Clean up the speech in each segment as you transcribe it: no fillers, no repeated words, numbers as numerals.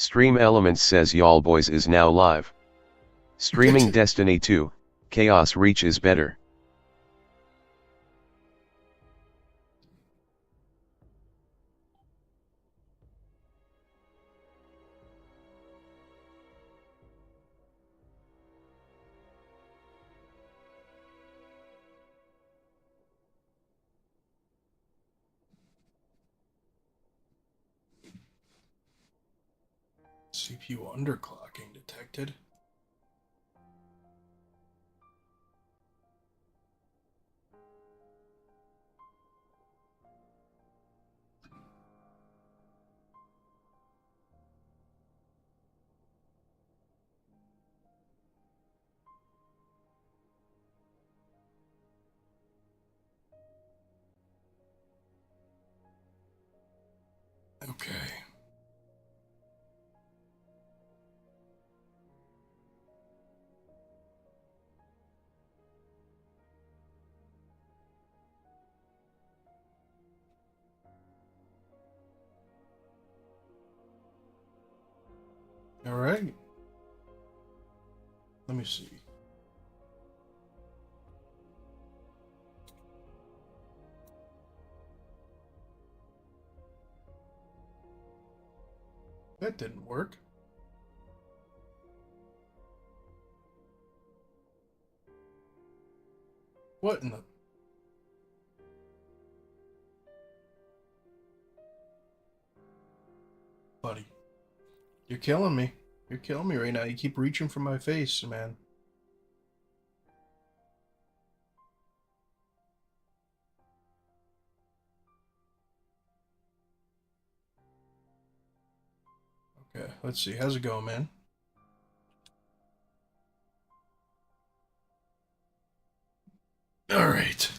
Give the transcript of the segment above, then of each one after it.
Stream Elements says y'all boys is now live. Streaming Destiny 2, Chaos Reach is better. CPU underclocking detected. Okay. All right. Let me see. That didn't work. What in the... Buddy. You're killing me. You're killing me right now. You keep reaching for my face, man. Okay, let's see. How's it going, man? All right.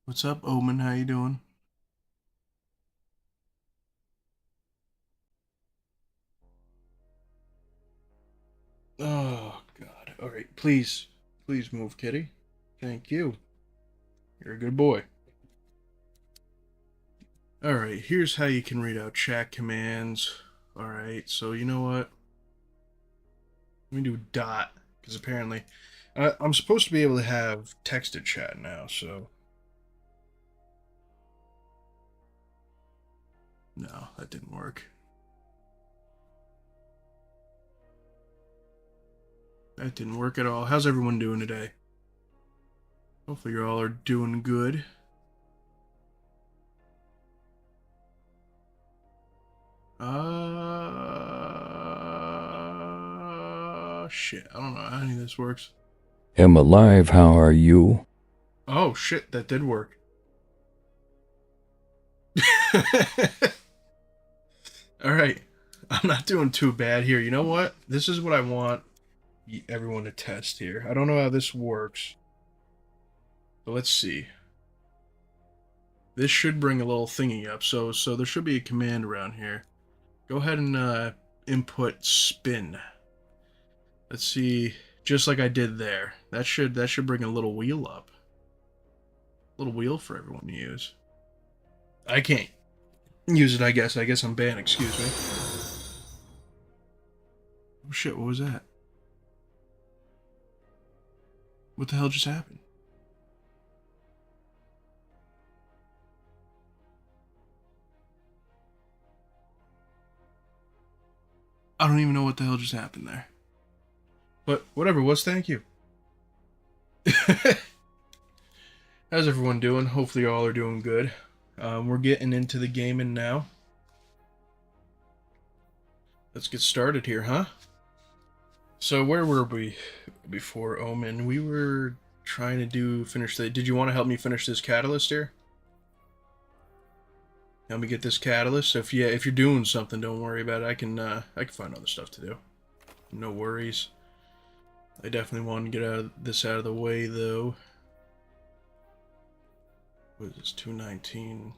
What's up, Omen? How you doing? Oh, God. All right, please. Please move, kitty. Thank you. You're a good boy. Alright, here's how you can read out chat commands. Alright, so you know what? Let me do dot, because apparently I'm supposed to be able to have texted chat now, so... No, that didn't work. That didn't work at all. How's everyone doing today? Hopefully you all are doing good. Shit, I don't know how any of this works. Am alive, how are you? Oh, shit, that did work. Alright, I'm not doing too bad here. You know what? This is what I want everyone to test here. I don't know how this works. But let's see. This should bring a little thingy up. So there should be a command around here. Go ahead and input spin. Let's see, just like I did there. That should bring a little wheel up. A little wheel for everyone to use. I can't use it, I guess. I guess I'm banned, excuse me. Oh shit, what was that? What the hell just happened? I don't even know what the hell just happened there. But whatever it was, thank you. How's everyone doing? Hopefully you all are doing good. We're getting into the gaming now. Let's get started here, huh? So where were we before Omen? We were trying to finish the... Did you want to help me finish this catalyst here? Help me get this catalyst. If you're doing something, don't worry about it. I can find other stuff to do. No worries. I definitely want to get this out of the way though. What is this? 219.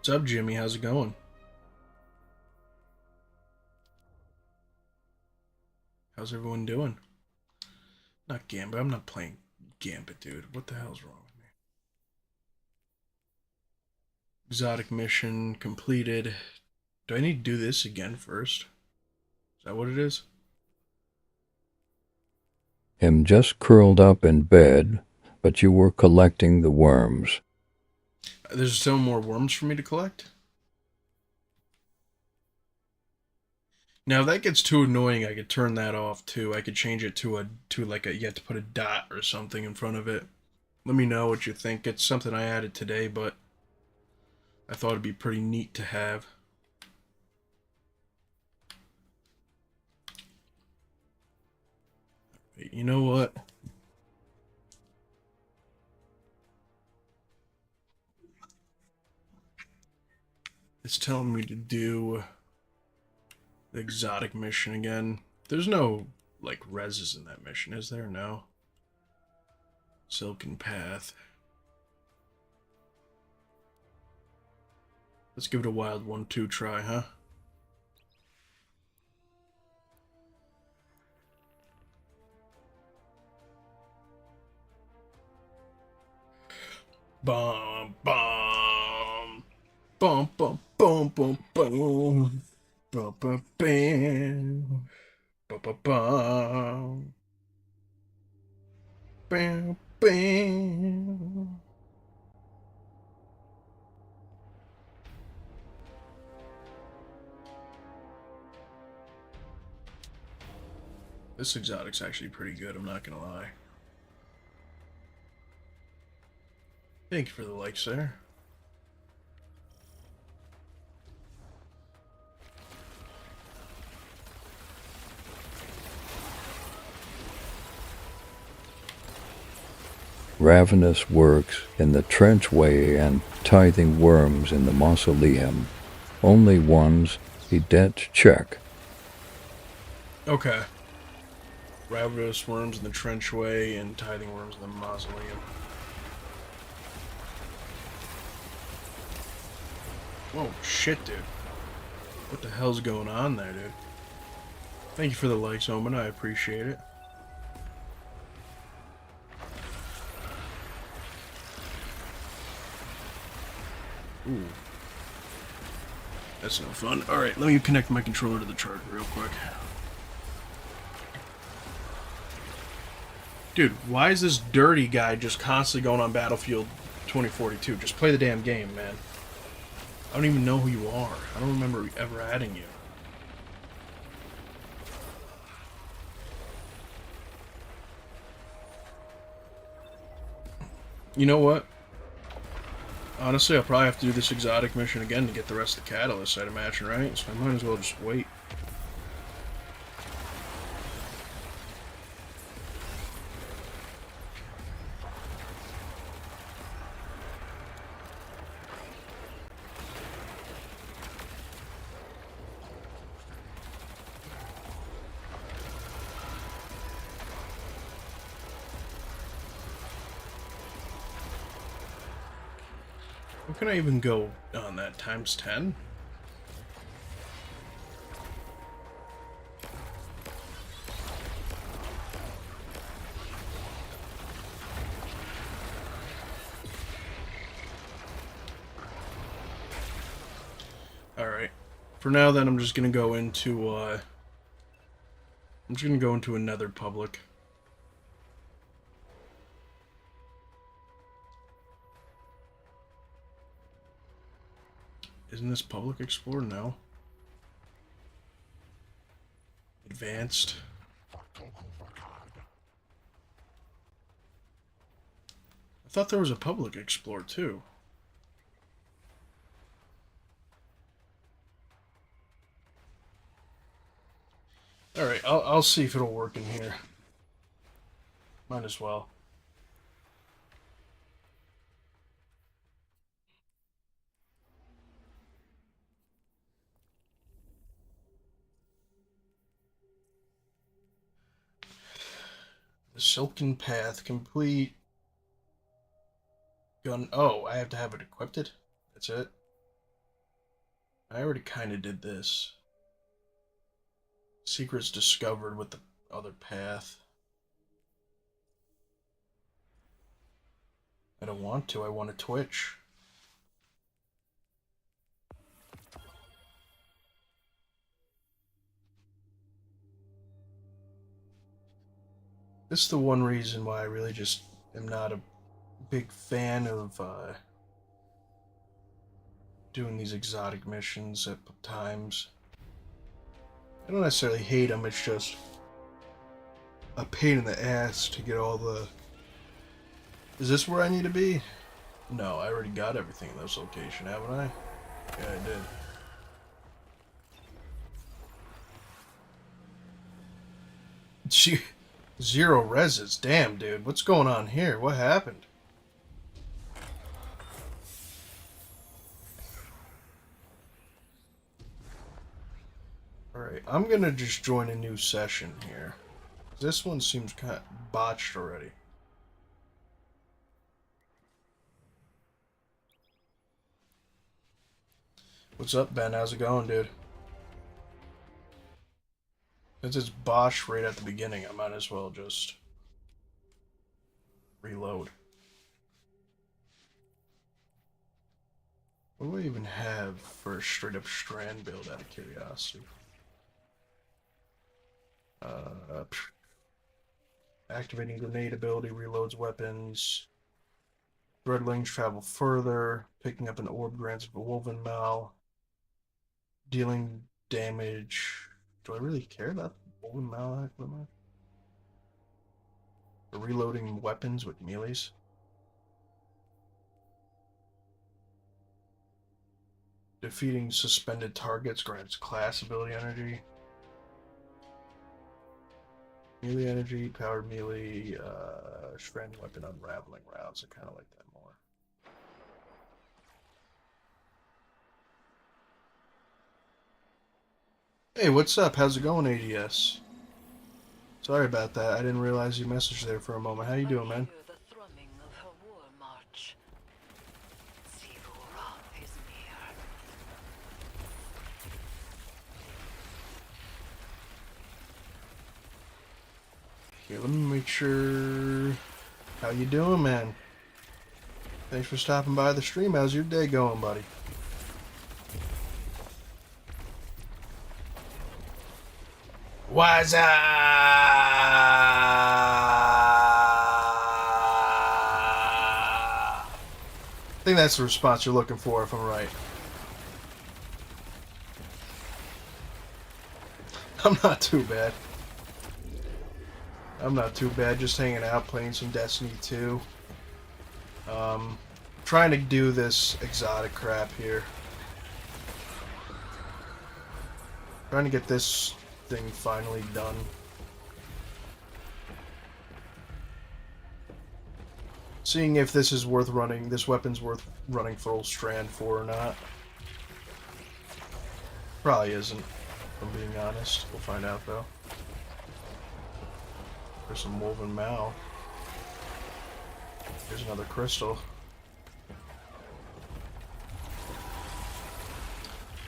What's up, Jimmy? How's it going? How's everyone doing? Not Gambit. I'm not playing Gambit, dude. What the hell's wrong with me? Exotic mission completed. Do I need to do this again first? Is that what it is? Am just curled up in bed, but you were collecting the worms. There's still more worms for me to collect? Now, if that gets too annoying, I could turn that off too. I could change it to like a, you have to put a dot or something in front of it. Let me know what you think. It's something I added today, but I thought it'd be pretty neat to have. You know what? It's telling me to do the exotic mission again. There's no, like, reses in that mission, is there? No. Silken Path. Let's give it a wild 1-2 try, huh? Bum, bum. Bum, bum, bum, bum, bum. Bum, bum, bam. Bum, bum, bum. Bam, bam. This exotic's actually pretty good, I'm not gonna lie. Thank you for the likes there. Ravenous works in the trenchway and tithing worms in the mausoleum. Only ones he debt check. Okay. Ravenous worms in the trenchway and tithing worms in the mausoleum. Whoa, shit, dude. What the hell's going on there, dude? Thank you for the likes, Omen. I appreciate it. Ooh. That's no fun. Alright, let me connect my controller to the charger real quick. Dude, why is this dirty guy just constantly going on Battlefield 2042? Just play the damn game, man. I don't even know who you are. I don't remember ever adding you. You know what? Honestly, I'll probably have to do this exotic mission again to get the rest of the catalyst, I'd imagine, right? So I might as well just wait. What can I even go on that? Times 10? Alright. For now then, I'm just gonna go into, I'm just gonna go into another public. Isn't this Public Explorer? No. Advanced. I thought there was a Public Explorer too. Alright, I'll see if it'll work in here. Might as well. The Silken Path complete. Gun. Oh, I have to have it equipped? That's it? I already kind of did this. Secrets discovered with the other path. I don't want to. I want to twitch. This is the one reason why I really just am not a big fan of doing these exotic missions at times. I don't necessarily hate them, it's just a pain in the ass to get all the... Is this where I need to be? No, I already got everything in this location, haven't I? Yeah, I did. Zero reses. Damn, dude. What's going on here? What happened? Alright, I'm gonna just join a new session here. This one seems kind of botched already. What's up, Ben? How's it going, dude? Since it's botched right at the beginning, I might as well just reload. What do I even have for a straight up strand build out of curiosity? Activating grenade ability reloads weapons. Threadlings travel further. Picking up an orb grants a woven mal. Dealing damage. Do I really care about woven mal? Reloading weapons with melees. Defeating suspended targets grants class ability energy. Melee energy, powered melee, stranded weapon, unraveling rounds. I kind of like that more. Hey, what's up? How's it going, ADS? Sorry about that. I didn't realize you messaged there for a moment. How you doing, man? Here, let me make sure. How you doing, man? Thanks for stopping by the stream. How's your day going, buddy? What's up? I think that's the response you're looking for, if I'm right. I'm not too bad. I'm not too bad, just hanging out, playing some Destiny 2. Trying to do this exotic crap here. Trying to get this thing finally done. Seeing if this is worth running, this weapon's worth running full strand for or not. Probably isn't, if I'm being honest. We'll find out though. There's some woven mal. Here's another crystal.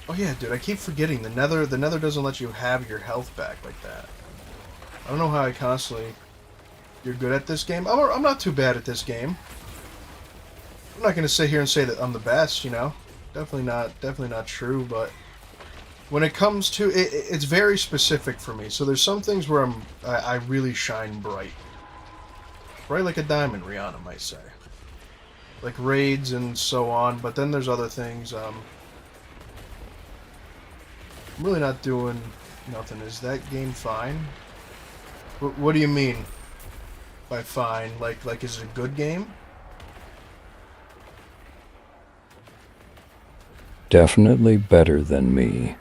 Oh yeah, dude, I keep forgetting the nether doesn't let you have your health back like that. I don't know how I constantly... You're good at this game? I'm not too bad at this game. I'm not gonna sit here and say that I'm the best, you know? Definitely not true, but when it comes to it's very specific for me. So there's some things where I really shine bright. Bright like a diamond, Rihanna might say. Like raids and so on, but then there's other things, I'm really not doing nothing. Is that game fine? What do you mean by fine? Like is it a good game? Definitely better than me.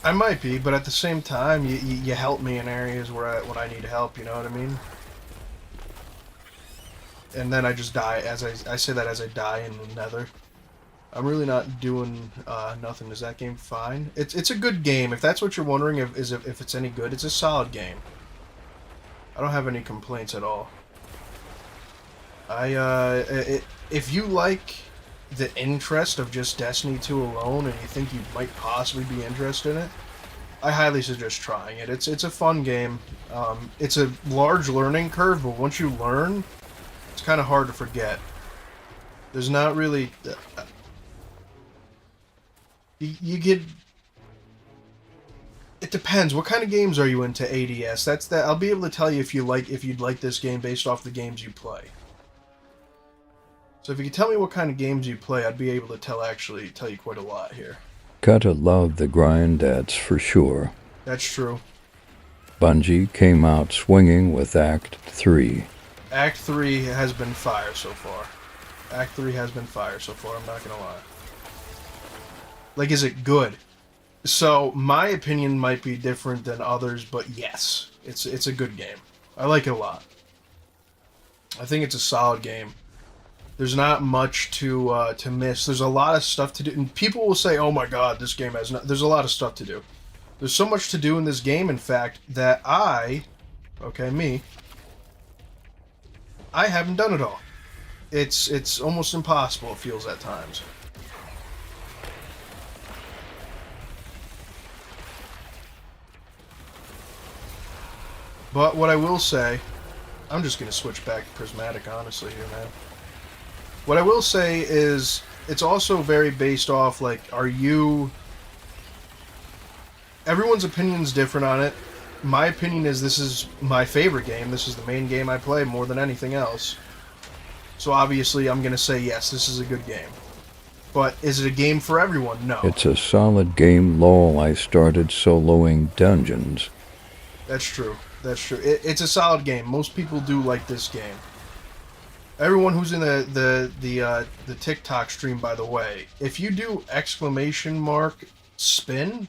I might be, but at the same time, you help me in areas where when I need help. You know what I mean? And then I just die as I say that as I die in the Nether. I'm really not doing nothing. Is that game fine? It's a good game. If that's what you're wondering, if it's any good, it's a solid game. I don't have any complaints at all. If you like the interest of just Destiny 2 alone, and you think you might possibly be interested in it, I highly suggest trying it. It's a fun game. It's a large learning curve, but once you learn, it's kind of hard to forget. There's not really... you get... It depends. What kind of games are you into ADS? That's that. I'll be able to tell you if you'd like this game based off the games you play. So if you could tell me what kind of games you play, I'd be able to tell you quite a lot here. Gotta love the grind, that's for sure. That's true. Bungie came out swinging with Act 3. Act 3 has been fire so far. Act 3 has been fire so far, I'm not gonna lie. Like, is it good? So, my opinion might be different than others, but yes, it's a good game. I like it a lot. I think it's a solid game. There's not much to miss. There's a lot of stuff to do, and people will say, "Oh my God, this game has not." There's a lot of stuff to do. There's so much to do in this game, in fact, that I haven't done it all. It's almost impossible. It feels at times. But what I will say, I'm just going to switch back to Prismatic, honestly, here, man. What I will say is, it's also very based off, like, everyone's opinion's different on it. My opinion is this is my favorite game. This is the main game I play more than anything else. So obviously, I'm going to say, yes, this is a good game. But is it a game for everyone? No. It's a solid game, lol. I started soloing dungeons. That's true. That's true. It's a solid game. Most people do like this game. Everyone who's in the TikTok stream, by the way, if you do ! spin,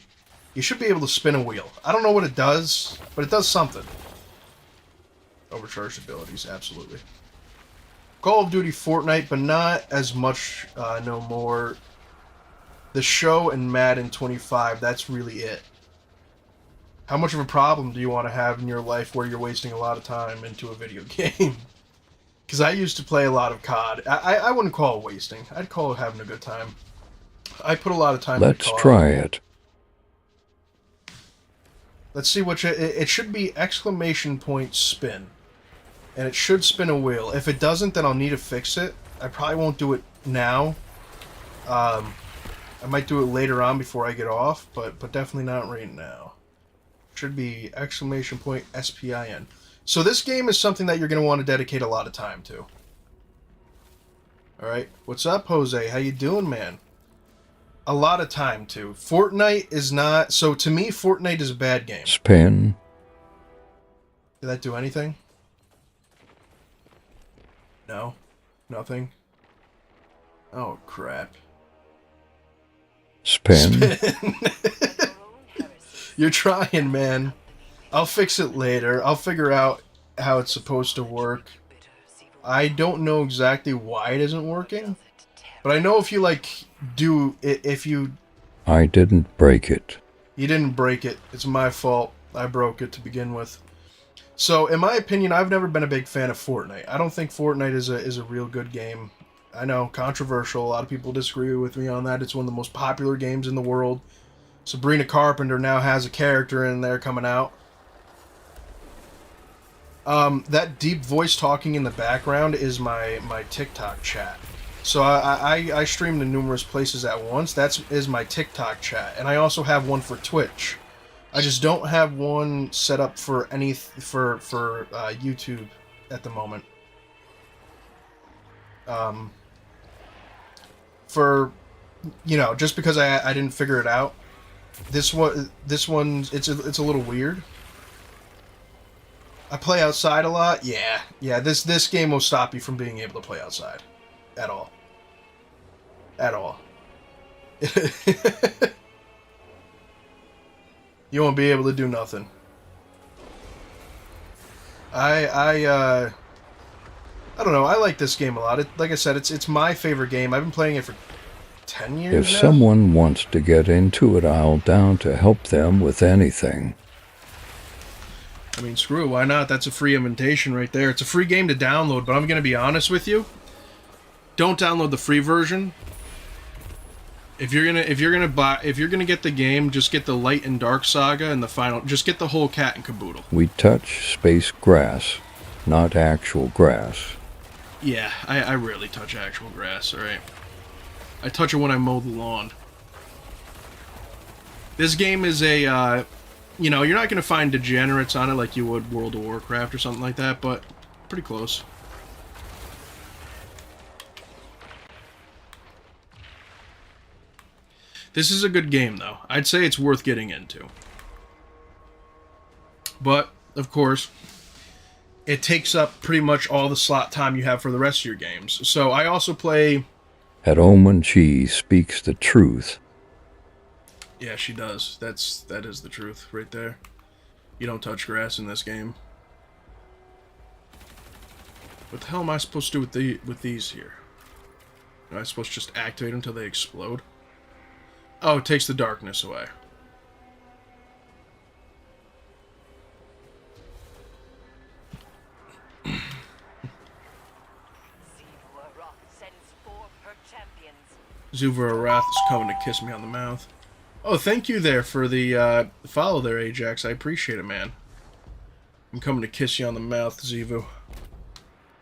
you should be able to spin a wheel. I don't know what it does, but it does something. Overcharged abilities, absolutely. Call of Duty Fortnite, but not as much no more. The show and Madden 25, that's really it. How much of a problem do you want to have in your life where you're wasting a lot of time into a video game? Because I used to play a lot of COD. I wouldn't call it wasting. I'd call it having a good time. I put a lot of time into COD. Let's try it. Let's see what it should be ! Spin. And it should spin a wheel. If it doesn't, then I'll need to fix it. I probably won't do it now. I might do it later on before I get off, but definitely not right now. Should be ! SPIN. So this game is something that you're going to want to dedicate a lot of time to. Alright, what's up, Jose? How you doing, man? A lot of time to. Fortnite is not... So to me, Fortnite is a bad game. Spin. Did that do anything? No? Nothing? Oh, crap. Spin. You're trying, man. I'll fix it later. I'll figure out how it's supposed to work. I don't know exactly why it isn't working, but I know if you, like, if you... I didn't break it. You didn't break it. It's my fault. I broke it to begin with. So, in my opinion, I've never been a big fan of Fortnite. I don't think Fortnite is a real good game. I know, controversial. A lot of people disagree with me on that. It's one of the most popular games in the world. Sabrina Carpenter now has a character in there coming out. That deep voice talking in the background is my TikTok chat. So I stream to numerous places at once. That is my TikTok chat, and I also have one for Twitch. I just don't have one set up for YouTube at the moment. Just because I didn't figure it out. This one's it's a little weird. I play outside a lot. Yeah. This game will stop you from being able to play outside, at all. You won't be able to do nothing. I don't know. I like this game a lot. Like I said, it's my favorite game. I've been playing it for 10 years If now. someone wants to get into it, I'll down to help them with anything. I mean, screw it, why not? That's a free invitation right there. It's a free game to download, but I'm going to be honest with you. Don't download the free version. If you're gonna get the game, just get the Light and Dark Saga and the final. Just get the whole cat and caboodle. We touch space grass, not actual grass. Yeah, I rarely touch actual grass. All right, I touch it when I mow the lawn. This game is a, you know, you're not gonna find degenerates on it like you would World of Warcraft or something like that, but pretty close. This is a good game, though. I'd say it's worth getting into. But, of course, it takes up pretty much all the slot time you have for the rest of your games. So I also play... At Omen, she speaks the truth. Yeah, she does. That is the truth right there. You don't touch grass in this game. What the hell am I supposed to do with these here? Am I supposed to just activate them until they explode? Oh, it takes the darkness away. Zuvara Wrath is coming to kiss me on the mouth. Oh, thank you there for the follow there, Ajax. I appreciate it, man. I'm coming to kiss you on the mouth, Zivu.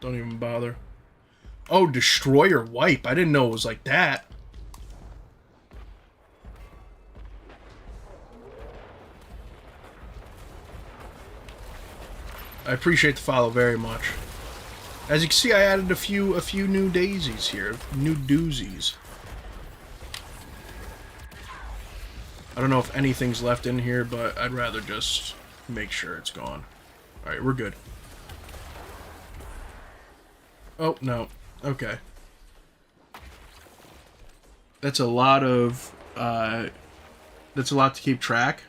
Don't even bother. Oh, Destroyer Wipe. I didn't know it was like that. I appreciate the follow very much. As you can see, I added a few new daisies here, new doozies. I don't know if anything's left in here, but I'd rather just make sure it's gone. Alright, we're good. Oh, no. Okay. That's a lot of, that's a lot to keep track.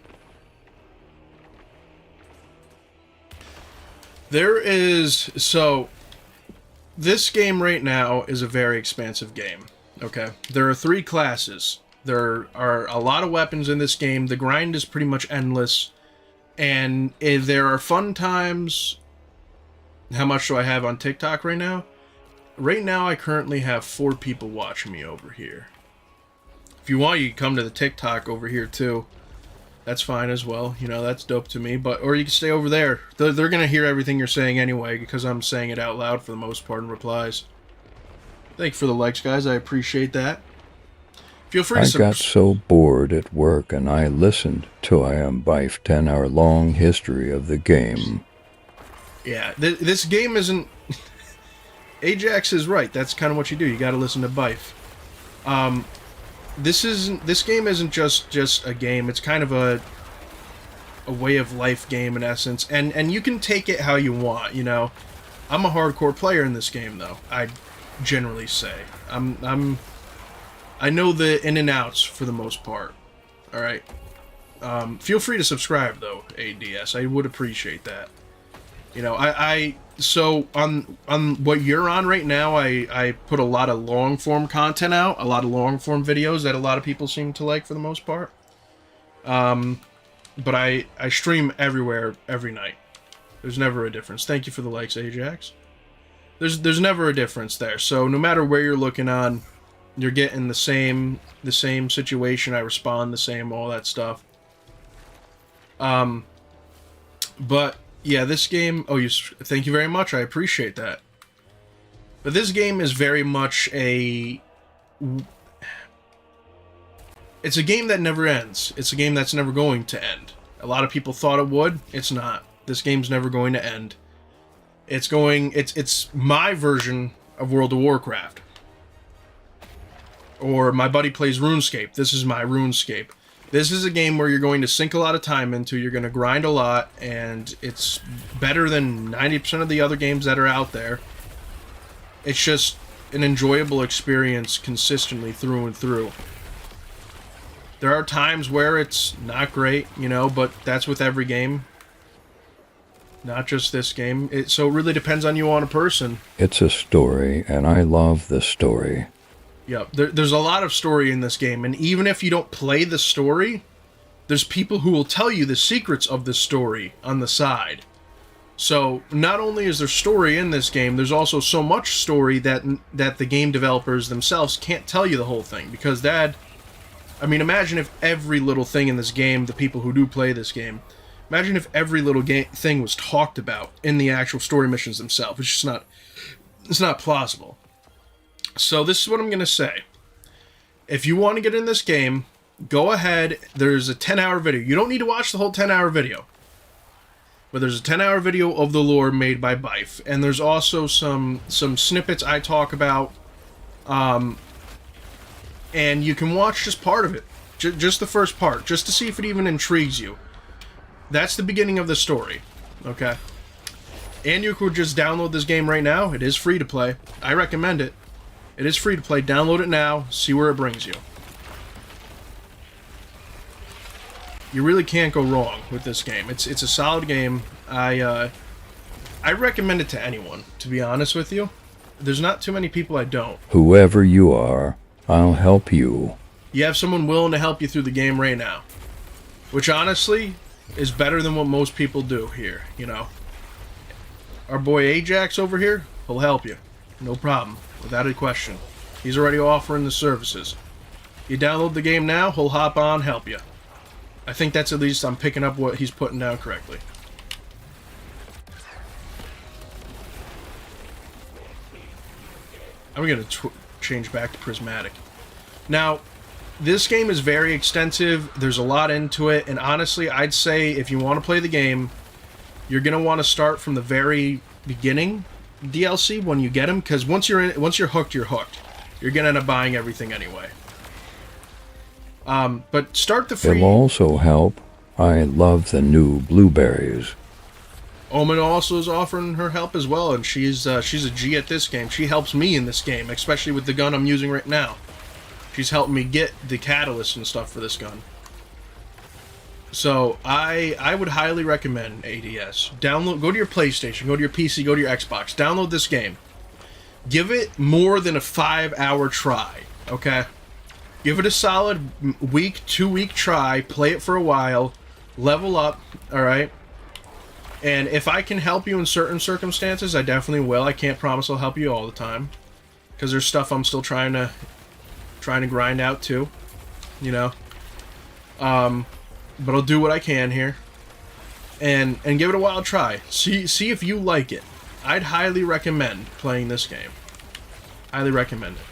There is, so, this game right now is a very expansive game, okay? There are 3 classes. There are a lot of weapons in this game. The grind is pretty much endless. And if there are fun times... How much do I have on TikTok right now? Right now, I currently have 4 people watching me over here. If you want, you can come to the TikTok over here, too. That's fine as well. You know, that's dope to me. Or you can stay over there. They're going to hear everything you're saying anyway, because I'm saying it out loud for the most part in replies. Thank you for the likes, guys. I appreciate that. Feel free to... I got so bored at work, and I listened to I Am Bife 10-hour-long history of the game. Yeah, this game isn't... Ajax is right. That's kind of what you do. You got to listen to Bife. This game isn't just a game. It's kind of a way of life game in essence, and you can take it how you want. You know, I'm a hardcore player in this game, though. I generally say I know the in and outs for the most part. All right. Feel free to subscribe though, ADS. I would appreciate that. You know, so on what you're on right now, I put a lot of long form content out, a lot of long form videos that a lot of people seem to like for the most part. But I stream everywhere every night. There's never a difference. Thank you for the likes, Ajax. There's never a difference there. So no matter where you're looking on, you're getting the same situation. I respond the same, all that stuff. But yeah, this game. Oh, thank you very much. I appreciate that. But this game is very much it's a game that never ends. It's a game that's never going to end. A lot of people thought it would. It's not. This game's never going to end. It's my version of World of Warcraft. Or my buddy plays RuneScape. This is my RuneScape. This is a game where you're going to sink a lot of time into, you're going to grind a lot, and it's better than 90% of the other games that are out there. It's just an enjoyable experience consistently through and through. There are times where it's not great, you know, but that's with every game. Not just this game. So it really depends on you on a person. It's a story, and I love the story. Yeah, there's a lot of story in this game, and even if you don't play the story, there's people who will tell you the secrets of the story on the side. So, not only is there story in this game, there's also so much story that the game developers themselves can't tell you the whole thing, because that'd I mean, imagine if every little thing in this game, the people who do play this game, imagine if every little thing was talked about in the actual story missions themselves. It's just not, it's not plausible. So this is what I'm going to say. If you want to get in this game, go ahead. There's a 10-hour video. You don't need to watch the whole 10-hour video. But there's a 10-hour video of the lore made by Bife. And there's also some snippets I talk about. And you can watch just part of it. Just the first part. Just to see if it even intrigues you. That's the beginning of the story. Okay? And you could just download this game right now. It is free to play. I recommend it. It is free to play. Download it now. See where it brings you. You really can't go wrong with this game. It's a solid game. I recommend it to anyone, to be honest with you. There's not too many people I don't. Whoever you are, I'll help you. You have someone willing to help you through the game right now. Which, honestly, is better than what most people do here, you know. Our boy Ajax over here, he'll help you. No problem. Without a question. He's already offering the services. You download the game now, he'll hop on, help you. I think that's at least I'm picking up what he's putting down correctly. I'm going to change back to prismatic. Now, this game is very extensive. There's a lot into it. And honestly, I'd say if you want to play the game, you're going to want to start from the very beginning DLC when you get them. Because once you're hooked, you're hooked. You're going to end up buying everything anyway. But start the free... It'll also help. I love the new blueberries. Omen also is offering her help as well, and she's a G at this game. She helps me in this game, especially with the gun I'm using right now. She's helping me get the catalyst and stuff for this gun. So, I would highly recommend ADS. Go to your PlayStation, go to your PC, go to your Xbox. Download this game. Give it more than a 5-hour try, okay? Give it a solid week, 2-week try. Play it for a while. Level up, alright? And if I can help you in certain circumstances, I definitely will. I can't promise I'll help you all the time. Because there's stuff I'm still trying to grind out too. You know? But I'll do what I can here. And give it a wild try. See if you like it. I'd highly recommend playing this game. Highly recommend it.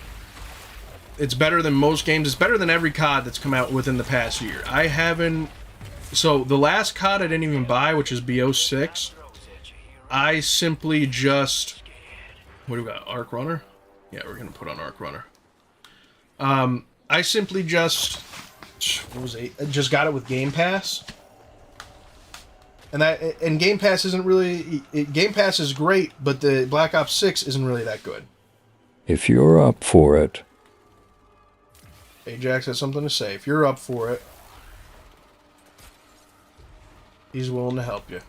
It's better than most games. It's better than every COD that's come out within the past year. I haven't... So, the last COD I didn't even buy, which is BO6, I simply just... What do we got? Arc Runner? Yeah, we're going to put on Arc Runner. I simply just... What was it? I just got it with Game Pass. And Game Pass isn't really... Game Pass is great, but the Black Ops 6 isn't really that good. If you're up for it... Ajax has something to say. If you're up for it, he's willing to help you.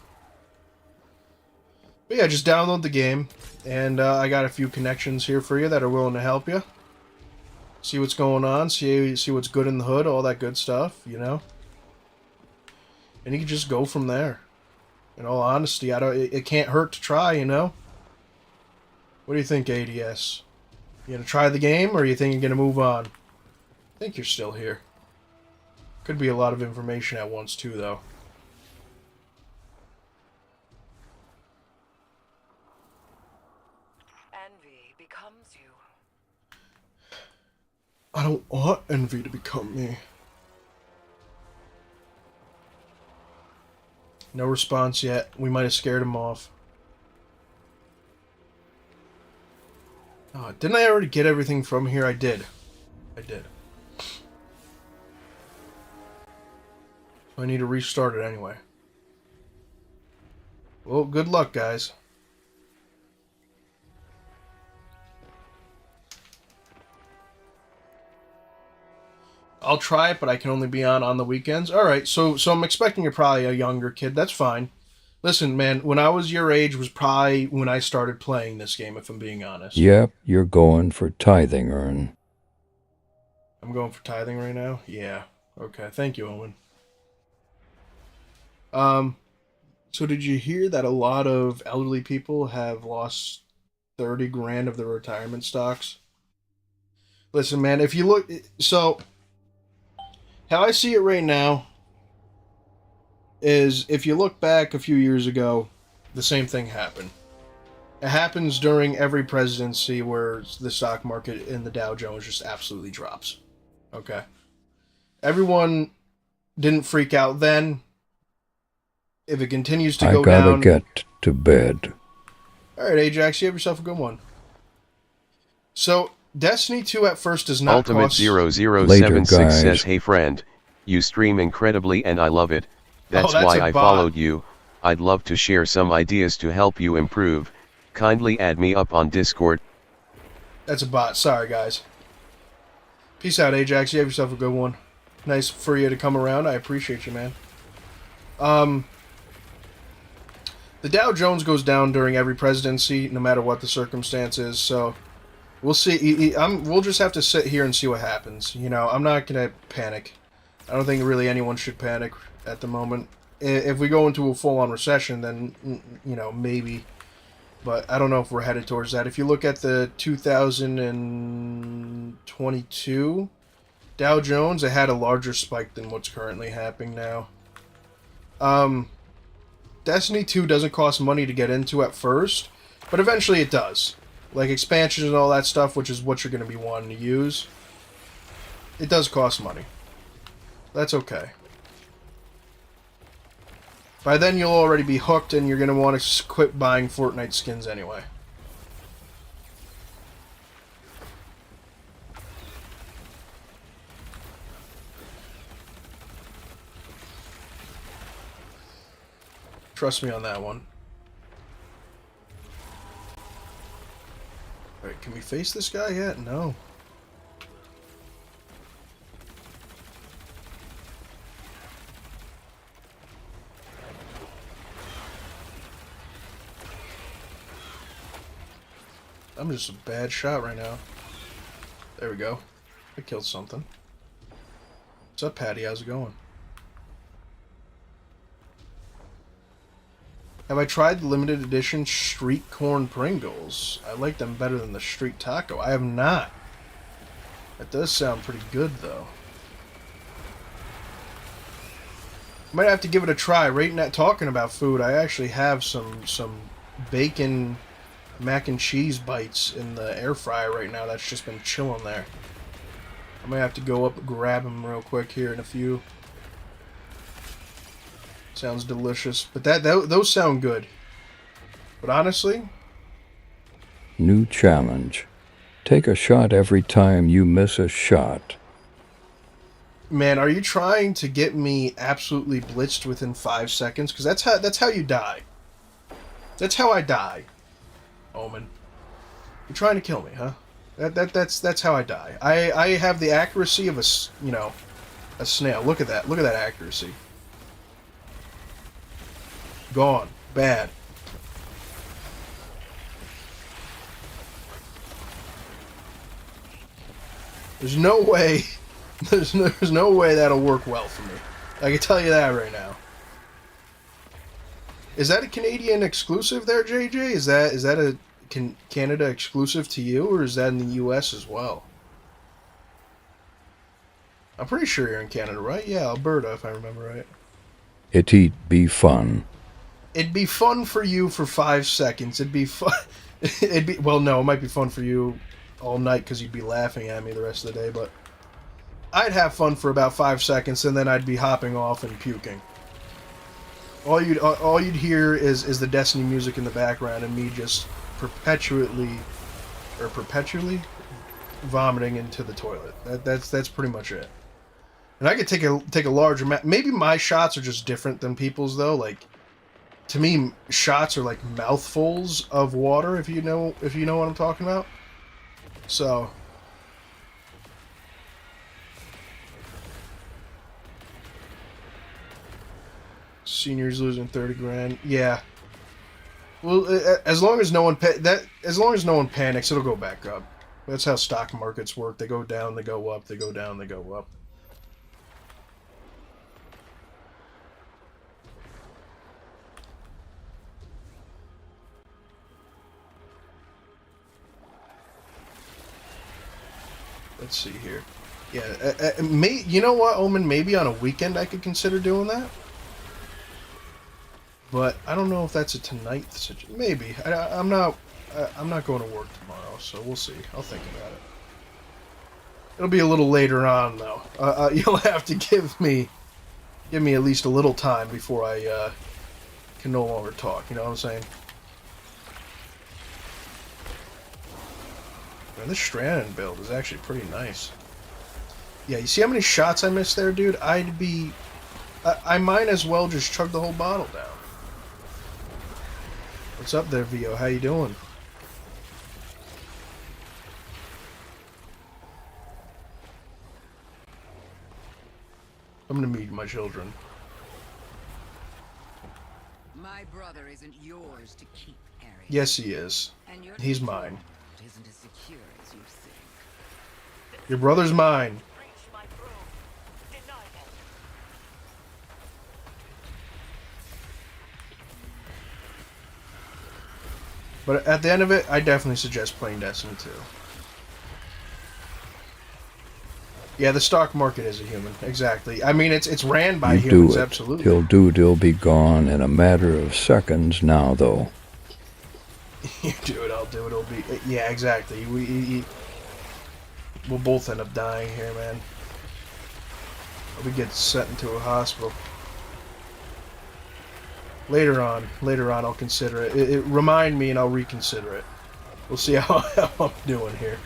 But yeah, just download the game, and I got a few connections here for you that are willing to help you. See what's going on, see what's good in the hood, all that good stuff, you know. And you can just go from there. In all honesty, it can't hurt to try, you know. What do you think, ADS? You gonna try the game, or you think you're gonna move on? I think you're still here. Could be a lot of information at once too, though. Envy becomes you. I don't want envy to become me. No response yet. We might have scared him off. Oh, didn't I already get everything from here? I did. I did. I need to restart it anyway. Well, good luck, guys. I'll try it, but I can only be on the weekends. Alright, so I'm expecting you're probably a younger kid. That's fine. Listen, man, when I was your age was probably when I started playing this game, if I'm being honest. Yep, you're going for tithing, Ern. I'm going for tithing right now? Yeah. Okay, thank you, Owen. So did you hear that a lot of elderly people have lost 30 grand of their retirement stocks? Listen, man, if you look... So, How I see it right now is if you look back a few years ago, the same thing happened. It happens during every presidency where the stock market in the Dow Jones just absolutely drops. Okay. Everyone didn't freak out then. If it continues to I go gotta down... get to bed. Alright, Ajax, you have yourself a good one. So, Destiny 2 at first does not Ultimate cost... 0076 says, hey friend, you stream incredibly and I love it, that's that's why a I bot. followed you, I'd love to share some ideas to help you improve, kindly add me up on Discord. That's a bot. Sorry, guys. Peace out, Ajax. You have yourself a good one. Nice for you to come around. I appreciate you, man. The Dow Jones goes down during every presidency, no matter what the circumstances, so we'll see. We'll just have to sit here and see what happens. You know, I'm not going to panic. I don't think really anyone should panic at the moment. If we go into a full-on recession, then, you know, maybe. But I don't know if we're headed towards that. If you look at the 2022 Dow Jones, it had a larger spike than what's currently happening now. Destiny 2 doesn't cost money to get into at first, but eventually it does. Like expansions and all that stuff, which is what you're going to be wanting to use. It does cost money. That's okay. By then you'll already be hooked and you're going to want to quit buying Fortnite skins anyway. Trust me on that one. Alright, can we face this guy yet? No. I'm just a bad shot right now. There we go. I killed something. What's up, Patty? How's it going? Have I tried the limited edition street corn Pringles? I like them better than the street taco. I have not. That does sound pretty good, though. Might have to give it a try. Right now, talking about food, I actually have some bacon mac and cheese bites in the air fryer right now. That's just been chilling there. I might have to go up and grab them real quick here in a few. Sounds delicious. But those sound good. But honestly... New challenge. Take a shot every time you miss a shot. Man, are you trying to get me absolutely blitzed within 5 seconds? Because that's how you die. That's how I die. Omen. You're trying to kill me, huh? That's how I die. I have the accuracy of a snail. Look at that. Look at that accuracy. Gone. Bad. There's no way. There's no way that'll work well for me. I can tell you that right now. Is that a Canadian exclusive there, JJ? Is that a Canada exclusive to you, or is that in the US as well? I'm pretty sure you're in Canada, right? Yeah, Alberta, if I remember right. It'd be fun. It'd be fun for you for 5 seconds. It'd be fun. Well, no, it might be fun for you all night because you'd be laughing at me the rest of the day, but I'd have fun for about 5 seconds, and then I'd be hopping off and puking. All you'd hear is the Destiny music in the background and me just perpetually vomiting into the toilet. That's pretty much it. And I could take a large amount. Maybe my shots are just different than people's though. Like, to me, shots are like mouthfuls of water. If you know what I'm talking about. So. Seniors losing 30 grand. Yeah. Well, as long as no one panics, it'll go back up. That's how stock markets work. They go down, they go up, they go down, they go up. Let's see here. Yeah, you know what, Omen? Maybe on a weekend I could consider doing that. But I don't know if that's a tonight situation. Maybe. I'm not going to work tomorrow, so we'll see. I'll think about it. It'll be a little later on, though. You'll have to give me at least a little time before I can no longer talk. You know what I'm saying? Man, this Strandon build is actually pretty nice. Yeah, you see how many shots I missed there, dude? I might as well just chug the whole bottle down. What's up there, Vio? How you doing? I'm gonna meet my children. My brother isn't yours to keep, Harry. Yes, he is. And your He's mine. isn't as secure as you think. Your brother's mine. But at the end of it, I definitely suggest playing Destiny 2. Yeah, the stock market is a human. Exactly. I mean, it's ran by humans, absolutely. He'll be gone in a matter of seconds now, though. You do it, I'll do it. It'll be... Yeah, exactly. We'll both end up dying here, man. We get sent into a hospital. Later on, I'll consider it. Remind me and I'll reconsider it. We'll see how I'm doing here.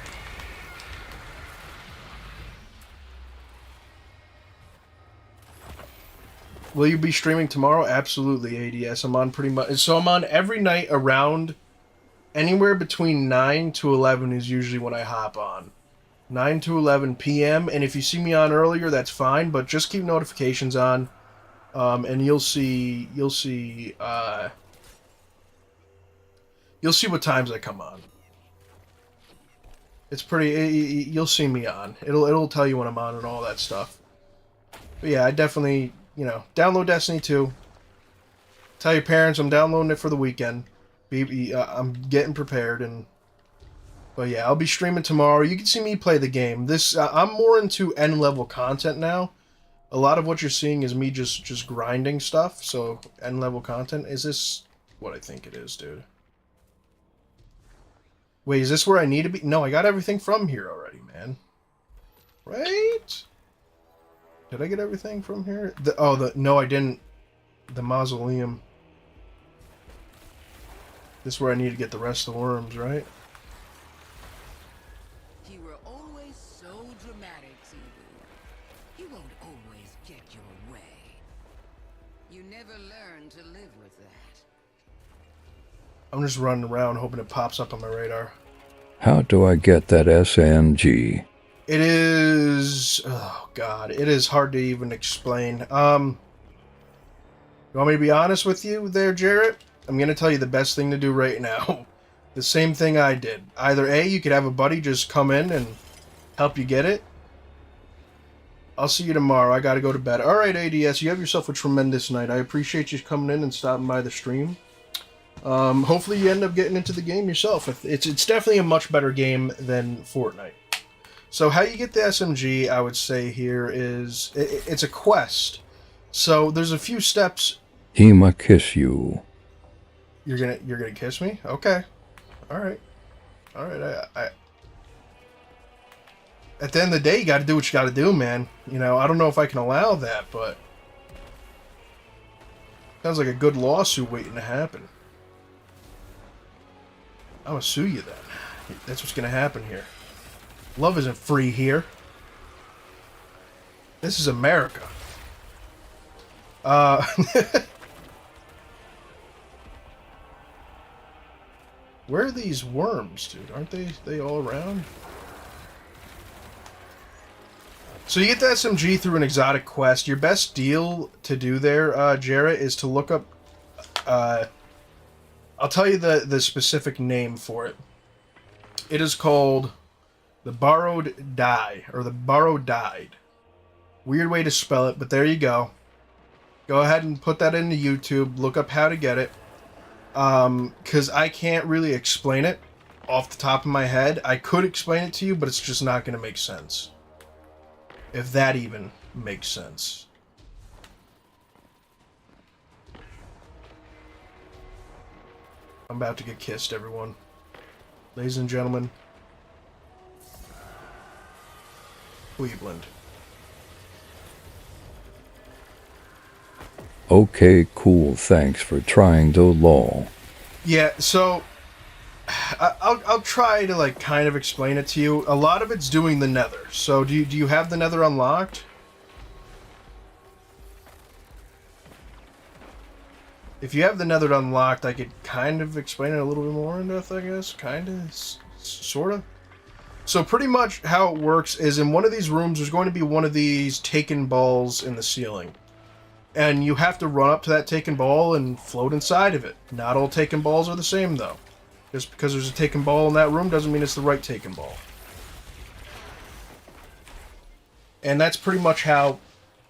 Will you be streaming tomorrow? Absolutely, ADS. I'm on pretty much... So I'm on every night around... Anywhere between 9 to 11 is usually when I hop on. 9 to 11 p.m. And if you see me on earlier, that's fine. But just keep notifications on. And you'll see what times I come on. It's pretty, you'll see me on. It'll tell you when I'm on and all that stuff. But yeah, I definitely, download Destiny 2. Tell your parents I'm downloading it for the weekend. I'm getting prepared but yeah, I'll be streaming tomorrow. You can see me play the game. I'm more into end level content now. A lot of what you're seeing is me just grinding stuff, so end-level content. Is this what I think it is, dude? Wait, is this where I need to be? No, I got everything from here already, man. Right? Did I get everything from here? No, I didn't. The mausoleum. This is where I need to get the rest of the worms, right? You were always so dramatic, Zebu. You won't always get your way. You never learn to live with that. I'm just running around hoping it pops up on my radar. How do I get that SMG? It is... Oh, God. It is hard to even explain. You want me to be honest with you there, Jarrett? I'm going to tell you the best thing to do right now. The same thing I did. Either A, you could have a buddy just come in and help you get it. I'll see you tomorrow. I got to go to bed. All right, ADS, you have yourself a tremendous night. I appreciate you coming in and stopping by the stream. Hopefully you end up getting into the game yourself. It's definitely a much better game than Fortnite. So how you get the SMG, I would say here is it's a quest. So there's a few steps. I'ma kiss you. You're gonna kiss me? Okay. All right. I at the end of the day, you got to do what you got to do, man. I don't know if I can allow that, but sounds like a good lawsuit waiting to happen. I'm gonna sue you then. That's what's gonna happen here. Love isn't free here. This is America. Where are these worms, dude? Aren't they all around? So you get the SMG through an exotic quest. Your best deal to do there, Jarrett, is to look up... I'll tell you the specific name for it. It is called the Borrowed Die, or the Borrowed Died. Weird way to spell it, but there you go. Go ahead and put that into YouTube. Look up how to get it. Because I can't really explain it off the top of my head. I could explain it to you, but it's just not going to make sense. If that even makes sense. I'm about to get kissed, everyone. Ladies and gentlemen, Cleveland. Okay, cool, thanks for trying though, lol. Yeah, so I'll try to like kind of explain it to you. A lot of it's doing the nether. So do you have the nether unlocked? If you have the nether unlocked, I could kind of explain it a little bit more in depth, I guess. Kind of, sort of. So pretty much how it works is in one of these rooms, there's going to be one of these taken balls in the ceiling. And you have to run up to that taken ball and float inside of it. Not all taken balls are the same, though. Just because there's a taken ball in that room doesn't mean it's the right taken ball. And that's pretty much how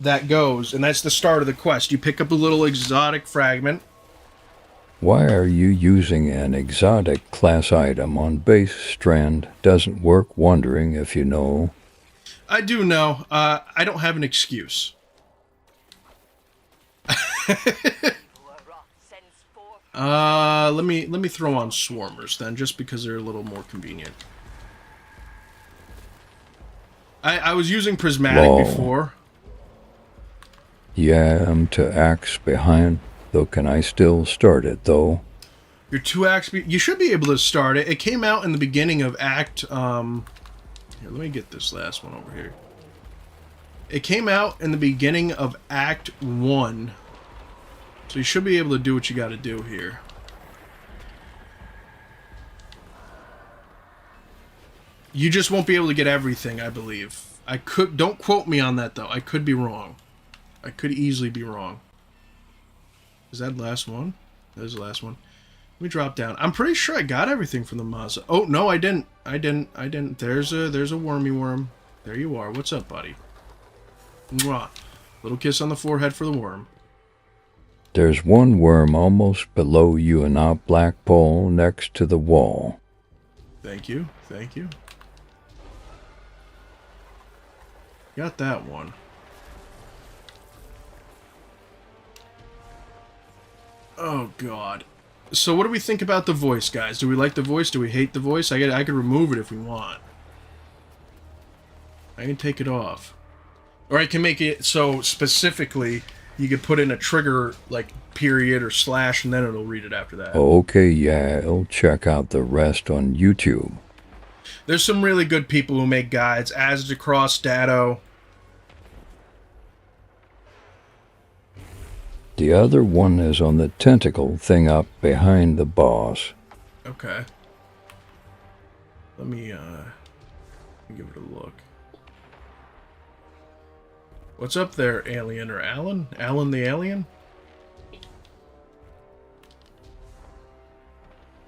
that goes. And that's the start of the quest. You pick up a little exotic fragment. Why are you using an exotic class item on base strand? Doesn't work, wondering if you know. I do know. I don't have an excuse. Let me throw on swarmers then, just because they're a little more convenient. I was using prismatic Lol. before. Yeah, I'm to axe behind, though can I still start it, though? Your 2-axe... You should be able to start it. It came out in the beginning of Act... Here, let me get this last one over here. It came out in the beginning of Act 1. So you should be able to do what you gotta do here. You just won't be able to get everything, I believe. Don't quote me on that, though. I could be wrong. I could easily be wrong. Is that the last one? That is the last one. Let me drop down. I'm pretty sure I got everything from the Mazda. Oh, no, I didn't. I didn't. There's a wormy worm. There you are. What's up, buddy? Mwah. Little kiss on the forehead for the worm. There's one worm almost below you in our black pole next to the wall. Thank you. Thank you. Got that one. Oh, God. So what do we think about the voice, guys? Do we like the voice? Do we hate the voice? I could remove it if we want. I can take it off. Or I can make it so specifically you could put in a trigger, like, period or slash, and then it'll read it after that. Okay, yeah, I'll check out the rest on YouTube. There's some really good people who make guides. As Across Datto. The other one is on the tentacle thing up behind the boss. Okay. Let me give it a look. What's up there, alien or Alan? Alan the alien?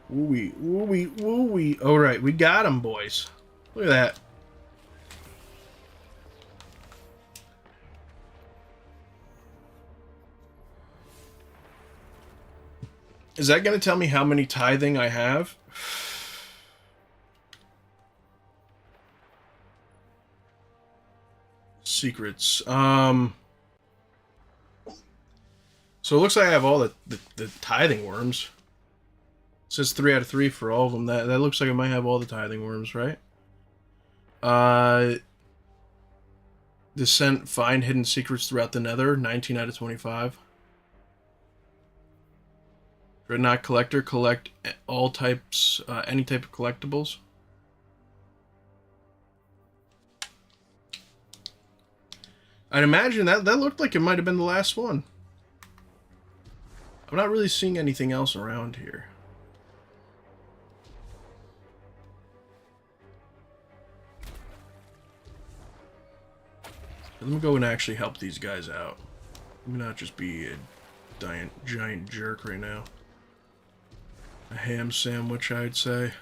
Woo-wee, woo-wee, woo-wee. Alright, we got him, boys. Look at that. Is that going to tell me how many tithing I have? Secrets. So it looks like I have all the tithing worms. It says 3 out of 3 for all of them. That looks like I might have all the tithing worms, right? Descent, find hidden secrets throughout the nether. 19 out of 25. Dreadnought collector, collect all types, any type of collectibles. I'd imagine that looked like it might have been the last one. I'm not really seeing anything else around here. Let me go and actually help these guys out. Let me not just be a giant jerk right now. A ham sandwich, I'd say.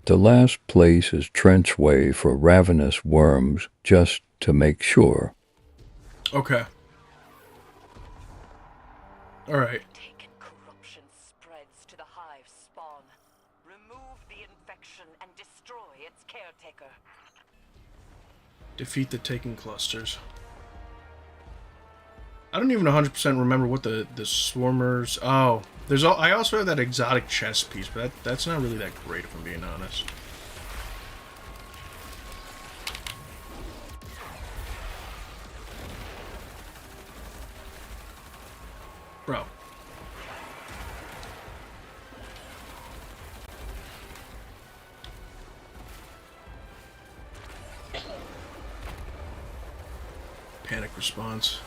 The last place is Trenchway for ravenous worms, just to make sure. Okay. Alright. Taken corruption spreads to the hive caretaker. Defeat the taken clusters. I don't even 100% remember what the swarmers... Oh, I also have that exotic chess piece, but that's not really that great if I'm being honest. Bro. Panic response.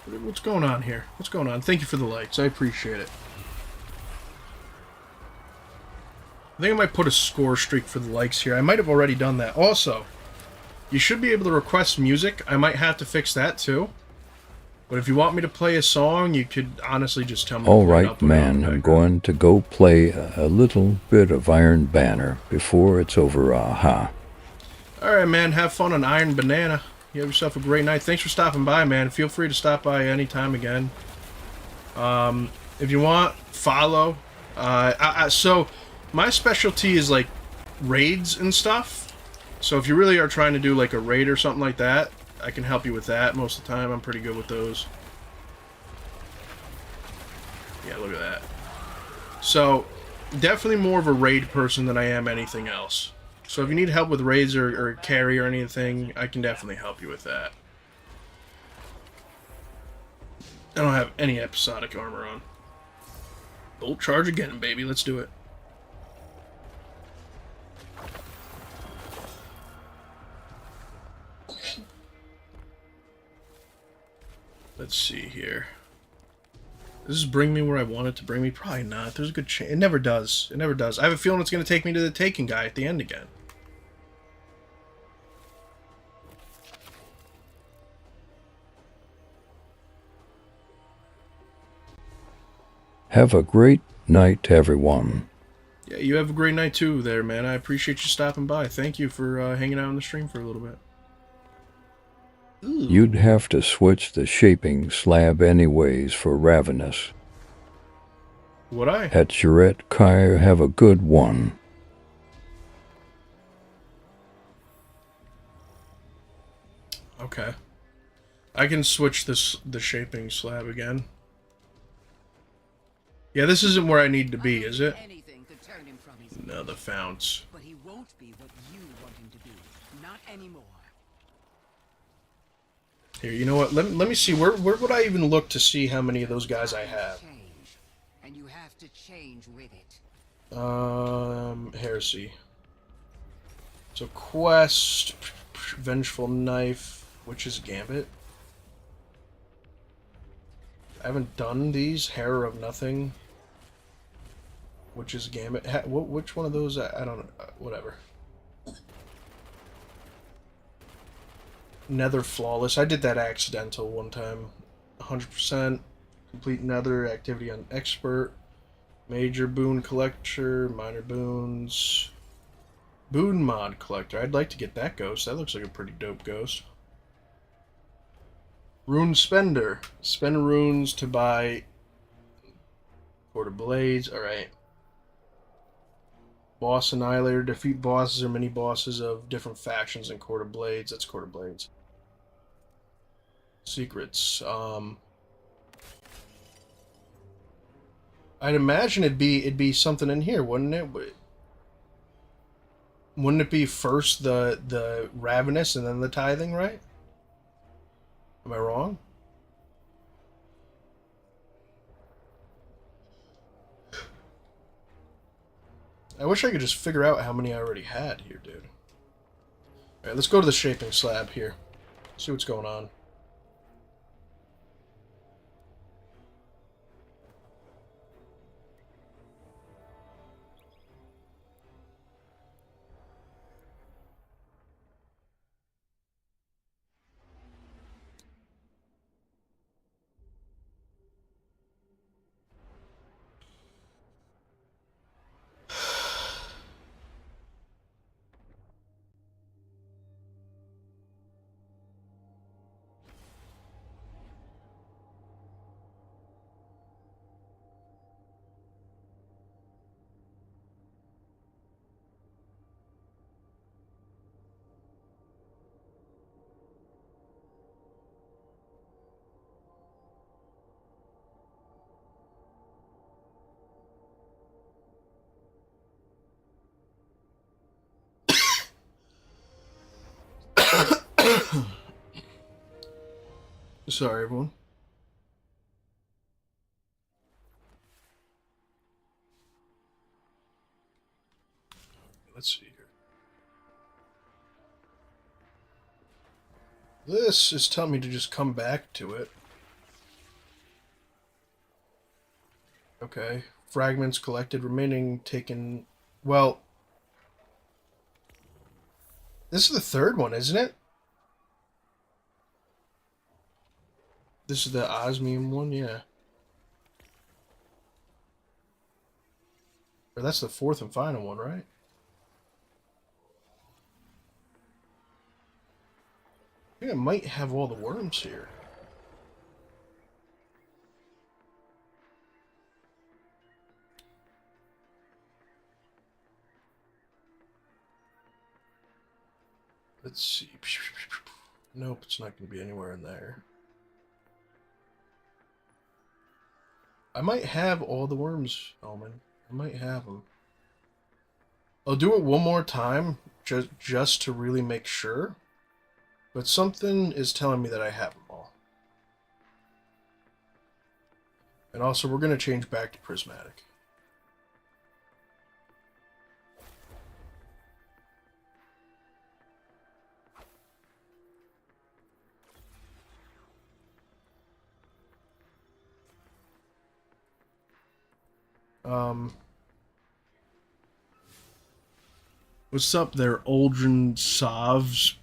What's going on here? What's going on? Thank you for the likes. I appreciate it. I think I might put a score streak for the likes here. I might have already done that. Also, you should be able to request music. I might have to fix that too. But if you want me to play a song, you could honestly just tell me. All right, man, I'm going to go play a little bit of Iron Banner before it's over, aha. Alright, man, have fun on Iron Banana. You have yourself a great night. Thanks for stopping by, man. Feel free to stop by anytime again. If you want, follow. So, my specialty is, like, raids and stuff. So if you really are trying to do, like, a raid or something like that, I can help you with that most of the time. I'm pretty good with those. Yeah, look at that. So, definitely more of a raid person than I am anything else. So if you need help with raids or carry or anything, I can definitely help you with that. I don't have any episodic armor on. Bolt charge again, baby. Let's do it. Let's see here. Does this bring me where I want it to bring me? Probably not. There's a good chance. It never does. It never does. I have a feeling it's going to take me to the Taken guy at the end again. Have a great night, everyone. Yeah, you have a great night too there, man. I appreciate you stopping by. Thank you for hanging out on the stream for a little bit. Ooh. You'd have to switch the shaping slab anyways for Ravenous. Would I? At Charette Kai, have a good one. Okay. I can switch the shaping slab again. Yeah, this isn't where I need to be, is it? No, the founts. But he won't be what you want him to be. Not anymore. Here, you know what? Let me see. Where would I even look to see how many of those guys I have? Change, and you have to change with it. Heresy. So quest, vengeful knife, witch's gambit. I haven't done these. Hair of nothing. Witch's gambit. Which one of those? I don't know. Whatever. Nether flawless. I did that accidental one time. 100%. Complete nether activity on expert. Major boon collector. Minor boons. Boon mod collector. I'd like to get that ghost. That looks like a pretty dope ghost. Rune spender. Spend runes to buy Quarter Blades. Alright. Boss Annihilator. Defeat bosses or mini-bosses of different factions in Quarter Blades. That's Quarter Blades. Secrets. I'd imagine it'd be something in here, wouldn't it? Wouldn't it be first the Ravenous and then the Tithing, right? Am I wrong? I wish I could just figure out how many I already had here, dude. Alright, let's go to the shaping slab here. See what's going on. Sorry, everyone. Let's see here. This is telling me to just come back to it. Okay. Fragments collected, remaining taken. Well, this is the third one, isn't it? This is the osmium one, yeah. Or that's the fourth and final one, right? I think I might have all the worms here. Let's see. Nope, it's not going to be anywhere in there. I might have all the worms, Elman. I might have them. I'll do it one more time, just to really make sure. But something is telling me that I have them all. And also, we're going to change back to prismatic. What's up there, Aldrin Sovs?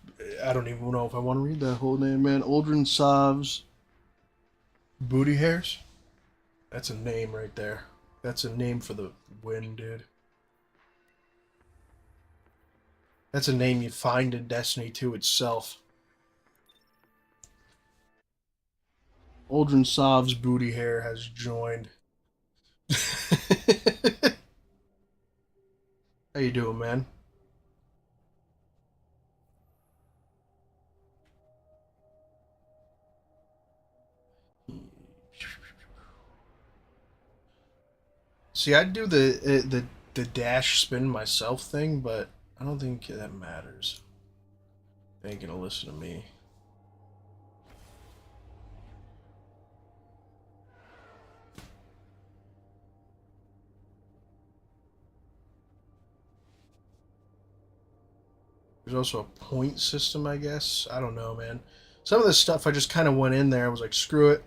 I don't even know if I want to read that whole name, man. Aldrin Sovs. Booty hairs? That's a name right there. That's a name for the win, dude. That's a name you find in Destiny 2 itself. Aldrin Sovs Booty Hair has joined. How you doing, man? See, I'd do the dash spin myself thing, but I don't think that matters. They ain't gonna listen to me. There's also a point system, I guess. I don't know, man. Some of this stuff I just kind of went in there. I was like, screw it.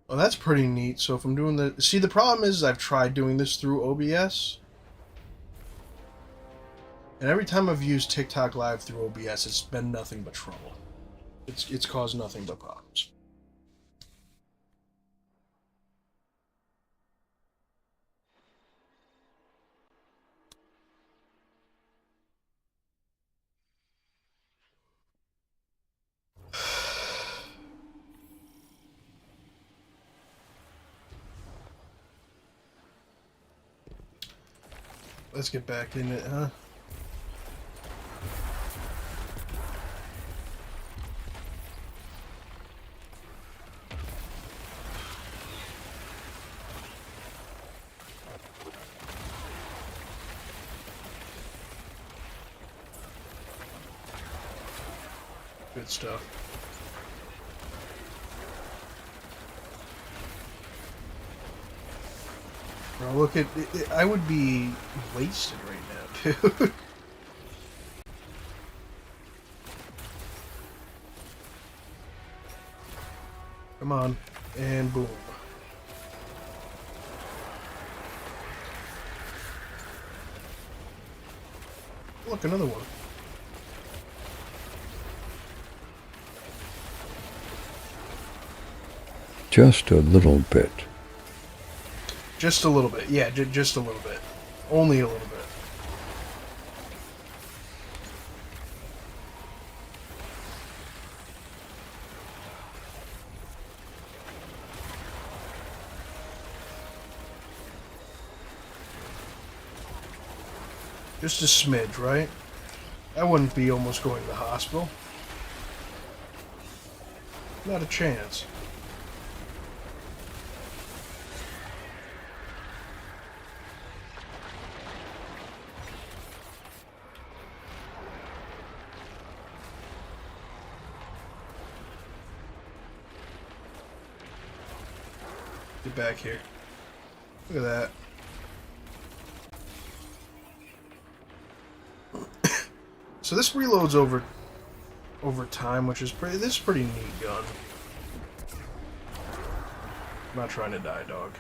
Oh, that's pretty neat. So if I'm doing the... See, the problem is I've tried doing this through OBS. And every time I've used TikTok Live through OBS, it's been nothing but trouble. It's caused nothing but problems. Let's get back in it, huh? Good stuff. Bro, look at it, I would be wasted right now, dude. Come on, and boom. Look, another one. Just a little bit. Just a little bit. Yeah, just a little bit. Only a little bit. Just a smidge, right? I wouldn't be almost going to the hospital. Not a chance. Get back here. Look at that. So this reloads over time, which is pretty. This is a pretty neat gun. I'm not trying to die, dog.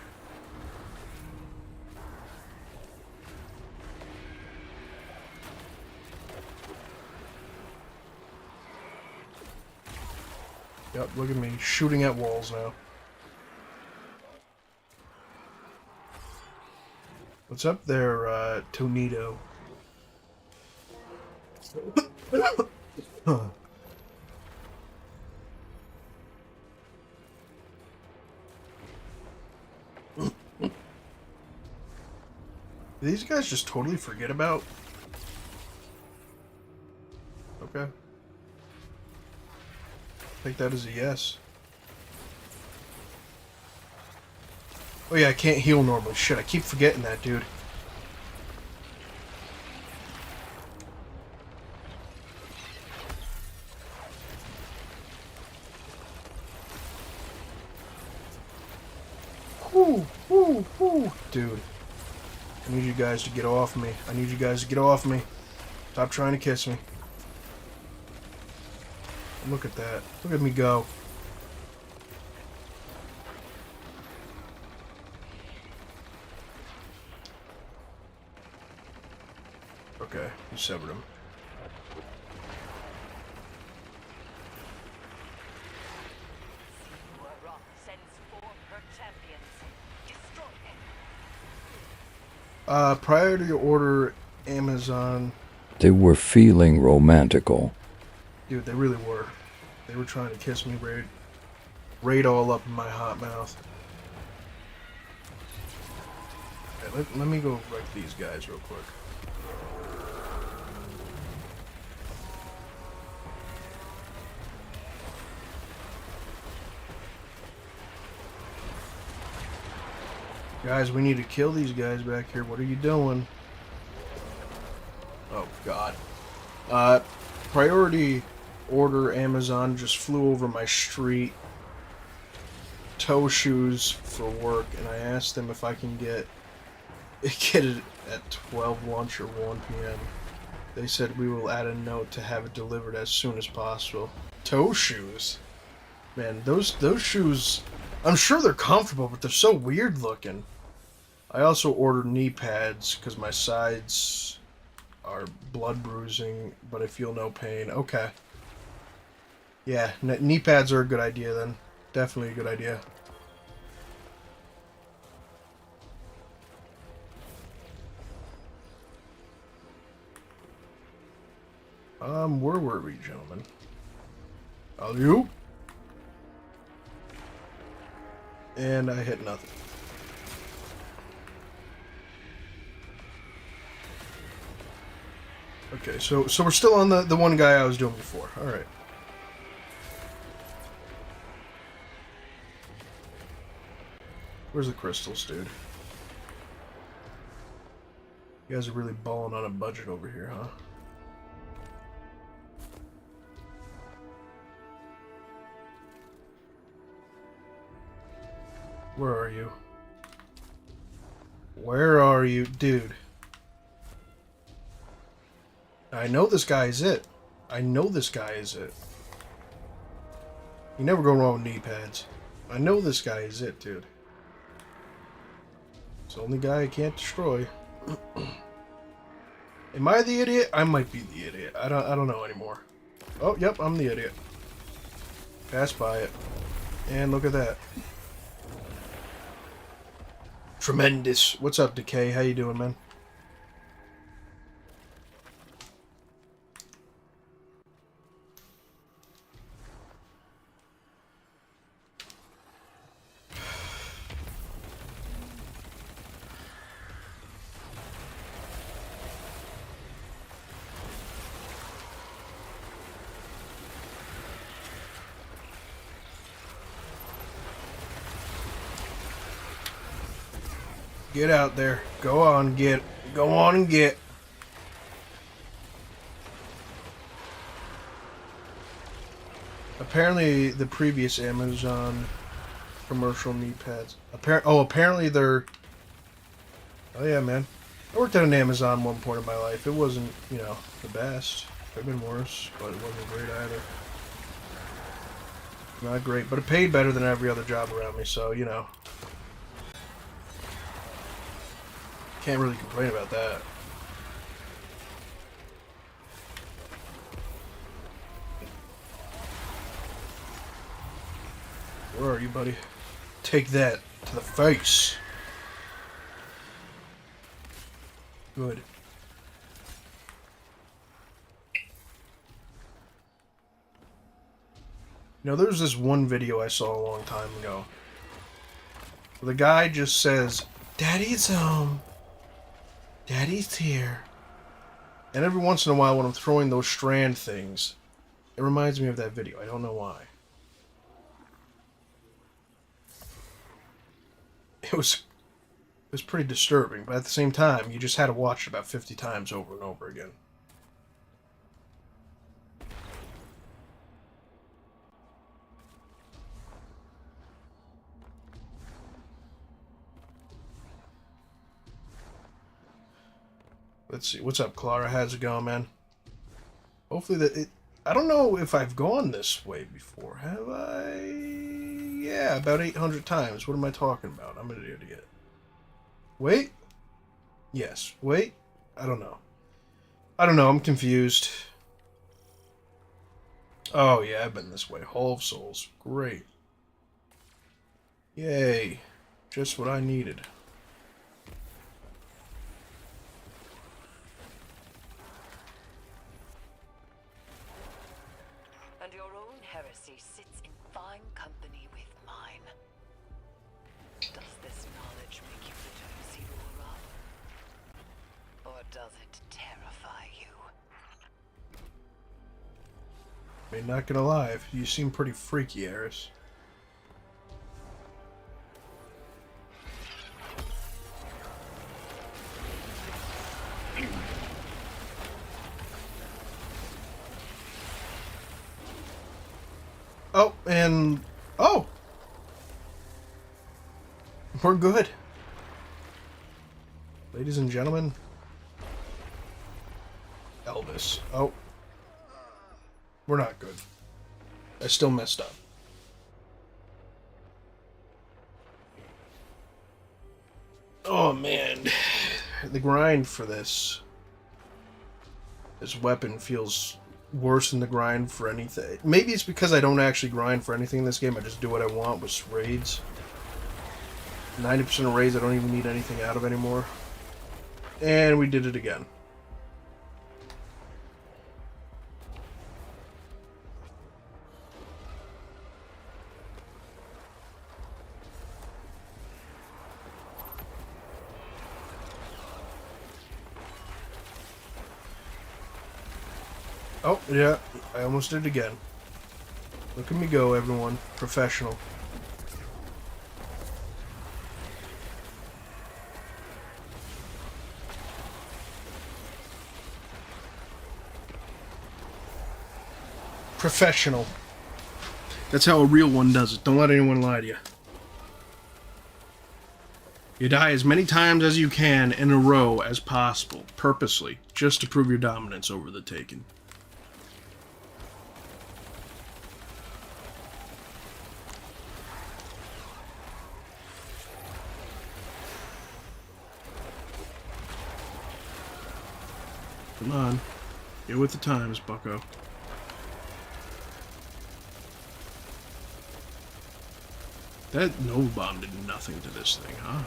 Yep, look at me shooting at walls now. What's up there, Tonito? These guys just totally forget about? Okay. Take that as a yes. Oh yeah, I can't heal normally. Shit, I keep forgetting that, dude. Whoo, whoo, whoo. Dude. I need you guys to get off me. I need you guys to get off me. Stop trying to kiss me. Look at that. Look at me go. Okay, you severed him. Priority order Amazon. They were feeling romantical. Dude, they really were. They were trying to kiss me right all up in my hot mouth. Okay, let me go wreck these guys real quick. Guys, we need to kill these guys back here. What are you doing? Oh, God. Priority order Amazon just flew over my street. Toe shoes for work, and I asked them if I can get it at 12 lunch or 1 p.m. They said we will add a note to have it delivered as soon as possible. Toe shoes? Man, those shoes, I'm sure they're comfortable, but they're so weird looking. I also ordered knee pads because my sides are blood bruising, but I feel no pain. Okay. Yeah, knee pads are a good idea then. Definitely a good idea. Where were we, gentlemen? Alley-oop. And I hit nothing. Okay, so we're still on the one guy I was doing before. All right. Where's the crystals, dude? You guys are really balling on a budget over here, huh? Where are you? Where are you? Dude. I know this guy is it. I know this guy is it. You never go wrong with knee pads. I know this guy is it, dude. It's the only guy I can't destroy. Am I the idiot? I might be the idiot. I don't know anymore. Oh, yep, I'm the idiot. Pass by it. And look at that. Tremendous. What's up, Decay? How you doing, man? Get out there. Go on, get. Go on and get. Apparently, the previous Amazon commercial knee pads. Apparently they're... Oh yeah, man. I worked at an Amazon one point in my life. It wasn't, you know, the best. Could have been worse, but it wasn't great either. Not great, but it paid better than every other job around me, so, you know. Can't really complain about that. Where are you, buddy? Take that to the face. Good. You know, there's this one video I saw a long time ago. The guy just says, Daddy's home. Daddy's here. And every once in a while when I'm throwing those strand things, it reminds me of that video. I don't know why. It was pretty disturbing, but at the same time, you just had to watch it about 50 times over and over again. Let's see. What's up, Clara? How's it going, man? Hopefully I don't know if I've gone this way before. Have I? Yeah, about 800 times. What am I talking about? I'm an idiot. Wait? Yes. Wait? I don't know. I'm confused. Oh, yeah, I've been this way. Hall of Souls. Great. Yay. Just what I needed. And your own heresy sits in fine company with mine. Does this knowledge make you bitter to see Laura? Or does it terrify you? I mean, not gonna lie, you seem pretty freaky, Eris. Oh, and... Oh! We're good. Ladies and gentlemen. Elvis. Oh. We're not good. I still messed up. Oh, man. The grind for this weapon feels worse than the grind for anything. Maybe it's because I don't actually grind for anything in this game. I just do what I want with raids. 90% of raids I don't even need anything out of anymore. And we did it again. Oh, yeah, I almost did it again. Look at me go, everyone. Professional. Professional. That's how a real one does it. Don't let anyone lie to you. You die as many times as you can in a row as possible, purposely, just to prove your dominance over the Taken. Come on. Get with the times, bucko. That Nova Bomb did nothing to this thing, huh?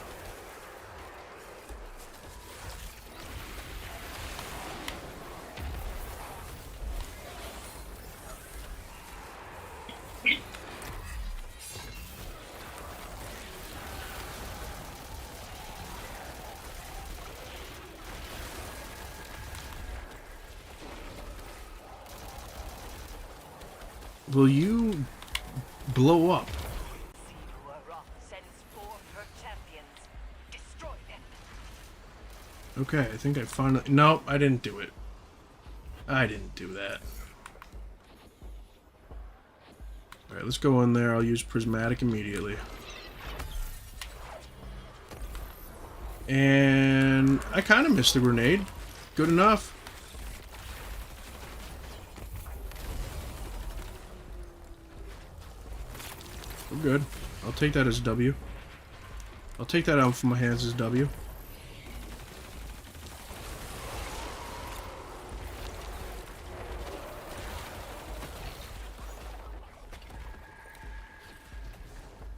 Will you blow up? Okay, I think I finally... No, I didn't do it. I didn't do that. Alright, let's go in there. I'll use Prismatic immediately. And I kind of missed the grenade. Good enough. We're good. I'll take that as W. I'll take that out from my hands as W.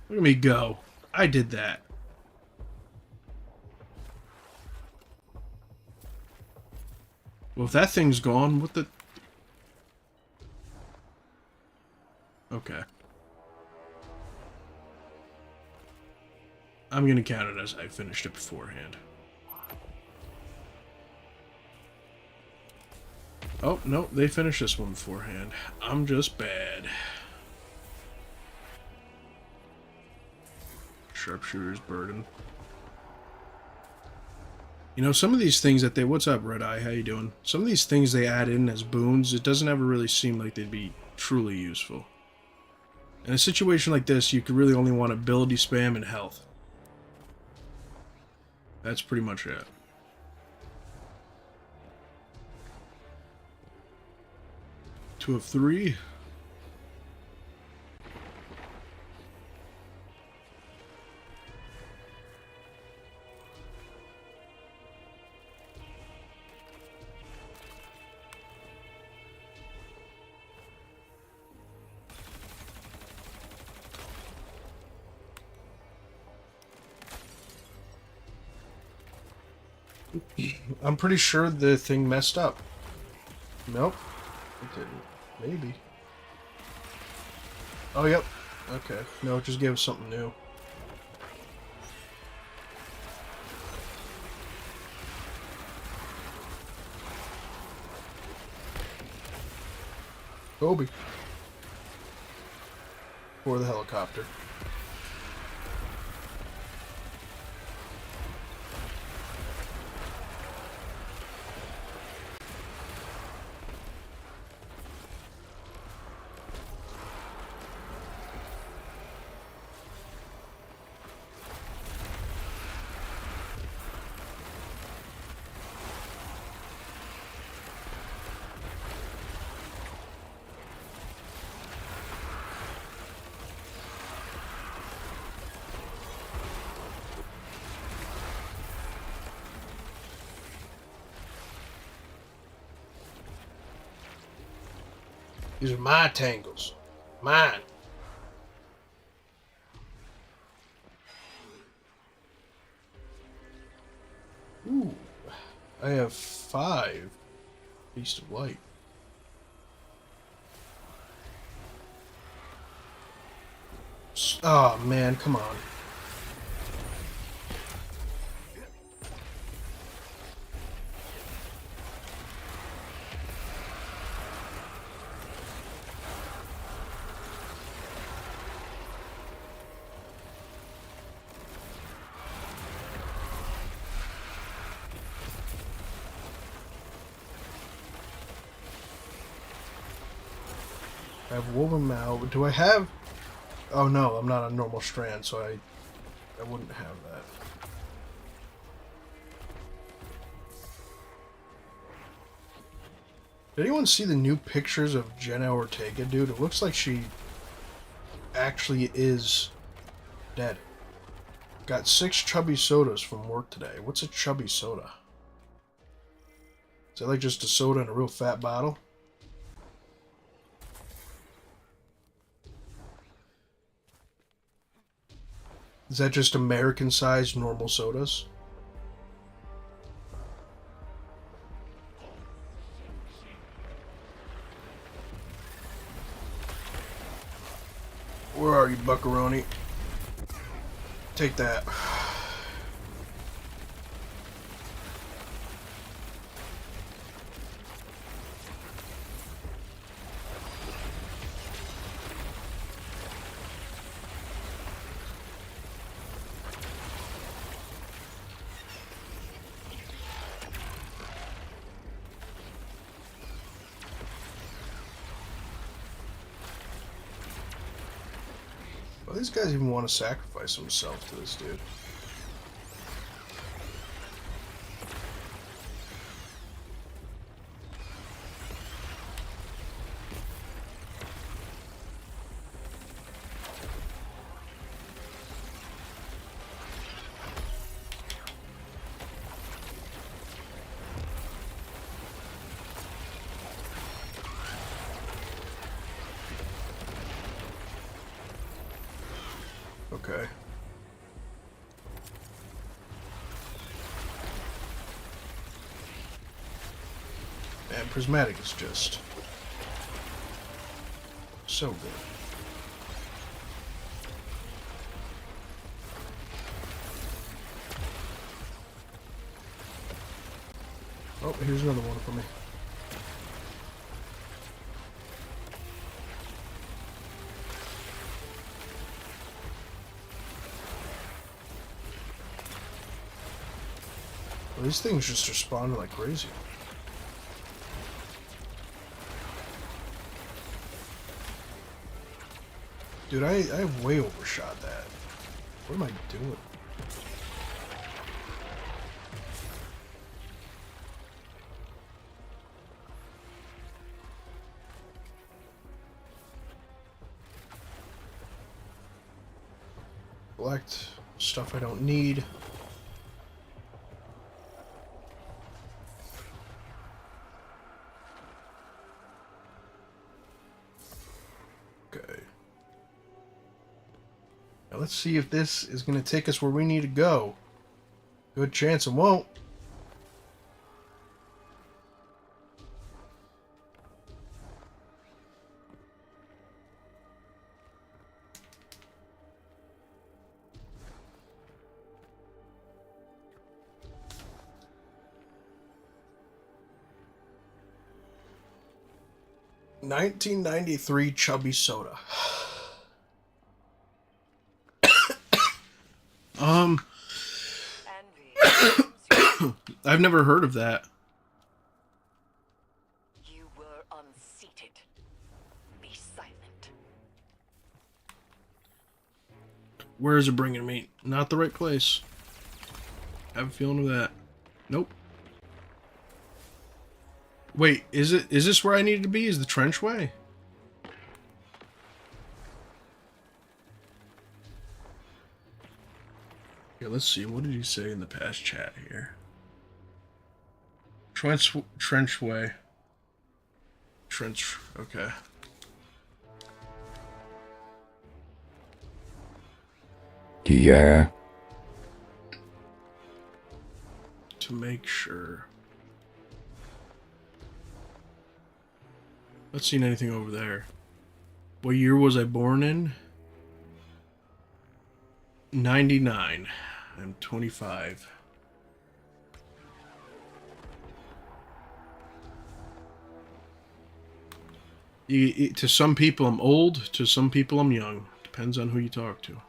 Look at me go. I did that. Well, if that thing's gone, what the... Okay. I'm gonna count it as I finished it beforehand. Oh, no, they finished this one beforehand. I'm just bad. Sharpshooter's burden. You know, some of these things that they... What's up, Red Eye? How you doing? Some of these things they add in as boons, it doesn't ever really seem like they'd be truly useful. In a situation like this, you could really only want ability spam and health. That's pretty much it. Two of three. I'm pretty sure the thing messed up. Nope. It didn't. Maybe. Oh, yep. Okay. No, it just gave us something new. Kobe. For the helicopter. These are my tangles. Mine. Ooh. I have 5. Beast of Light. Oh man, come on. I have Woven Mal. Do I have... Oh no, I'm not a normal strand, so I wouldn't have that. Did anyone see the new pictures of Jenna Ortega, dude? It looks like she actually is dead. Got 6 chubby sodas from work today. What's a chubby soda? Is that like just a soda in a real fat bottle? Is that just American-sized normal sodas? Where are you, Buckaroni? Take that. Well, these guys even want to sacrifice himself to this dude. Okay. And prismatic is just so good. Oh, here's another one for me. Well, these things just respond like crazy. Dude, I have way overshot that. What am I doing? Collect stuff I don't need. Okay. Now let's see if this is going to take us where we need to go. Good chance it won't. $19.93 chubby soda. Envy. I've never heard of that. You were unseated. Be silent. Where is it bringing me? Not the right place. I have a feeling of that. Nope. Wait, is this where I needed to be? Is the trenchway? Yeah, let's see. What did he say in the past chat here? Trenchway. Trench. Okay. Yeah. To make sure. Not seen anything over there. What year was I born in? 99. I'm 25. To some people I'm old, to some people I'm young. Depends on who you talk to.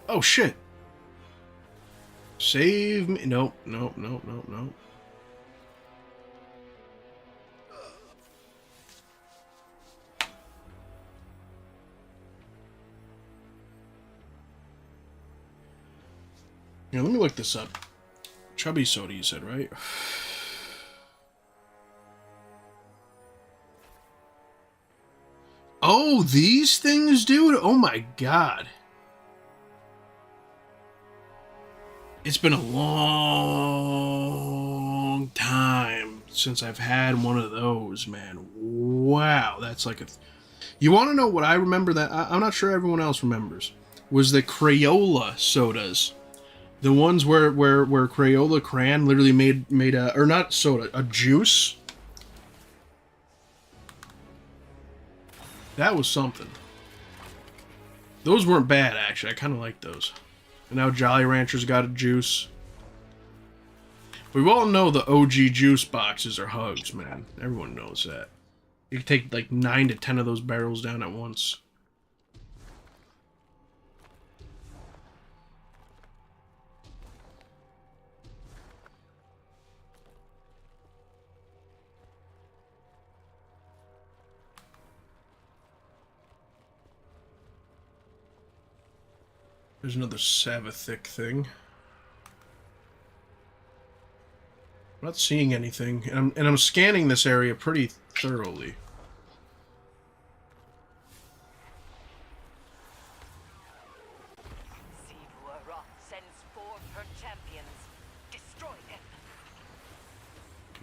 Oh shit! Save me. Nope, nope, nope, nope, nope. Yeah, let me look this up. Chubby soda, you said, right? Oh, these things, dude? Oh my god. It's been a long time since I've had one of those, man. Wow, that's like a... You want to know what I remember that... I'm not sure everyone else remembers. Was the Crayola sodas. The ones where Crayola Cran literally made a... Or not soda, a juice. That was something. Those weren't bad, actually. I kind of like those. And now Jolly Rancher's got a juice. We all know the OG juice boxes are hugs, man. Everyone knows that. You can take like 9 to 10 of those barrels down at once. There's another Savithic thing. I'm not seeing anything, and I'm scanning this area pretty thoroughly. Sivura sends forth her champions. Destroy them.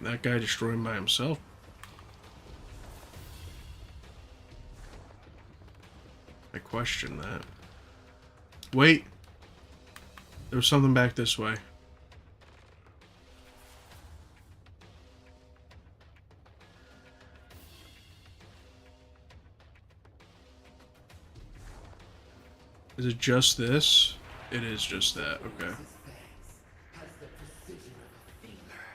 That guy destroyed him by himself. I question that. Wait. There was something back this way. Is it just this? It is just that, okay. Has the precision of a finger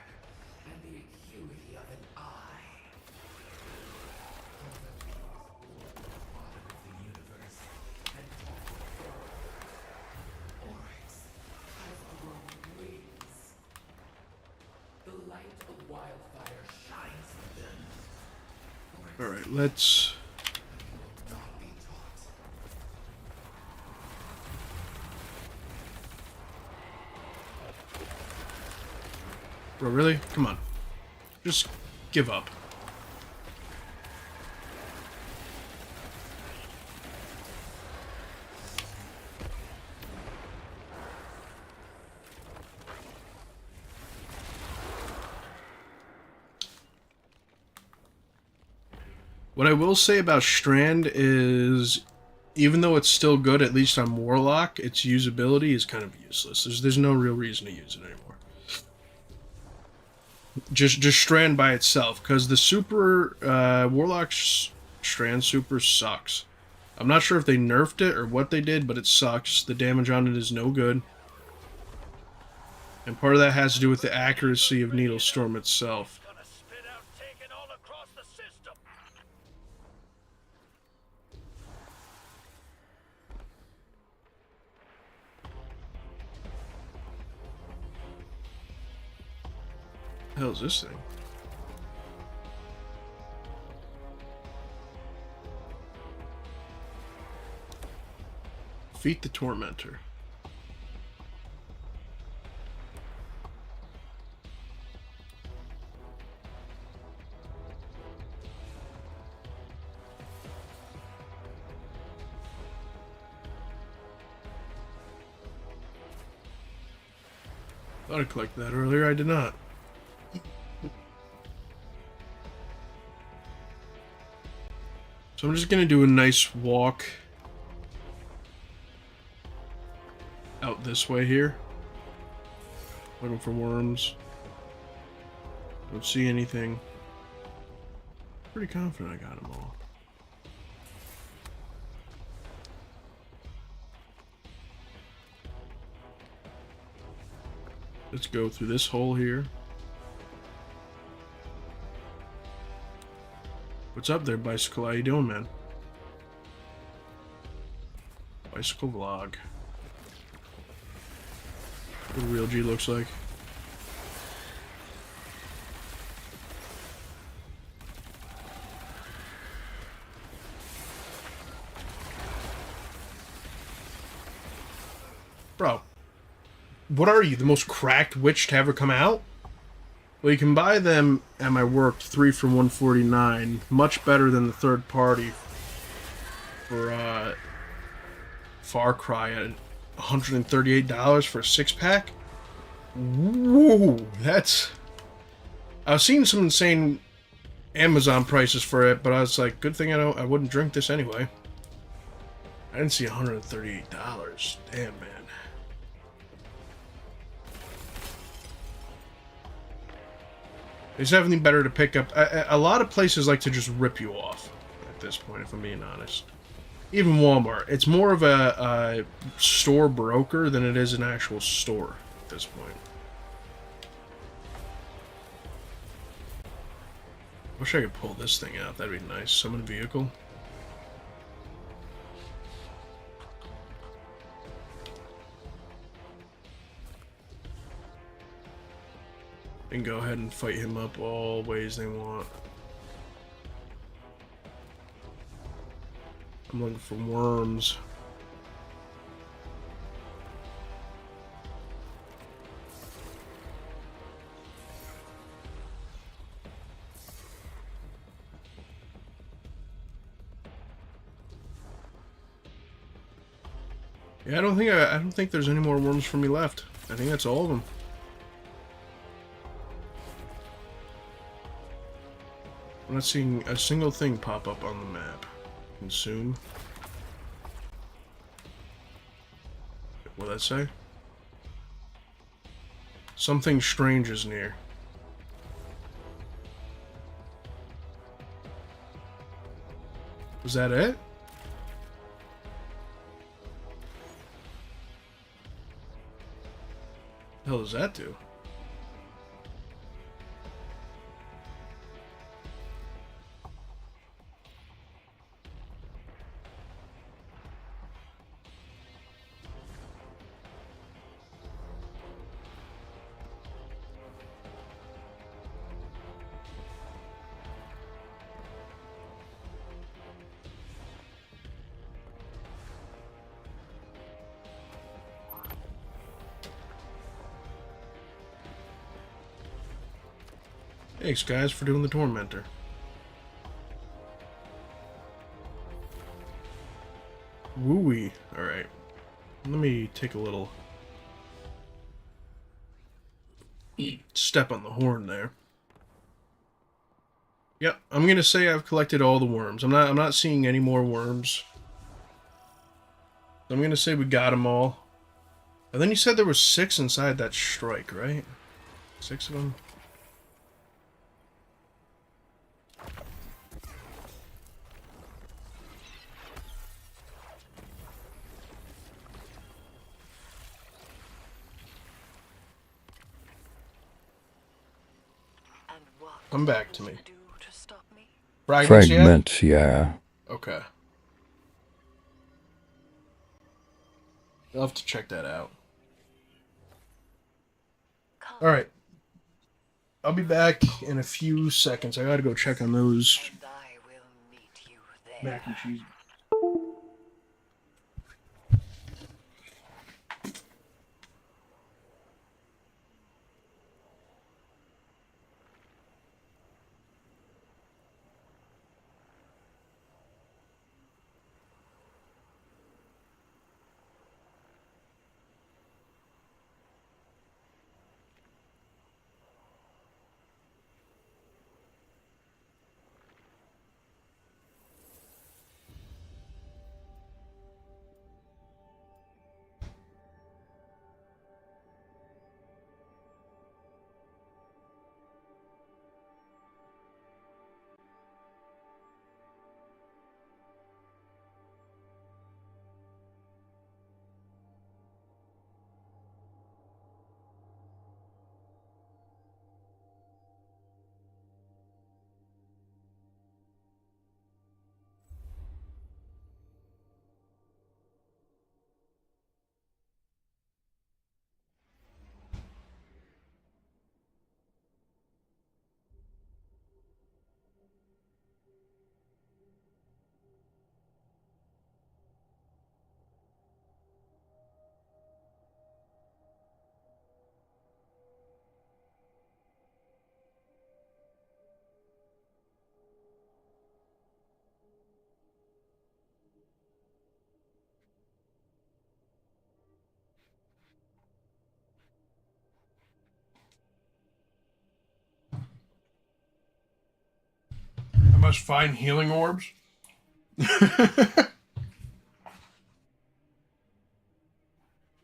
and the acuity of an eye. The universe and Oryx has grown wings. The light of wildfire shines in them. Alright, let's... Not be taught. Bro, really? Come on. Just give up. What I will say about Strand is, even though it's still good, at least on Warlock, its usability is kind of useless. There's no real reason to use it anymore. Just Strand by itself, because the super Warlock Strand super sucks. I'm not sure if they nerfed it or what they did, but it sucks. The damage on it is no good. And part of that has to do with the accuracy of Needle Storm itself. Gonna spit out taken all across the system. What the hell is this thing? Defeat the Tormentor. Thought I clicked that earlier, I did not. So I'm just gonna do a nice walk out this way here. Looking for worms. Don't see anything. Pretty confident I got them all. Let's go through this hole here. What's up there, Bicycle? How you doing, man? Bicycle vlog. What a real G looks like. Bro. What are you, the most cracked witch to ever come out? Well, you can buy them at my work, 3 for $149. Much better than the third party for Far Cry at $138 for a 6-pack. Whoa, that's... I was seeing some insane Amazon prices for it, but I was like, good thing I wouldn't drink this anyway. I didn't see $138. Damn, man. They just have anything better to pick up. A lot of places like to just rip you off at this point, if I'm being honest. Even Walmart. It's more of a store broker than it is an actual store at this point. Wish I could pull this thing out. That'd be nice. Summon vehicle. And go ahead and fight him up all ways they want. I'm looking for worms. Yeah, I don't think there's any more worms for me left. I think that's all of them. I'm not seeing a single thing pop up on the map. Consume. What did that say? Something strange is near. Was that it? What the hell does that do? Thanks, guys, for doing the Tormentor. Wooey. Alright. Let me take a little step on the horn there. Yep, I'm gonna say I've collected all the worms. I'm not seeing any more worms. I'm gonna say we got them all. And then you said there was 6 inside that strike, right? 6 of them? And what Come back to will me. you do to stop me? Fragments yet? Fragments, yeah. Okay. I'll have to check that out. Come, Alright. I'll be back in a few seconds. I gotta go check on those and I will meet you there. mac and cheese. I must find healing orbs. The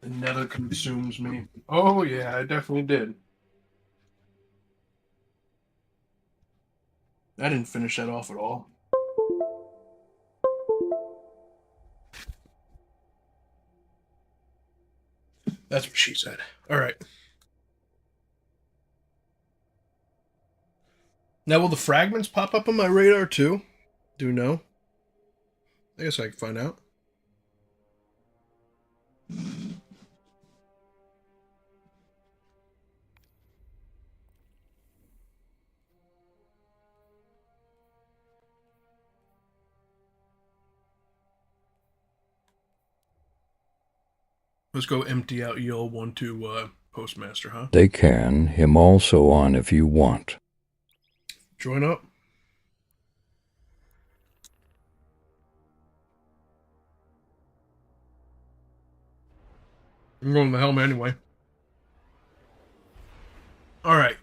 nether consumes me. Oh yeah, I definitely did. I didn't finish that off at all. That's what she said. Alright. Now will the fragments pop up on my radar too? Do you know? I guess I can find out. Let's go empty out EL1 to Postmaster, huh? They can. Him also on if you want. Join up. I'm going to the helm anyway. Alright.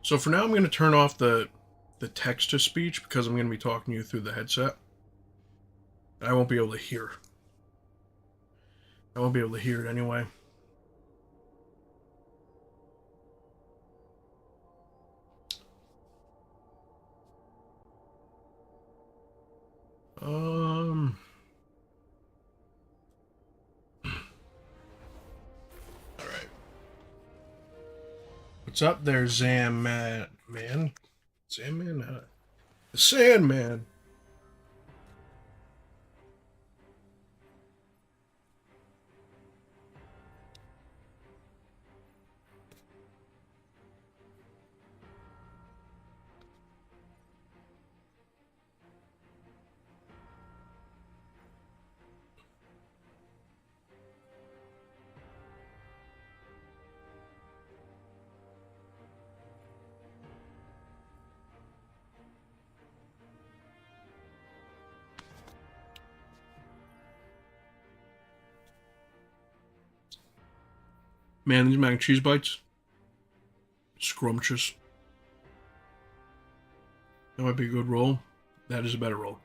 So for now, I'm going to turn off the the text to speech because I'm going to be talking to you through the headset. I won't be able to hear. I won't be able to hear it anyway. Alright. What's up there, Zam Man? Sandman? The Sandman! Man, these mac and cheese bites. Scrumptious. That might be a good roll. That is a better roll.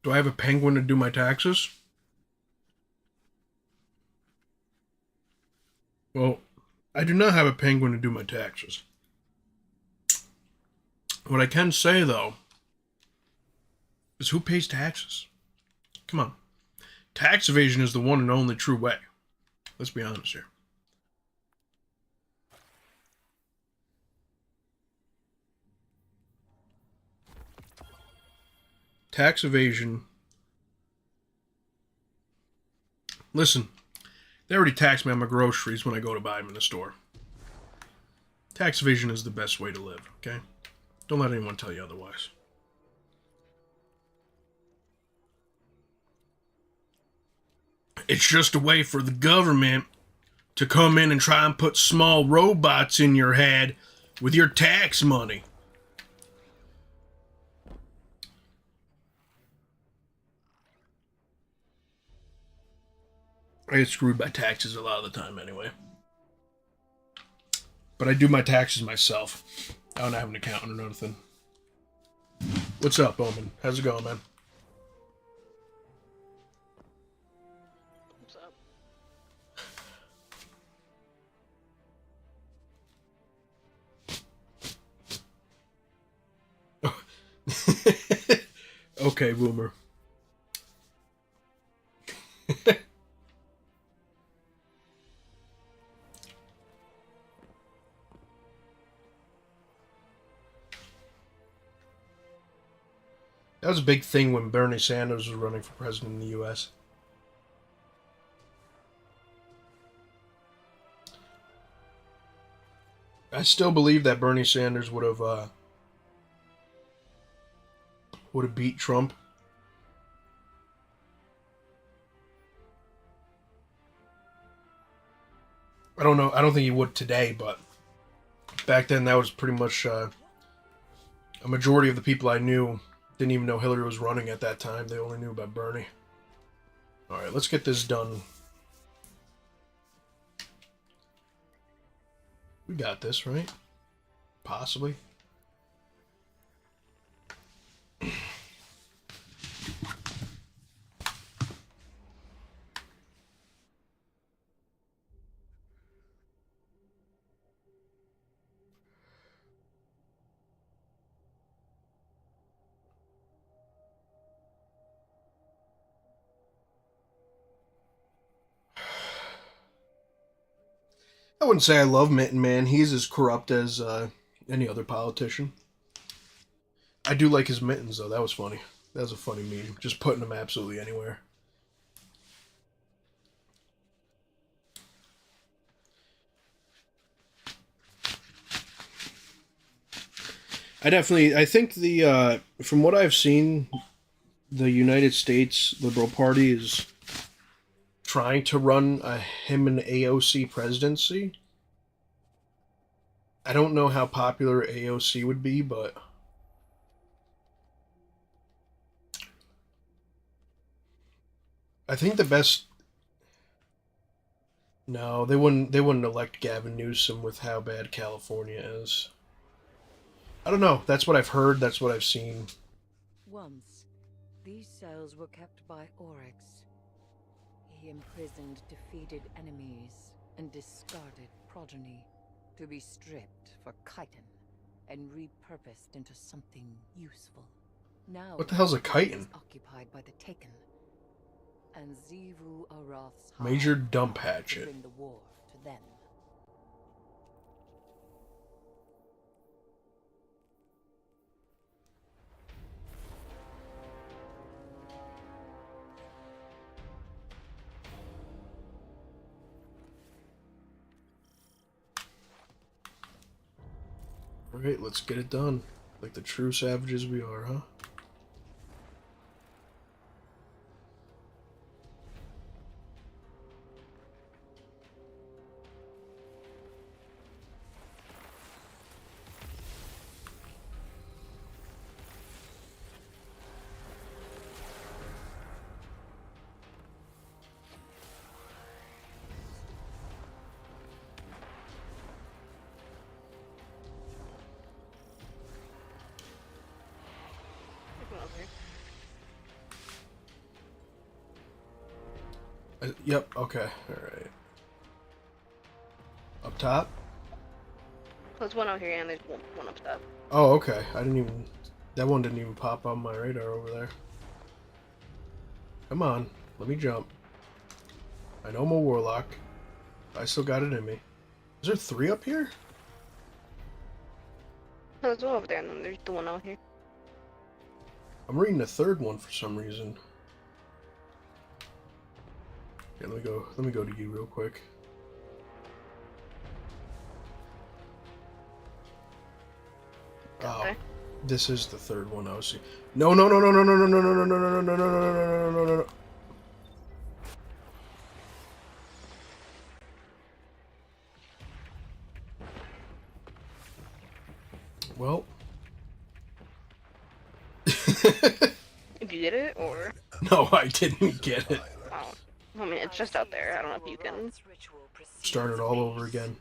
Do I have a penguin to do my taxes? Well, I do not have a penguin to do my taxes. What I can say, though, is who pays taxes? Come on. Tax evasion is the one and only true way. Let's be honest here. Tax evasion. Listen, they already tax me on my groceries when I go to buy them in the store. Tax evasion is the best way to live, okay? Don't let anyone tell you otherwise. It's just a way for the government to come in and try and put small robots in your head with your tax money. I get screwed by taxes a lot of the time anyway. But I do my taxes myself. I don't have an accountant or nothing. What's up, Bowman? How's it going, man? What's up? Okay, Boomer. That was a big thing when Bernie Sanders was running for president in the U.S. I still believe that Bernie Sanders would have beat Trump. I don't know. I don't think he would today, but back then that was pretty much a majority of the people I knew didn't even know Hillary was running at that time. They only knew about Bernie. All right, let's get this done. We got this, right? Possibly. I wouldn't say I love Mitten Man. He's as corrupt as any other politician. I do like his mittens, though. That was funny. That was a funny meme. Just putting them absolutely anywhere. I think from what I've seen, the United States Liberal Party is trying to run him an AOC presidency. I don't know how popular AOC would be, but I think the best. No, they wouldn't. They wouldn't elect Gavin Newsom with how bad California is. I don't know. That's what I've heard. That's what I've seen. Once, these cells were kept by Oryx. He imprisoned defeated enemies and discarded progeny to be stripped for chitin and repurposed into something useful. Now, What the hell's a chitin? is occupied by the Taken, and Xivu Arath's Major hive dump to hatchet. bring the war to them. Alright, let's get it done. Like the true savages we are, huh? Yep, okay, alright. Up top? There's one out here and there's one up top. Oh, okay. I didn't even... That one didn't even pop on my radar over there. Come on, let me jump. I know I'm a warlock. I still got it in me. Is there 3 up here? There's one over there and then there's the one out here. I'm reading the 3rd one for some reason. Yeah, let me go to you real quick. Oh, Okay. this is the 3rd one I was seeing. No, no, no, no, no, no, no, no, no, no, no, no, no, no, no, no, no, no, no, no. Well. If you get it, or... No, I didn't get it. Oh. I mean, it's just out there. I don't know if you can... Start it all over again.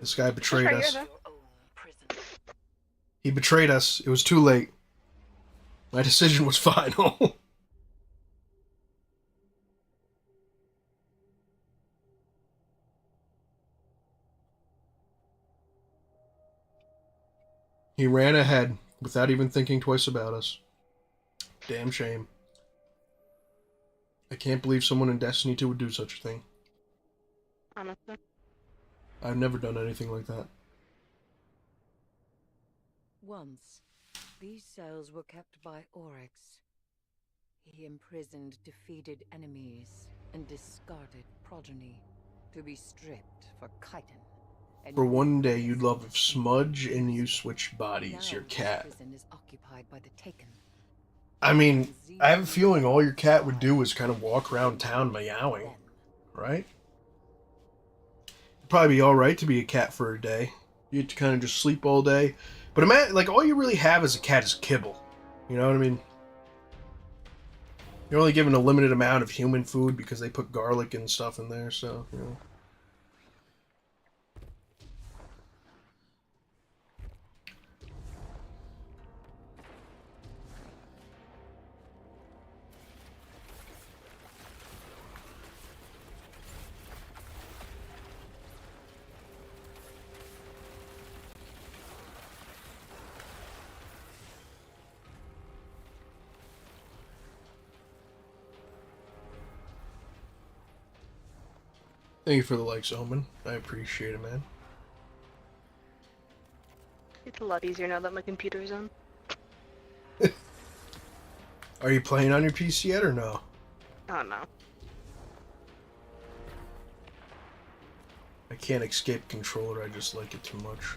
This guy betrayed right us. here, He betrayed us. It was too late. My decision was final. He ran ahead without even thinking twice about us. Damn shame. I can't believe someone in Destiny 2 would do such a thing. honestly. I've never done anything like that. Once, these cells were kept by Oryx. He imprisoned defeated enemies and discarded progeny to be stripped for chitin. And For one day, you'd love if Smudge and you switched bodies, your now this cat. prison is occupied by the Taken. I mean, I have a feeling all your cat would do is kind of walk around town meowing, right? It'd probably be alright to be a cat for a day. You get to kind of just sleep all day. But imagine, like, all you really have as a cat is kibble. You know what I mean? You're only given a limited amount of human food because they put garlic and stuff in there, so, you know. Thank you for the likes, Omen. I appreciate it, man. It's a lot easier now that my computer's on. Are you playing on your PC yet or no? Oh no. I can't escape controller, I just like it too much.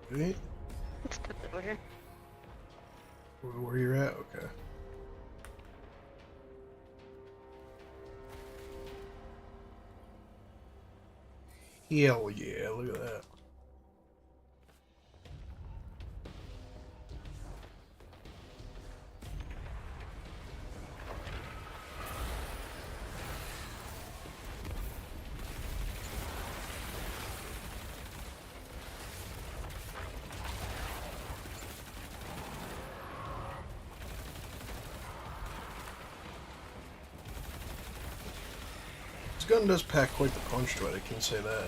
Right? It's tucked over here. Where you're at? Okay. Hell yeah, look at that. This gun does pack quite the punch to it, I can say that.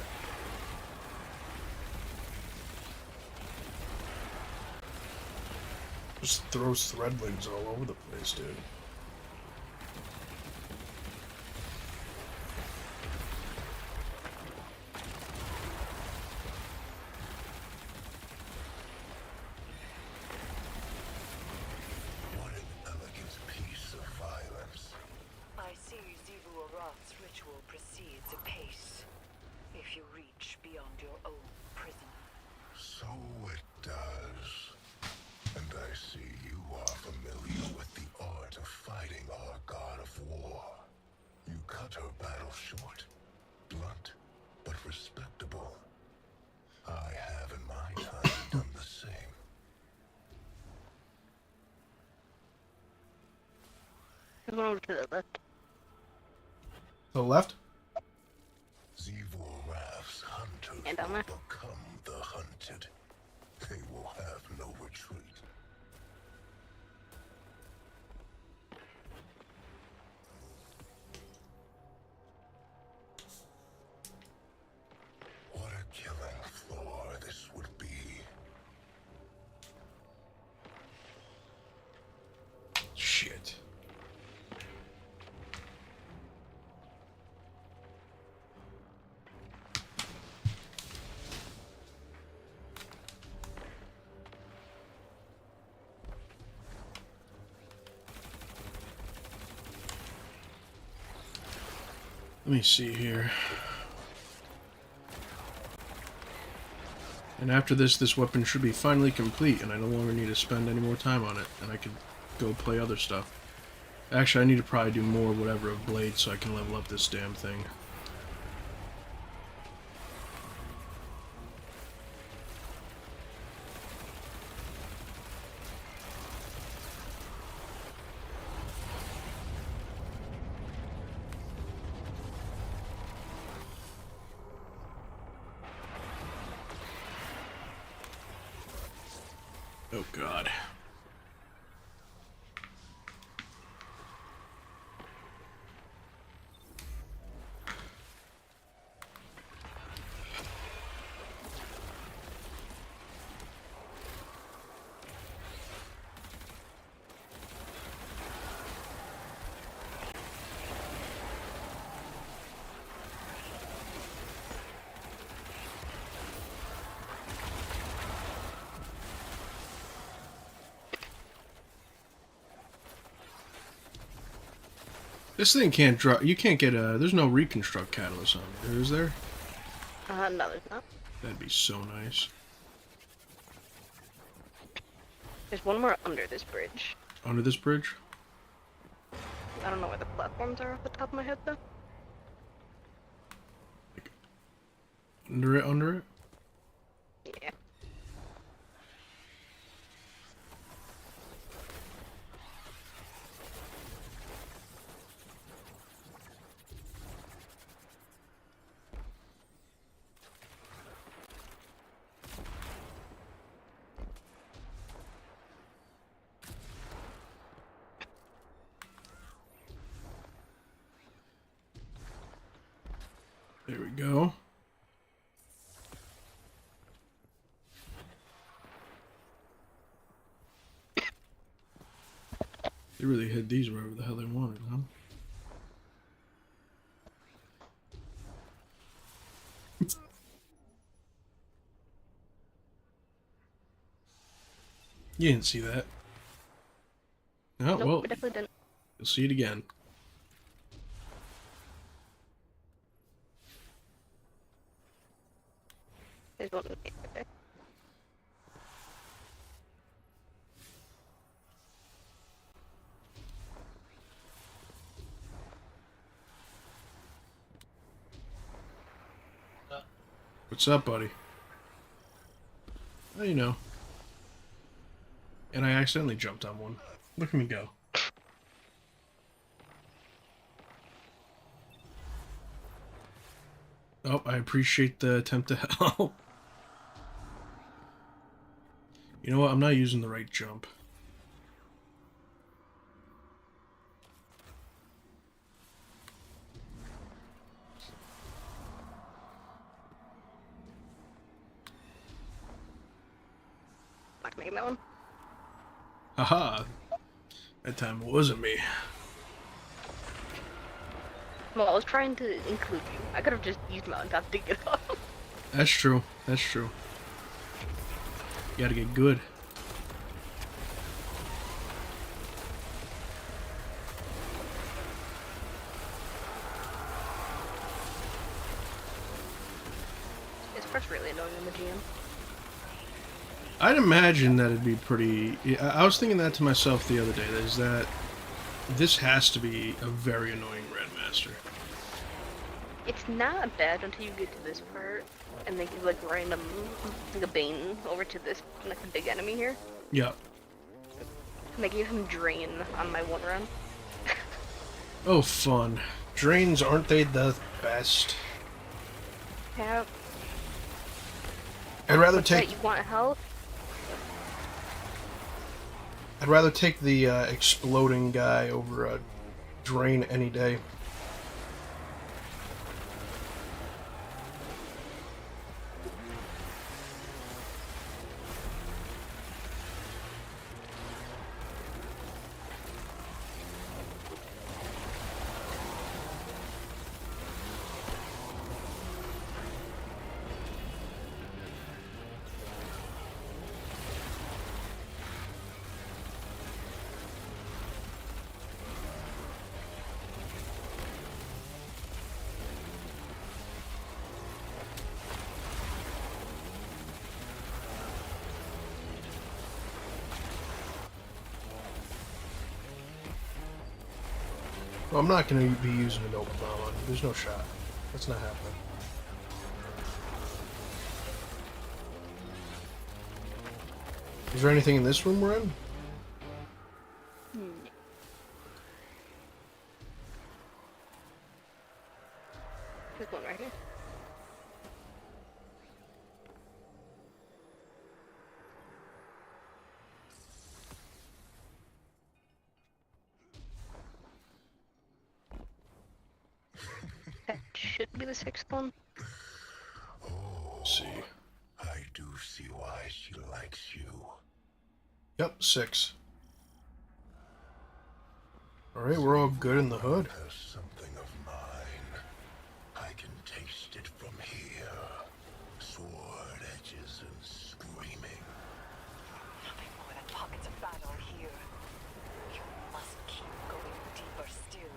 Just throws threadlings all over the place, dude. What an elegant piece of violence. I see Zivu Arath's ritual proceeds apace. If you reach beyond your own prison. So it does. And I see you are familiar with the art of fighting our god of war. You cut her battle short. Blunt, but respectable. I have in my time done the same. There's one over to the left. To the left? Zivor Raph's hunters And down there. will become the hunted. They will have no retreat. What a killing floor this would be. Shit. Let me see here. And after this weapon should be finally complete, and I no longer need to spend any more time on it, and I can go play other stuff. Actually, I need to probably do more whatever of blades so I can level up this damn thing. Oh god. This thing can't drop. You can't get a. There's no reconstruct catalyst on it, is there? No, there's not. That'd be so nice. There's one more under this bridge. Under this bridge? I don't know where the platforms are off the top of my head, though. Under it, under it? Yeah. There we go. They really hid these wherever the hell they wanted, huh? You didn't see that. Oh, Nope, well, we definitely didn't. you'll see it again. There's one right there. What's up, buddy? Oh, you know. And I accidentally jumped on one. Look at me go. Oh, I appreciate the attempt to help. You know what? I'm not using the right jump. Not making that one. Haha. That time it wasn't me. Well, I was trying to include you. I could have just used mountaintop to get up. That's true. That's true. You gotta get good. It's first really annoying in the GM. I'd imagine that it'd be pretty... I was thinking that to myself the other day, is that this has to be a very annoying Grandmaster. It's not bad until you get to this part, and they give like random, like a Bane over to this, like the big enemy here. Yep. And they gave him Drain on my one run. Oh, fun. Drains, aren't they the best? Yeah. I'd rather Wait, take... you want health? I'd rather take the exploding guy over a drain any day. Well, I'm not going to be using an open bomb. There's no shot. That's not happening. Is there anything in this room we're in? There's one right here. That should be the sixth one. Let's see. I do see why she likes you. Yep, 6. Alright, we're all good in the hood. There's something of mine. I can taste it from here. Sword edges and screaming. Nothing more than pockets of battle here. You must keep going deeper still.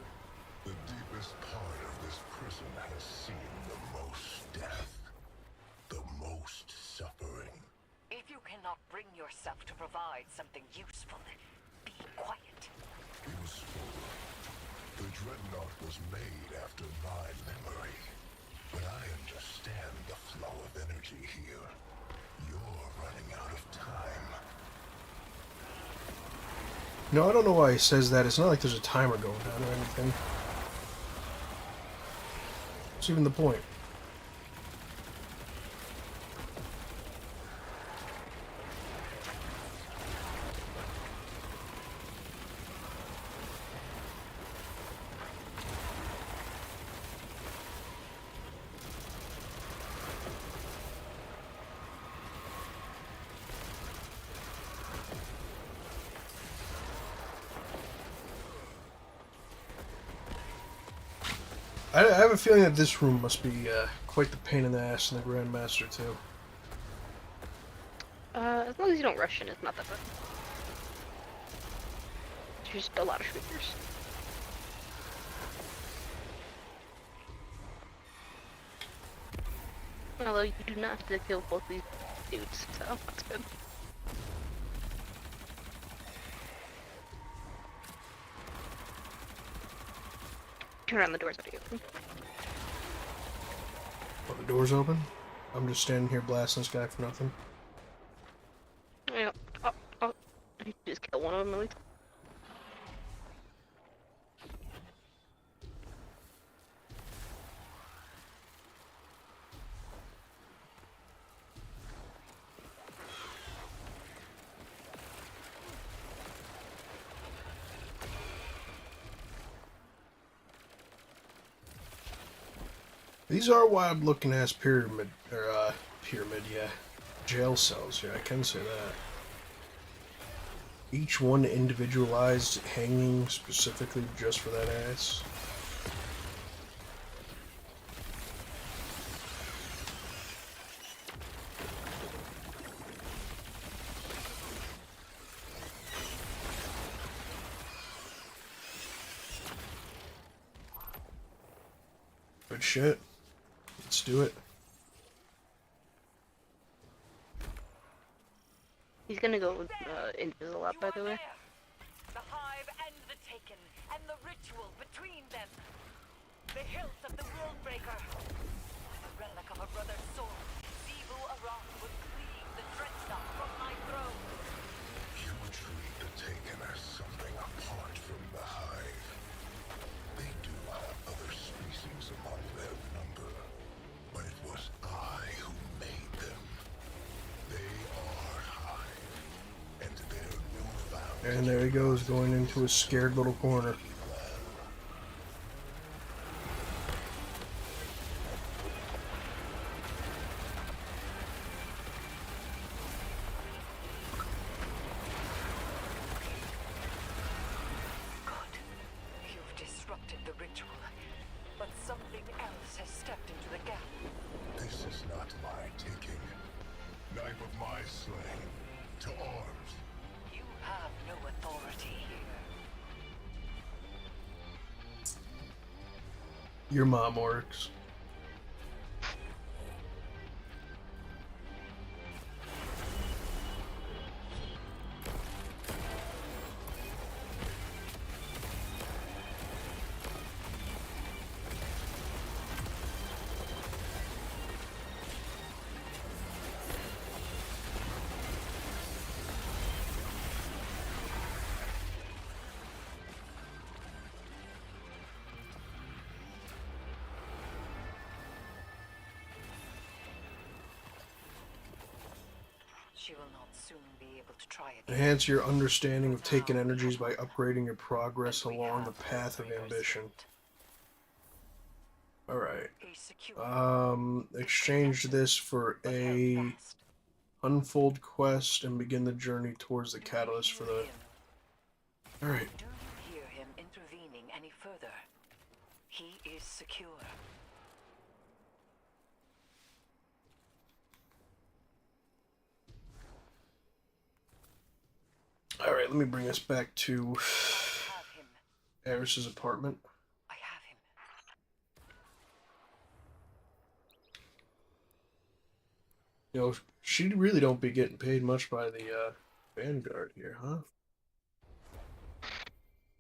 The deepest part of this prison has seen the most death. The most suffering. If you cannot bring yourself to provide something useful, be quiet. Useful. The dreadnought was made after my memory. But I understand the flow of energy here. You're running out of time. No, I don't know why he says that. It's not like there's a timer going down or anything. What's even the point? I have a feeling that this room must be quite the pain in the ass in the Grandmaster, too. As long as you don't rush in, it's not that bad. There's just a lot of shriekers. Although you do not have to kill both these dudes, so that's good. Turn around, the doors already open. Oh, the door's open? I'm just standing here blasting this guy for nothing. Yeah. Oh, I just kill one of them at least. These are wild looking ass pyramid, yeah. Jail cells, yeah, I can say that. Each one individualized, hanging specifically just for that ass. Good shit. Let's do it. He's gonna go invisible up, by the way. The hive and the taken, and the ritual between them. The hilt of the Worldbreaker. The relic of a brother's soul. Zivu Aram would cleave the dreadnought from my throne. You treat the Taken as something apart from the hive. They do have other species among their number, but it was I who made them. They are hive, and their newfound... And there he goes, going into a scared little corner. Good. You've disrupted the ritual, but something else has stepped into the gap. This is not my taking. Knife of my slaying. To arms. You have no authority here. Your mom works. She will not soon be able to try again. Enhance your understanding of taken energies by upgrading your progress along the path of ambition. Alright. A secure Exchange this for but held a fast. unfold quest and begin the journey towards the Do you catalyst for hear the... him? Alright. Do you hear him intervening any further? He is secure. Alright, let me bring us back to I have him. Eris's apartment. I have him. You know, she really don't be getting paid much by the Vanguard here, huh?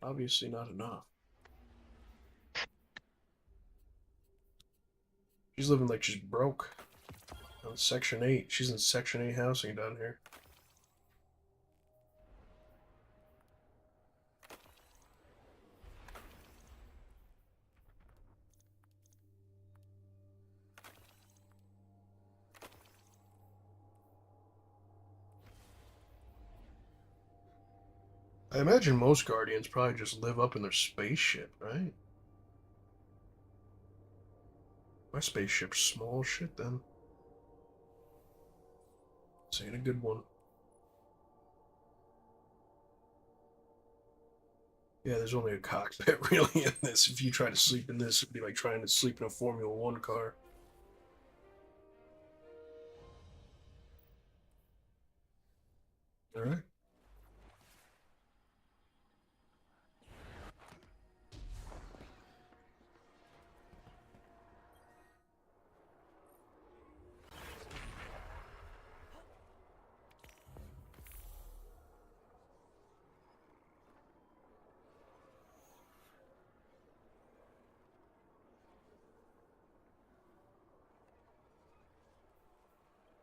Obviously not enough. She's living like she's broke. On Section 8. She's in Section 8 housing down here. I imagine most Guardians probably just live up in their spaceship, right? My spaceship's small as shit then. This ain't a good one. Yeah, there's only a cockpit really in this. If you try to sleep in this, it'd be like trying to sleep in a Formula One car. All right.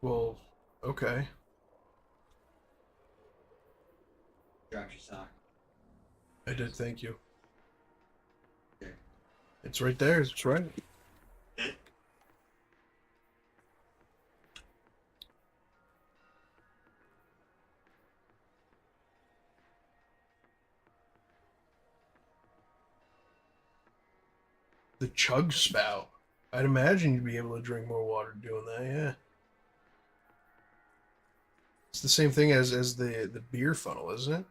Well, okay. Drop your sock. I did, thank you. Okay. It's right there, it's right. The chug spout. I'd imagine you'd be able to drink more water doing that, yeah. It's the same thing as the beer funnel, isn't it?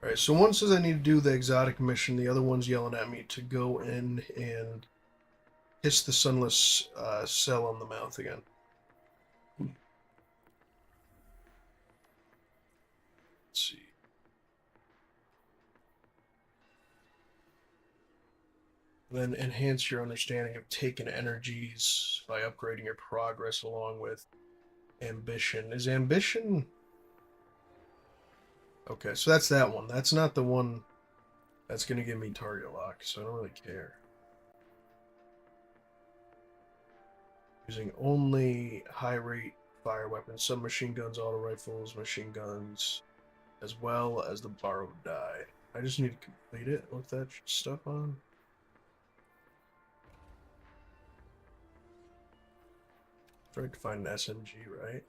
Alright, so one says I need to do the exotic mission, the other one's yelling at me to go in and hiss the sunless cell on the mouth again. Let's see. Then enhance your understanding of taken energies by upgrading your progress along with ambition. Is ambition... Okay, so that's that one. That's not the one that's going to give me target lock, so I don't really care. Using only high rate fire weapons, submachine guns, auto rifles, machine guns, as well as the borrowed die. I just need to complete it with that stuff on. Tried to find an SMG, right?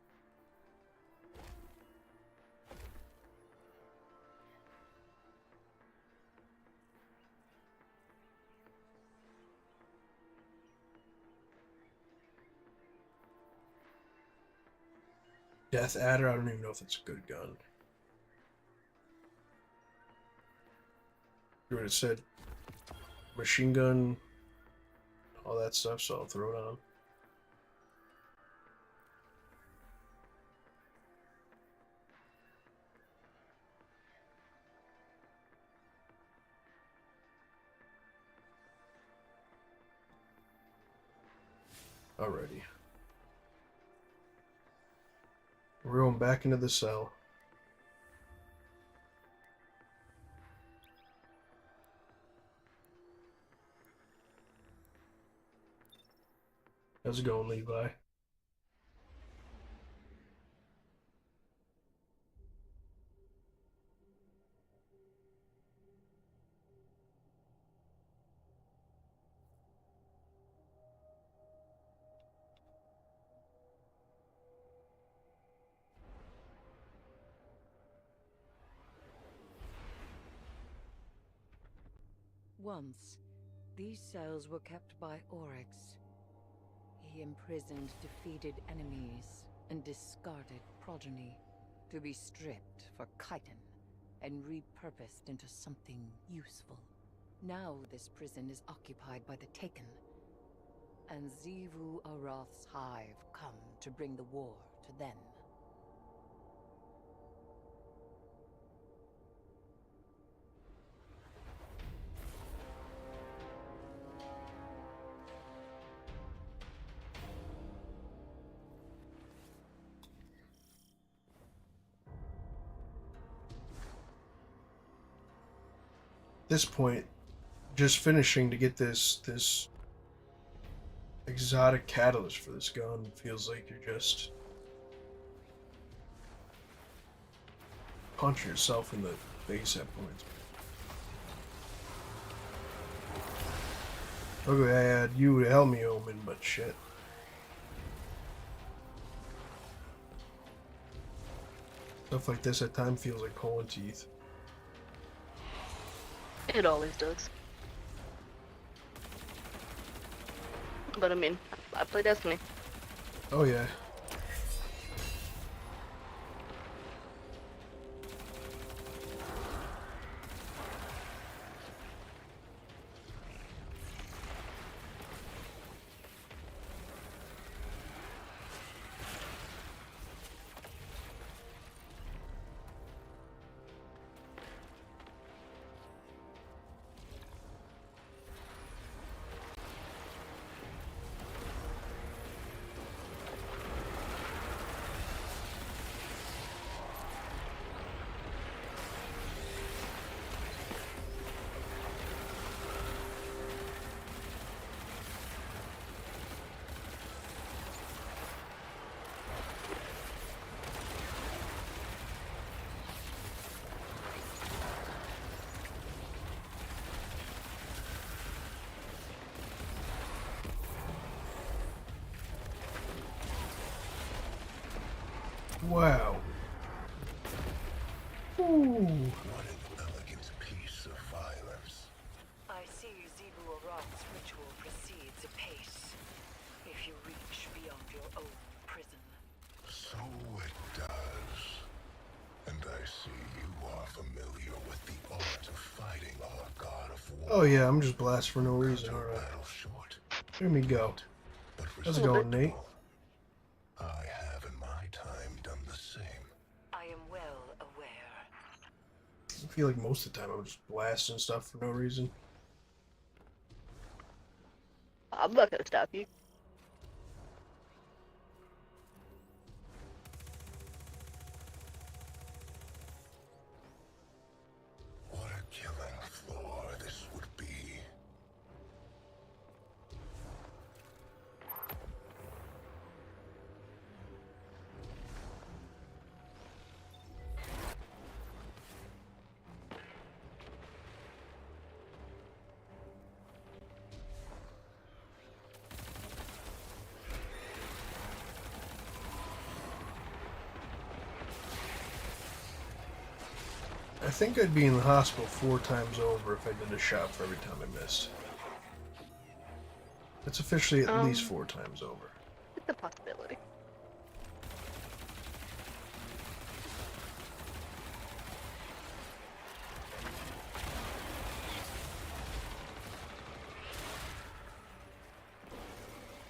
Death Adder, I don't even know if it's a good gun. You would have said machine gun, all that stuff, so I'll throw it on. Alrighty. We're going back into the cell. How's it going, Levi? Once, these cells were kept by Oryx. He imprisoned defeated enemies and discarded progeny to be stripped for chitin and repurposed into something useful. Now this prison is occupied by the Taken, and Xivu Arath's hive come to bring the war to them. This point, just finishing to get this exotic catalyst for this gun feels like you're just punching yourself in the face at points. Okay, I had you to help me, Omen, but shit. Stuff like this at times feels like pulling teeth. It always does. But I mean, I play Destiny. Oh yeah. Wow. Ooh. What an elegant piece of violence. I see Zebu Arak's ritual proceeds apace. If you reach beyond your own prison. So it does. And I see you are familiar with the art of fighting our god of war. Oh yeah, I'm just blasted for no reason. Cut your Alright. battle short. Let me go. But How's it going, Nate? respectable. I have in my time done the same. I am well aware. I feel like most of the time I'm just blasting stuff for no reason. I'm not gonna stop you. What a killing floor this would be. I think I'd be in the hospital 4 times over if I did a shot for every time I missed. That's officially at least 4 times over. It's a possibility.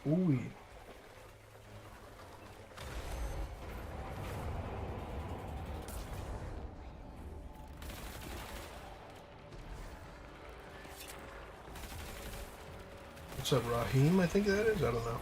Ooh. What's up, Raheem? I think that is. I don't know.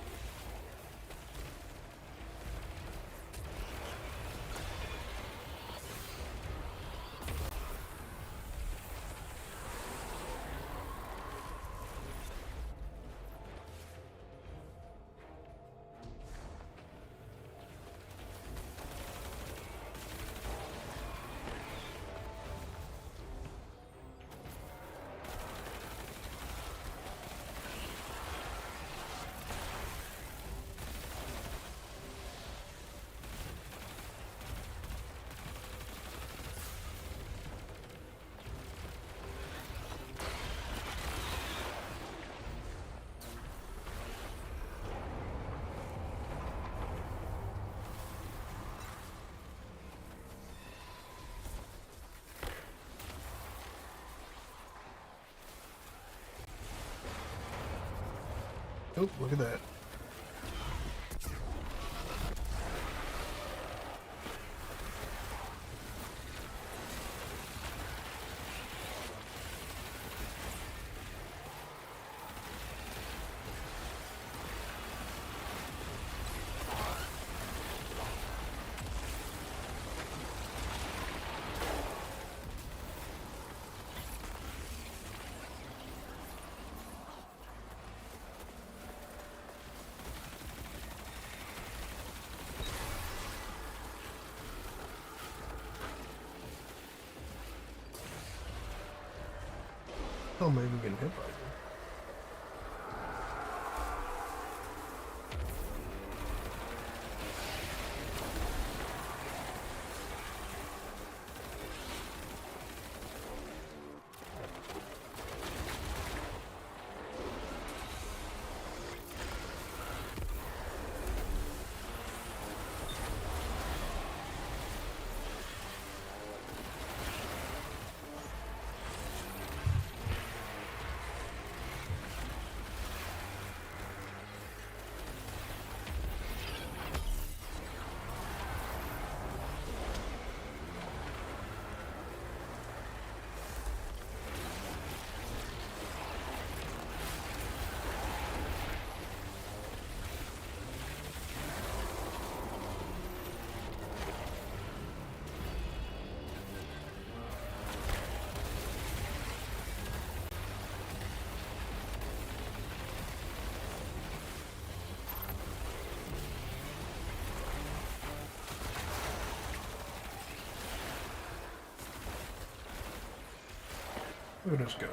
Oh, look at that. Oh, am I even getting hit by them? Look at us go.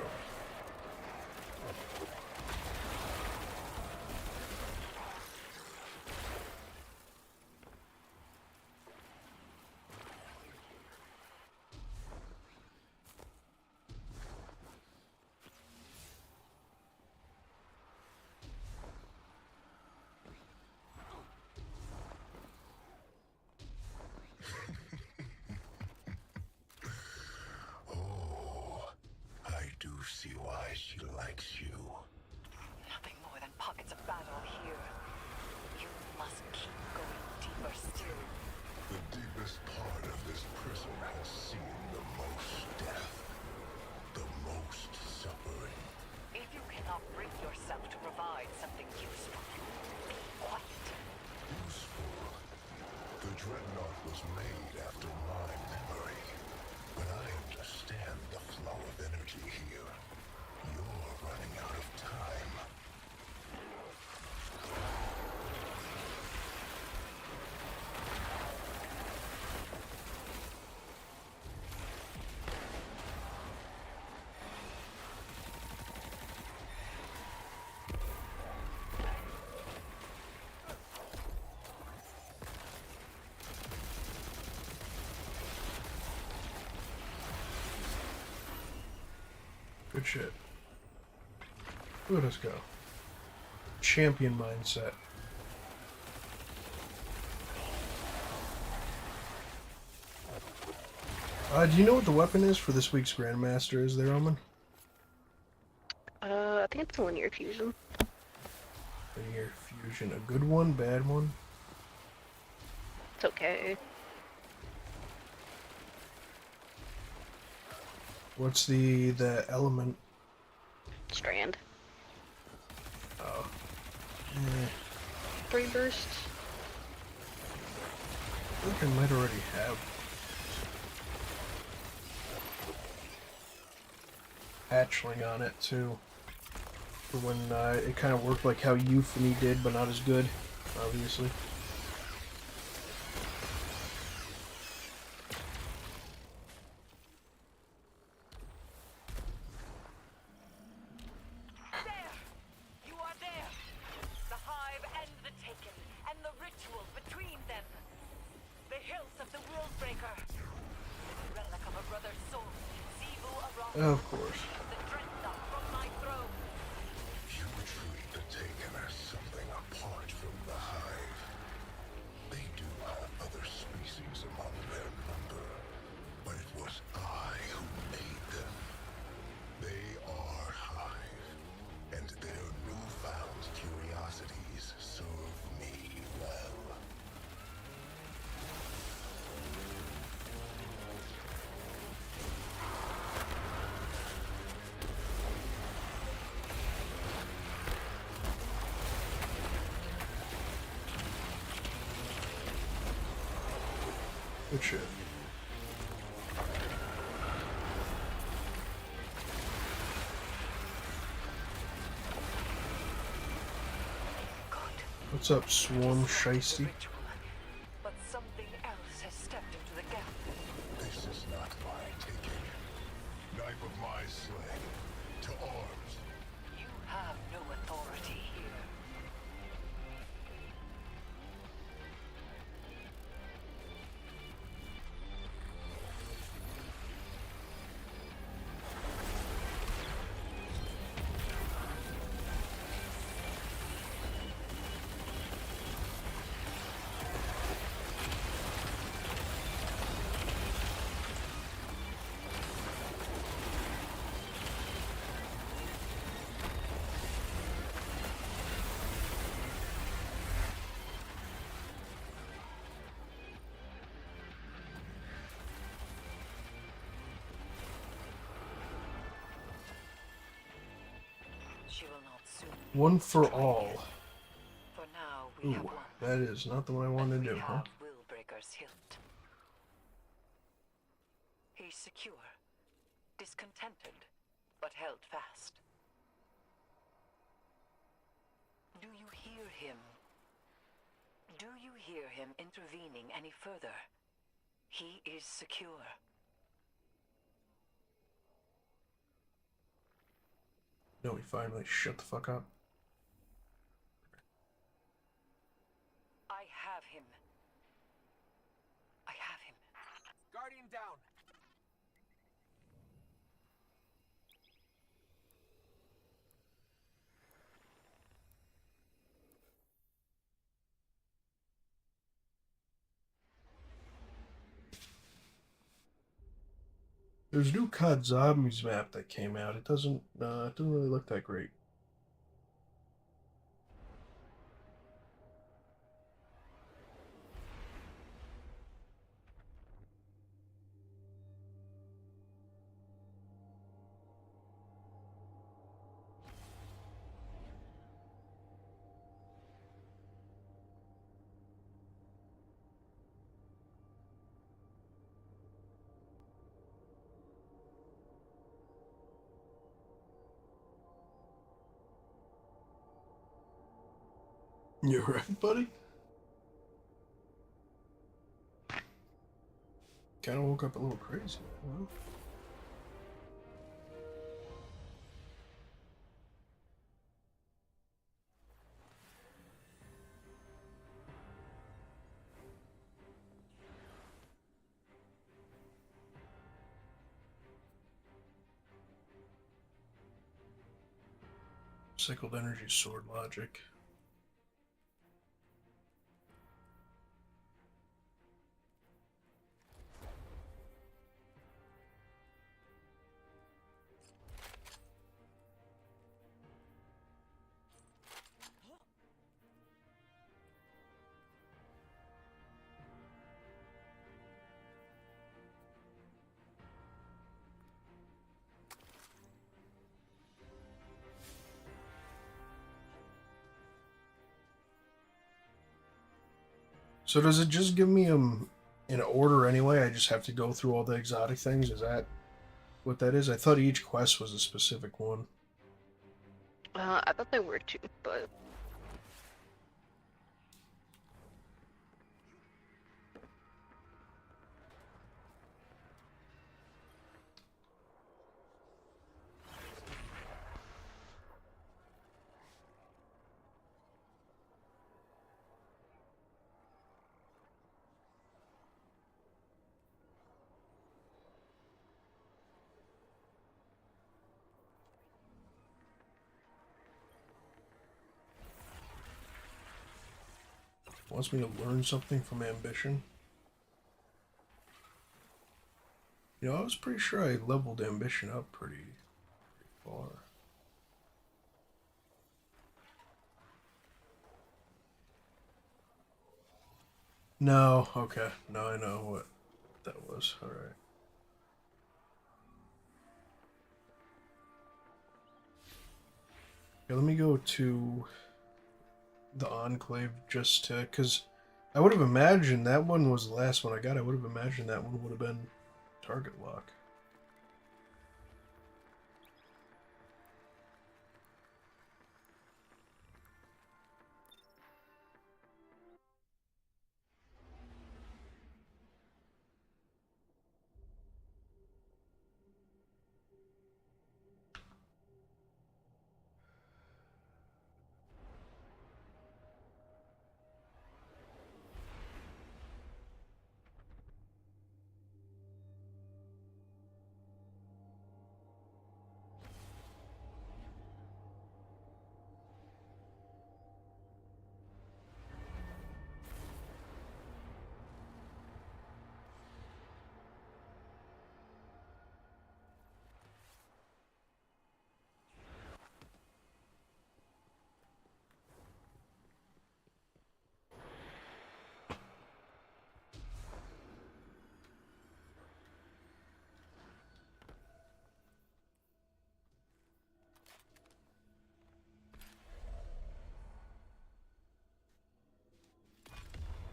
Oh, I do see why she likes you. Nothing more than pockets of battle here. You must keep going deeper still. The deepest part of this prison has seen the most death, the most suffering. If you cannot bring yourself to provide something useful, be quiet. Useful. The dreadnought was made after my memory, but I understand the flow of energy here. You're running out of time. Good shit. Look at us go. Champion mindset. Do you know what the weapon is for this week's Grandmaster is there, Omen? I think it's a linear fusion. Linear fusion. A good one? Bad one? It's okay. What's the element? Strand. Oh. Eh, 3 bursts. I think I might already have hatchling on it too. For when it kind of worked like how Euphony did, but not as good, obviously. There! You are there! The Hive and the Taken, and the ritual between them. The hills of the Worldbreaker. The relic of a brother's soul. Zivu Arata. Of course. The dreadnought from my throne. You treat the Taken as something apart from the Hive. They do have other species among their number, but it was I who made them. They are Hive, and their newfound curiosities serve me well. Good shit. What's up, Swarm Shiesty? Ritual. But something else has stepped into the gap. This is not my taking. Knife of my slaying. To arms. You have no authority here. She will not soon. One for all. For now, we have Ooh, one. that is not the one I wanted to do, We huh? have Willbreaker's hilt. He's secure, discontented, but held fast. Do you hear him? Do you hear him intervening any further? He is secure. No, he finally shut the fuck up. I have him. I have him. Guardian down. There's a new COD Zombies map that came out. It doesn't really look that great. You're right, buddy. Kind of woke up a little crazy. Well, cycled energy sword logic. So does it just give me them in order anyway? I just have to go through all the exotic things? Is that what that is? I thought each quest was a specific one. I thought they were too, but Wants me to learn something from ambition. You know, I was pretty sure I leveled ambition up pretty far. No, okay. Now I know what that was. Alright. Okay, let me go to the Enclave just to, because I would have imagined that one was the last one I got. I would have imagined that one would have been target lock.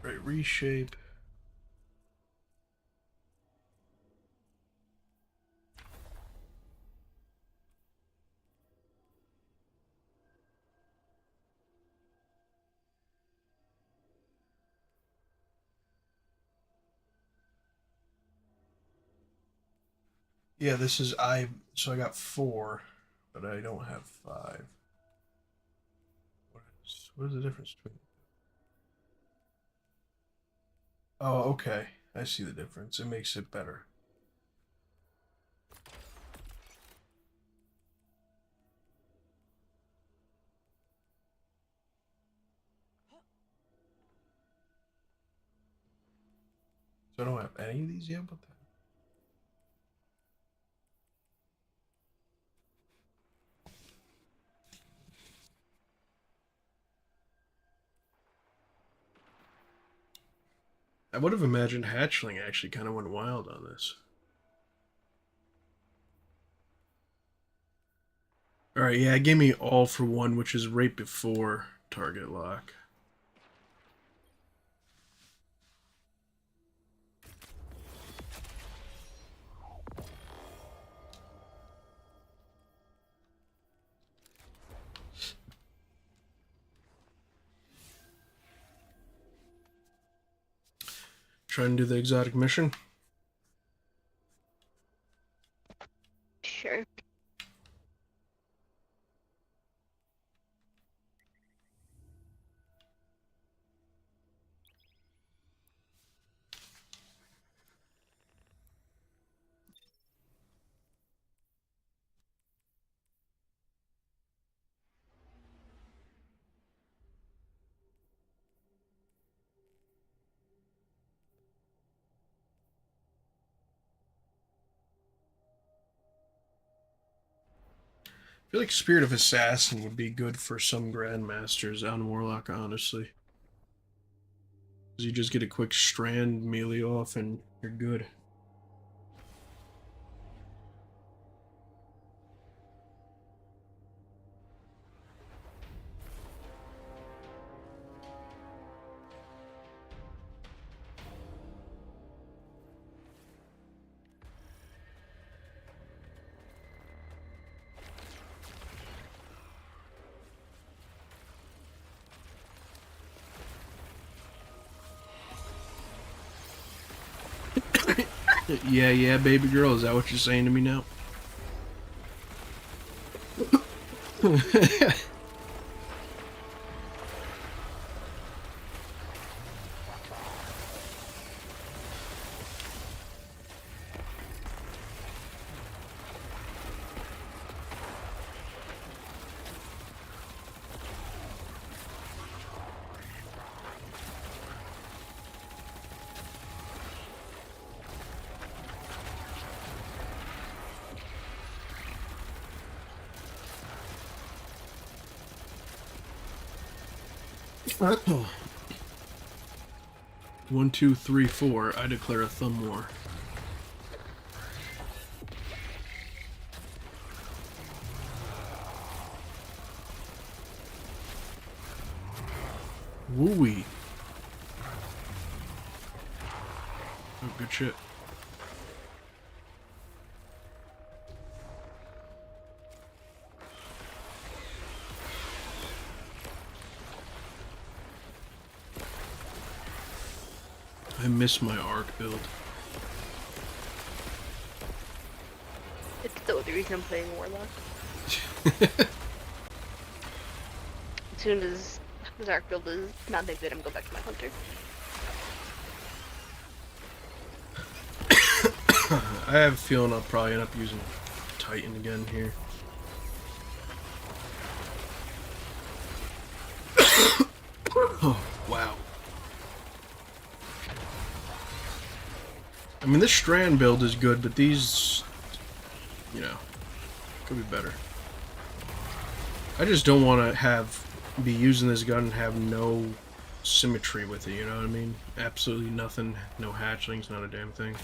Right, reshape. Yeah, this is so I got 4. but I don't have 5. What is the difference between? Oh, okay. I see the difference. It makes it better. So I don't have any of these yet. What the? I would have imagined Hatchling actually kind of went wild on this. Alright, yeah, it gave me all for 1, which is right before target lock. Try and do the exotic mission. Sure. I feel like Spirit of Assassin would be good for some Grandmasters on Warlock, honestly. Because you just get a quick strand melee off and you're good. Yeah, baby girl, is that what you're saying to me now? One, two, three, 4. I declare a thumb war. Woo-wee. Oh, good shit. I miss my arc build. It's the only reason I'm playing Warlock. As soon as his arc build is not that good, I'm going back to my Hunter. I have a feeling I'll probably end up using Titan again here. Oh, wow. I mean, this Strand build is good, but these, you know, could be better. I just don't want to be using this gun and have no symmetry with it, you know what I mean? Absolutely nothing, no hatchlings, not a damn thing.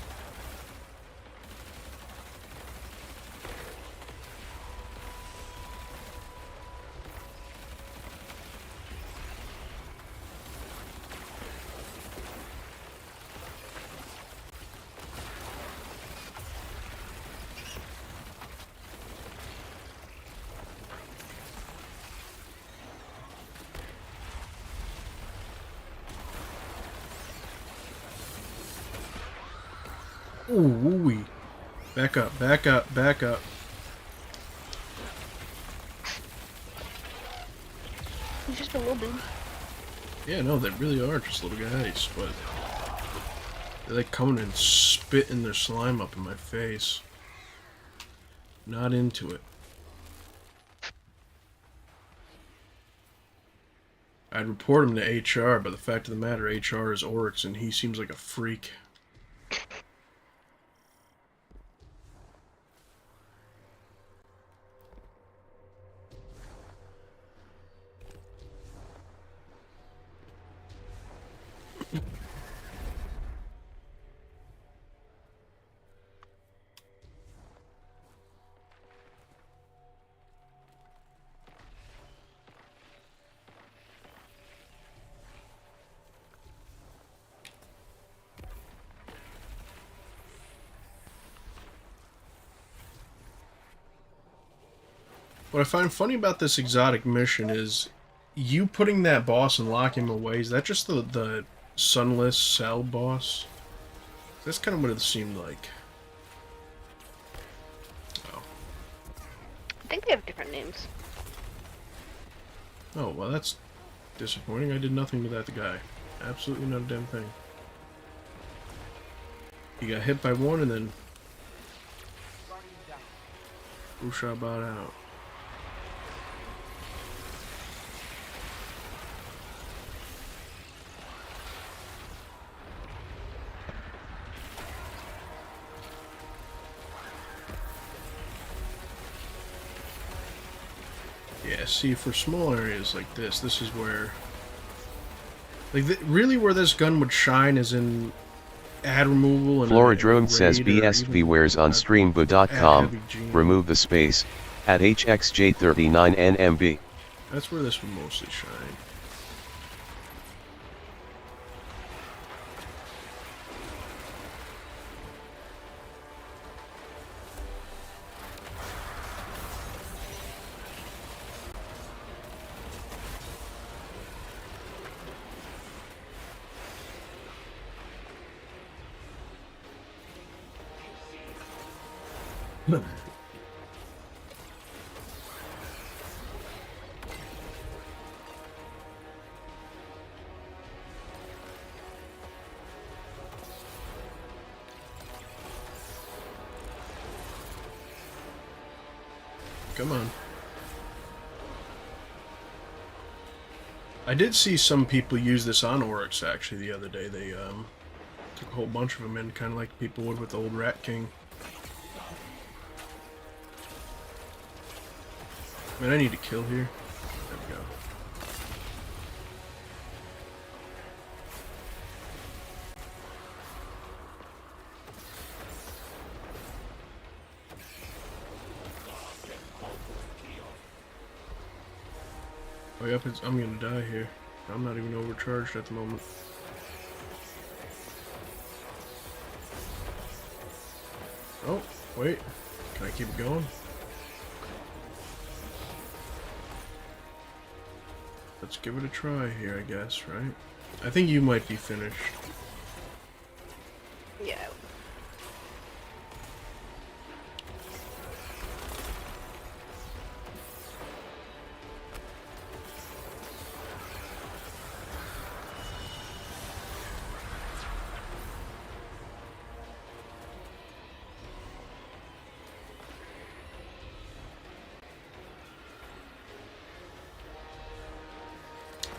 Ooh, woo-wee. Back up, back up, back up. little dudes. Yeah, no, they really are just little guys, but they like coming and spitting their slime up in my face. Not into it. I'd report him to HR, but the fact of the matter, HR is Oryx, and he seems like a freak. What I find funny about this exotic mission is you putting that boss and locking him away. Is that just the sunless cell boss? That's kind of what it seemed like. Oh. I think they have different names. Oh, well, that's disappointing. I did nothing to that guy. Absolutely not a damn thing. He got hit by one and then whoosh about out. Yeah, see, for small areas like this is where... Like, really where this gun would shine is in ad removal and... Floridrone says BSP wears on streambo.com, remove the space, at HXJ39NMB. That's where this would mostly shine. Come on. I did see some people use this on Oryx actually the other day. They took a whole bunch of them in, kind of like people would with the old Rat King. Man, I need to kill here. There we go. Oh, yep, I'm gonna die here. I'm not even overcharged at the moment. Oh, wait. Can I keep it going? Let's give it a try here, I guess, right? I think you might be finished. Yeah.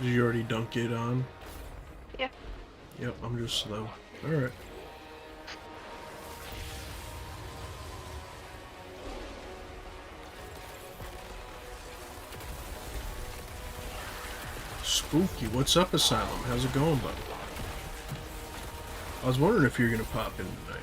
Did you already dunk it on? Yeah. Yep, I'm just slow. Alright. Spooky, what's up, Asylum? How's it going, buddy? I was wondering if you were gonna pop in tonight.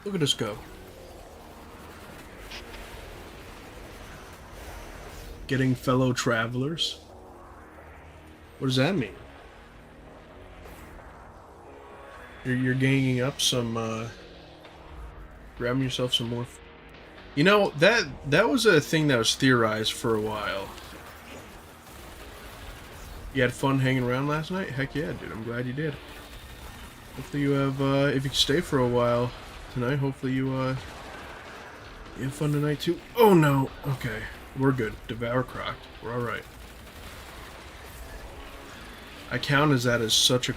Look at us go. Getting fellow travelers. What does that mean? You're ganging up some, grabbing yourself some more. You know, that was a thing that was theorized for a while. You had fun hanging around last night? Heck yeah, dude. I'm glad you did. Hopefully you have, if you can stay for a while tonight, hopefully you have fun tonight too. Oh no! Okay. We're good. Devour crocked. We're alright. I count as that as such a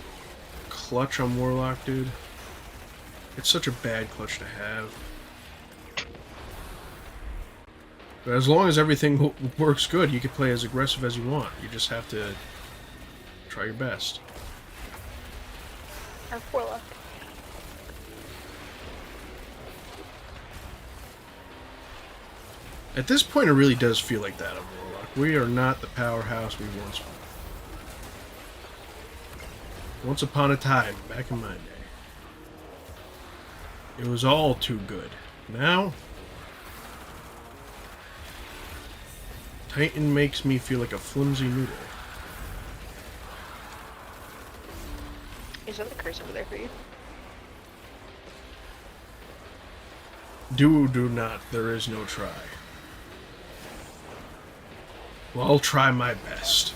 clutch on Warlock, dude. It's such a bad clutch to have. But as long as everything works good, you can play as aggressive as you want. You just have to try your best. Or Warlock. At this point, it really does feel like that on Warlock. We are not the powerhouse we once were. Once upon a time, back in my day, it was all too good. Now, Titan makes me feel like a flimsy noodle. There's another curse over there for you. Do not. There is no try. Well, I'll try my best.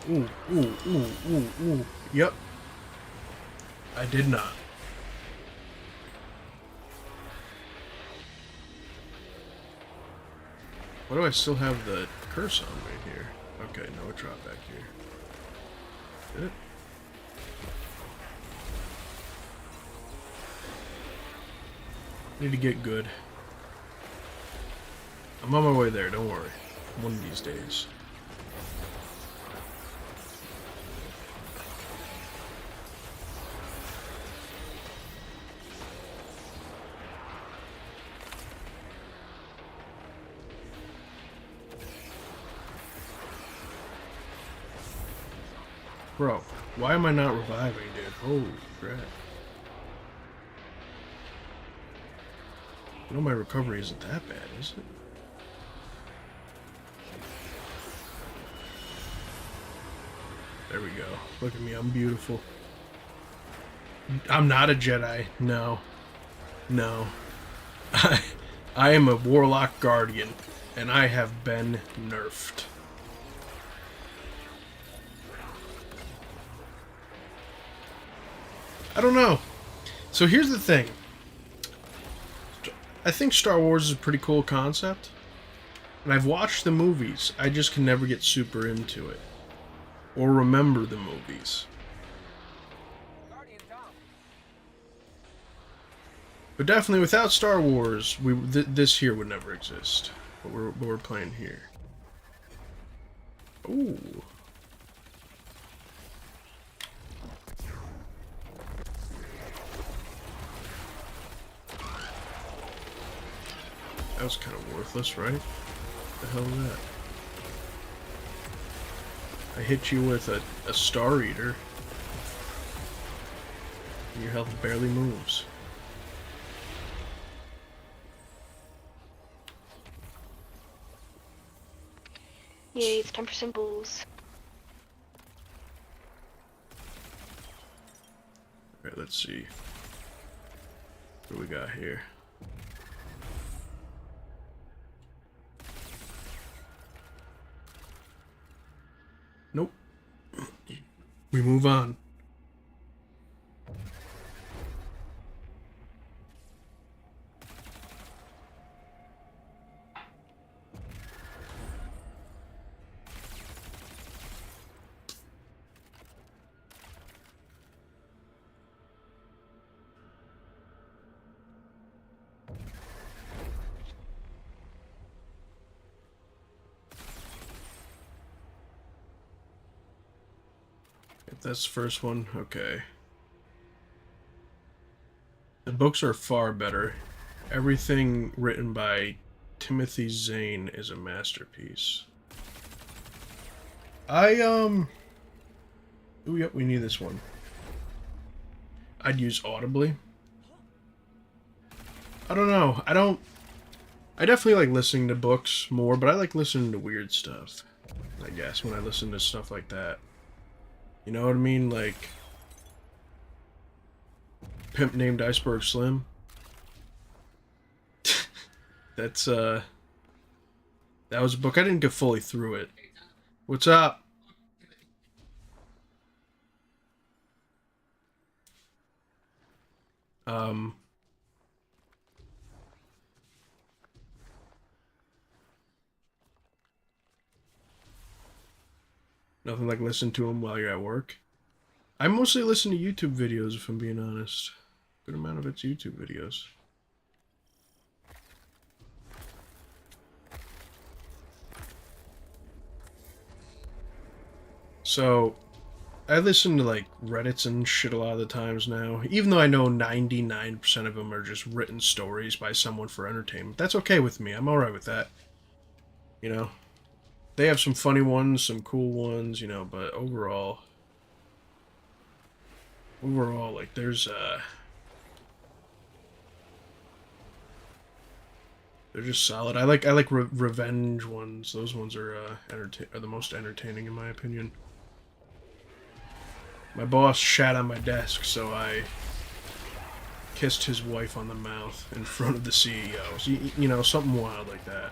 Ooh, ooh, ooh, ooh, ooh. Yep. I did not. Why do I still have the curse on me here? Okay, no, it dropped back here. Did it? Need to get good. I'm on my way there, don't worry. One of these days. Bro, why am I not reviving, dude? Holy crap. You know my recovery isn't that bad, is it? There we go. Look at me, I'm beautiful. I'm not a Jedi. No. No. I am a Warlock Guardian, and I have been nerfed. I don't know. So here's the thing. I think Star Wars is a pretty cool concept. And I've watched the movies. I just can never get super into it. Or remember the movies. But definitely without Star Wars, this here would never exist. What we're playing here. Ooh. That was kind of worthless, right? What the hell is that? I hit you with a Star Eater. And your health barely moves. Yay, it's time for symbols. Alright, let's see. What do we got here? Nope. We move on. If that's the first one, okay. The books are far better. Everything written by Timothy Zahn is a masterpiece. Ooh, yep, we need this one. I'd use Audibly. I don't know. I definitely like listening to books more, but I like listening to weird stuff. I guess when I listen to stuff like that. You know what I mean? Like Pimp Named Iceberg Slim. That's that was a book. I didn't get fully through it. What's up? Um Nothing like listening to them while you're at work. I mostly listen to YouTube videos if I'm being honest. Good amount of it's YouTube videos. So, I listen to like Reddits and shit a lot of the times now, even though I know 99% of them are just written stories by someone for entertainment. That's okay with me. I'm alright with that. You know? They have some funny ones, some cool ones, you know, but overall, like they're just solid. I like revenge ones. Those ones are are the most entertaining in my opinion. My boss shat on my desk, so I kissed his wife on the mouth in front of the CEO. So, you know, something wild like that.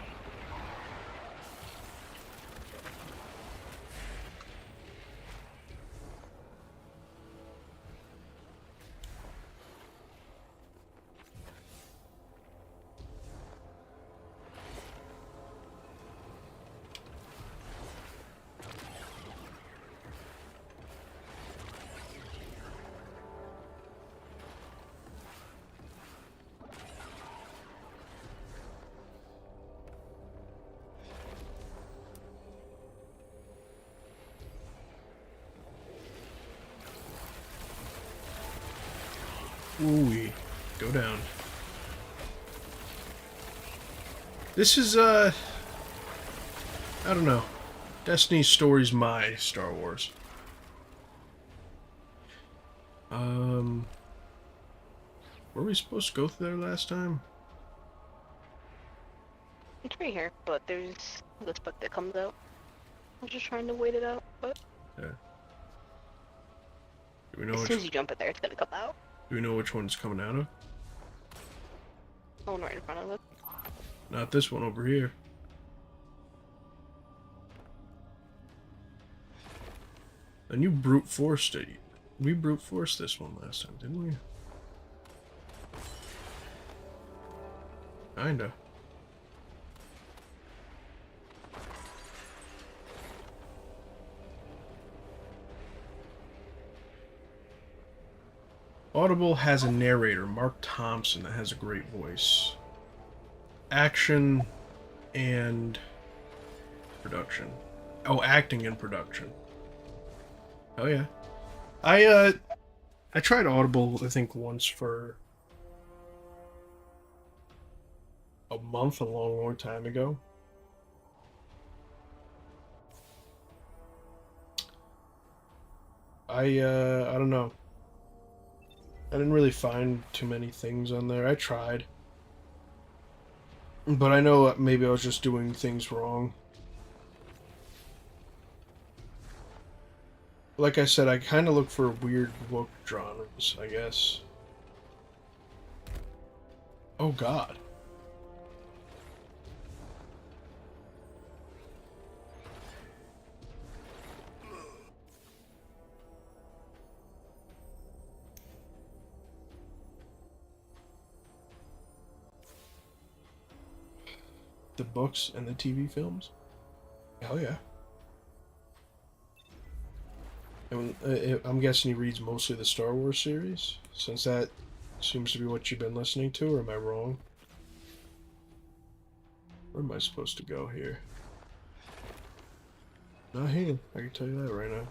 Ooh, go down. This is, I don't know. Destiny's Story's my Star Wars. Were we supposed to go through there last time? It's right here, but there's this book that comes out. I'm just trying to wait it out, but Yeah. Do we know as which? soon as you jump in there, it's gonna come out. Do we know which one's coming out of? The one right in front of it. Not this one over here. And you brute forced it. We brute forced this one last time, didn't we? Kinda. Audible has a narrator, Mark Thompson, that has a great voice. Action and production. Oh, acting and production. Oh yeah. I tried Audible I think once for a month, a long time ago. I don't know. I didn't really find too many things on there. I tried. But I know maybe I was just doing things wrong. Like I said, I kind of look for weird book genres, I guess. Oh god. The books and the TV films? Hell yeah. And I'm guessing he reads mostly the Star Wars series, since that seems to be what you've been listening to, or am I wrong? Where am I supposed to go here? Not here, I can tell you that right now.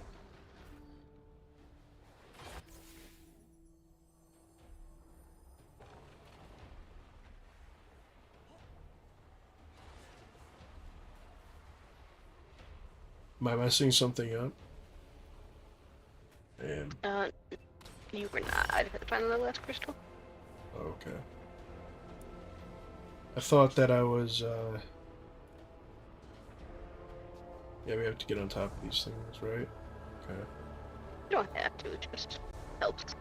Am I messing something up? And You were not. I just had to find the last crystal. okay. I thought that I was, yeah, we have to get on top of these things, right? Okay. You don't have to, it just helps.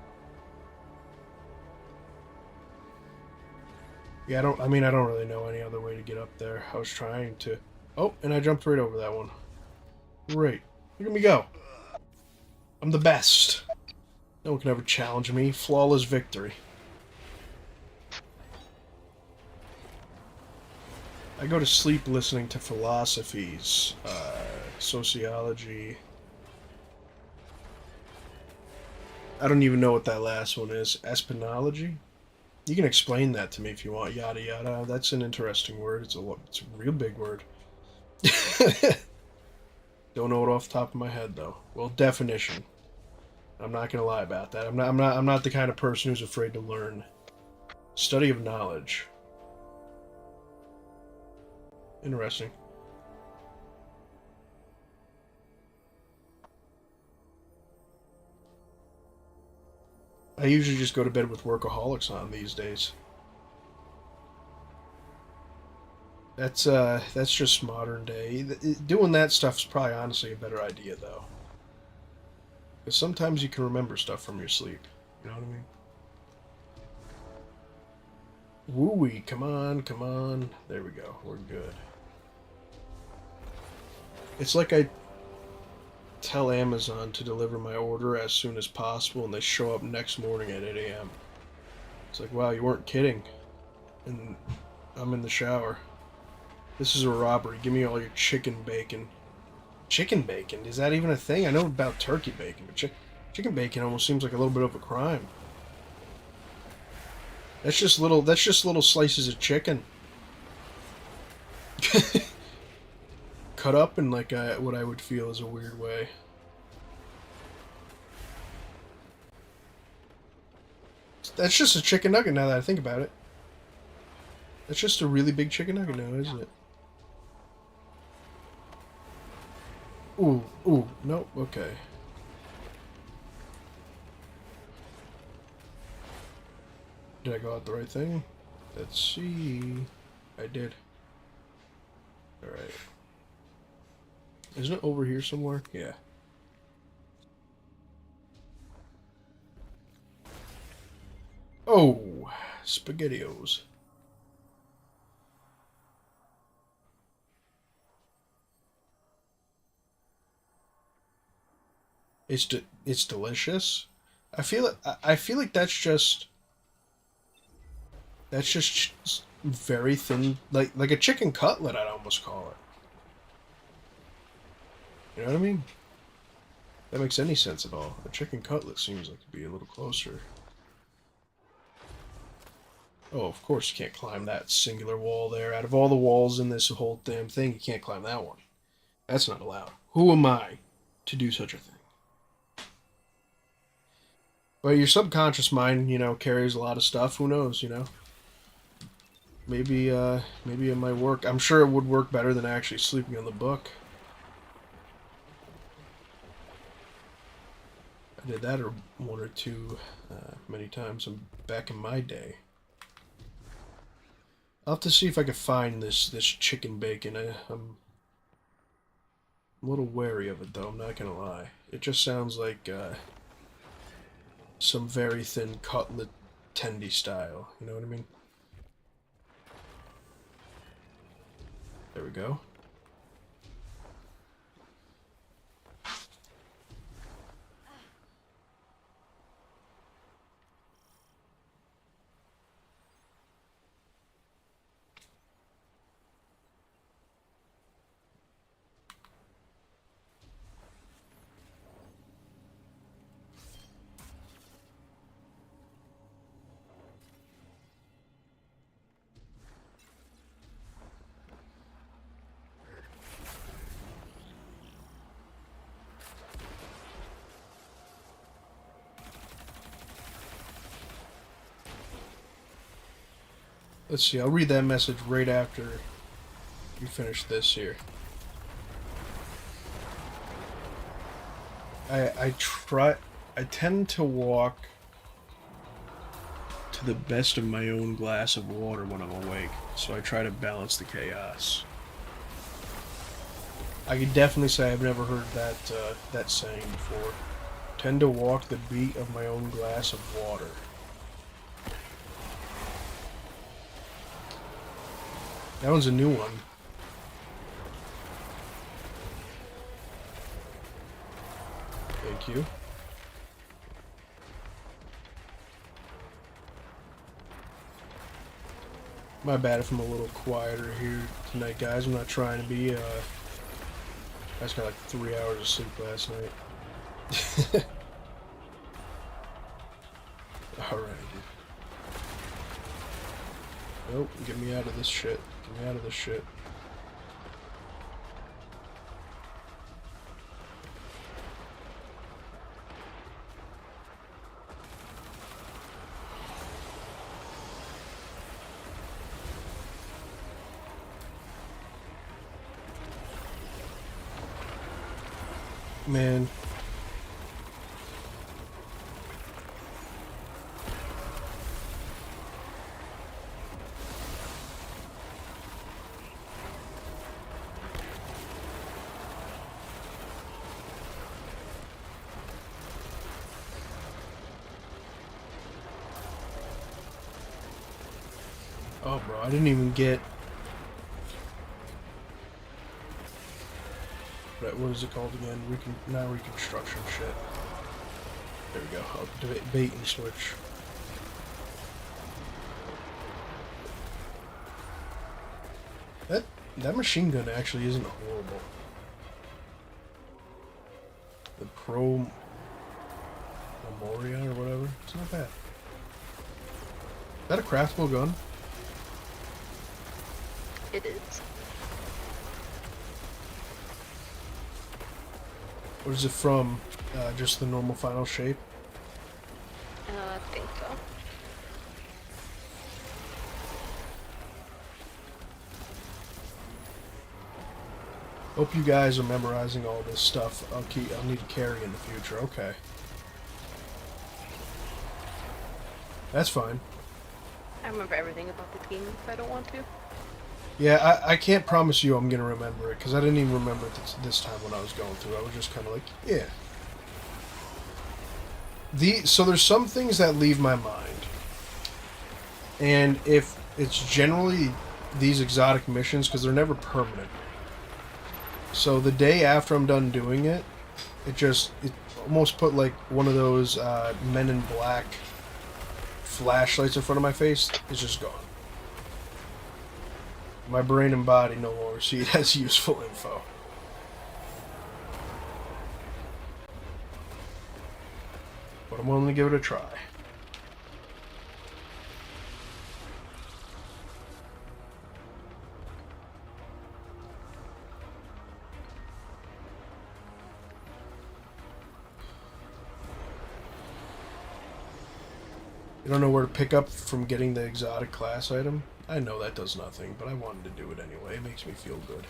Yeah, I mean, I don't really know any other way to get up there. I was trying to... Oh, and I jumped right over that one. Great. Look at me go. I'm the best. No one can ever challenge me. Flawless victory. I go to sleep listening to philosophies, sociology. I don't even know what that last one is. Espinology? You can explain that to me if you want. Yada yada. That's an interesting word. It's a real big word. Don't know it off the top of my head though. Well, definition. I'm not gonna lie about that. I'm not the kind of person who's afraid to learn. Study of knowledge. Interesting. I usually just go to bed with Workaholics on these days. That's just modern day. Doing that stuff's probably honestly a better idea though. Because sometimes you can remember stuff from your sleep. You know what I mean? Woo-wee, come on, come on. There we go, we're good. It's like I tell Amazon to deliver my order as soon as possible and they show up next morning at 8 a.m. It's like, wow, you weren't kidding. And I'm in the shower. This is a robbery. Give me all your chicken bacon. Chicken bacon? Is that even a thing? I know about turkey bacon, but chicken bacon almost seems like a little bit of a crime. That's just little slices of chicken. Cut up in like what I would feel is a weird way. That's just a chicken nugget now that I think about it. That's just a really big chicken nugget now, isn't it? Ooh, ooh, nope, okay. Did I go out the right thing? Let's see. I did. Alright. Isn't it over here somewhere? Yeah. Oh, SpaghettiOs. It's delicious. I feel like that's just very thin, like a chicken cutlet. I'd almost call it. You know what I mean? That makes any sense at all. A chicken cutlet seems like to be a little closer. Oh, of course you can't climb that singular wall there. Out of all the walls in this whole damn thing, you can't climb that one. That's not allowed. Who am I to do such a thing? But your subconscious mind, you know, carries a lot of stuff. Who knows, you know? Maybe it might work. I'm sure it would work better than actually sleeping on the book. I did that one or two many times back in my day. I'll have to see if I can find this chicken bacon. I'm a little wary of it, though. I'm not gonna lie. It just sounds like some very thin cutlet tendy style. You know what I mean? There we go. Let's see, I'll read that message right after you finish this here. I tend to walk to the best of my own glass of water when I'm awake, so I try to balance the chaos. I can definitely say I've never heard that saying before. Tend to walk the beat of my own glass of water. That one's a new one. Thank you. My bad if I'm a little quieter here tonight, guys. I'm not trying to be, I just got like 3 hours of sleep last night. Alright. Nope, get me out of this shit. Get me out of this shit. Man. Oh, bro, I didn't even get... What is it called again? Not reconstruction shit. There we go. I'll bait and switch. That machine gun actually isn't horrible. The Pro Memoria or whatever. It's not bad. Is that a craftable gun? It is. Or is it from just the normal final shape? I think so. Hope you guys are memorizing all this stuff. I'll need to carry in the future. Okay. That's fine. I remember everything about the game if I don't want to. Yeah, I can't promise you I'm going to remember it, because I didn't even remember it this time when I was going through. I was just kind of like, yeah. So there's some things that leave my mind. And if it's generally these exotic missions, because they're never permanent. So the day after I'm done doing it, it almost put like one of those Men in Black flashlights in front of my face. It's just gone. My brain and body no longer see it as useful info. But I'm willing to give it a try. You don't know where to pick up from getting the exotic class item? I know that does nothing, but I wanted to do it anyway. It makes me feel good.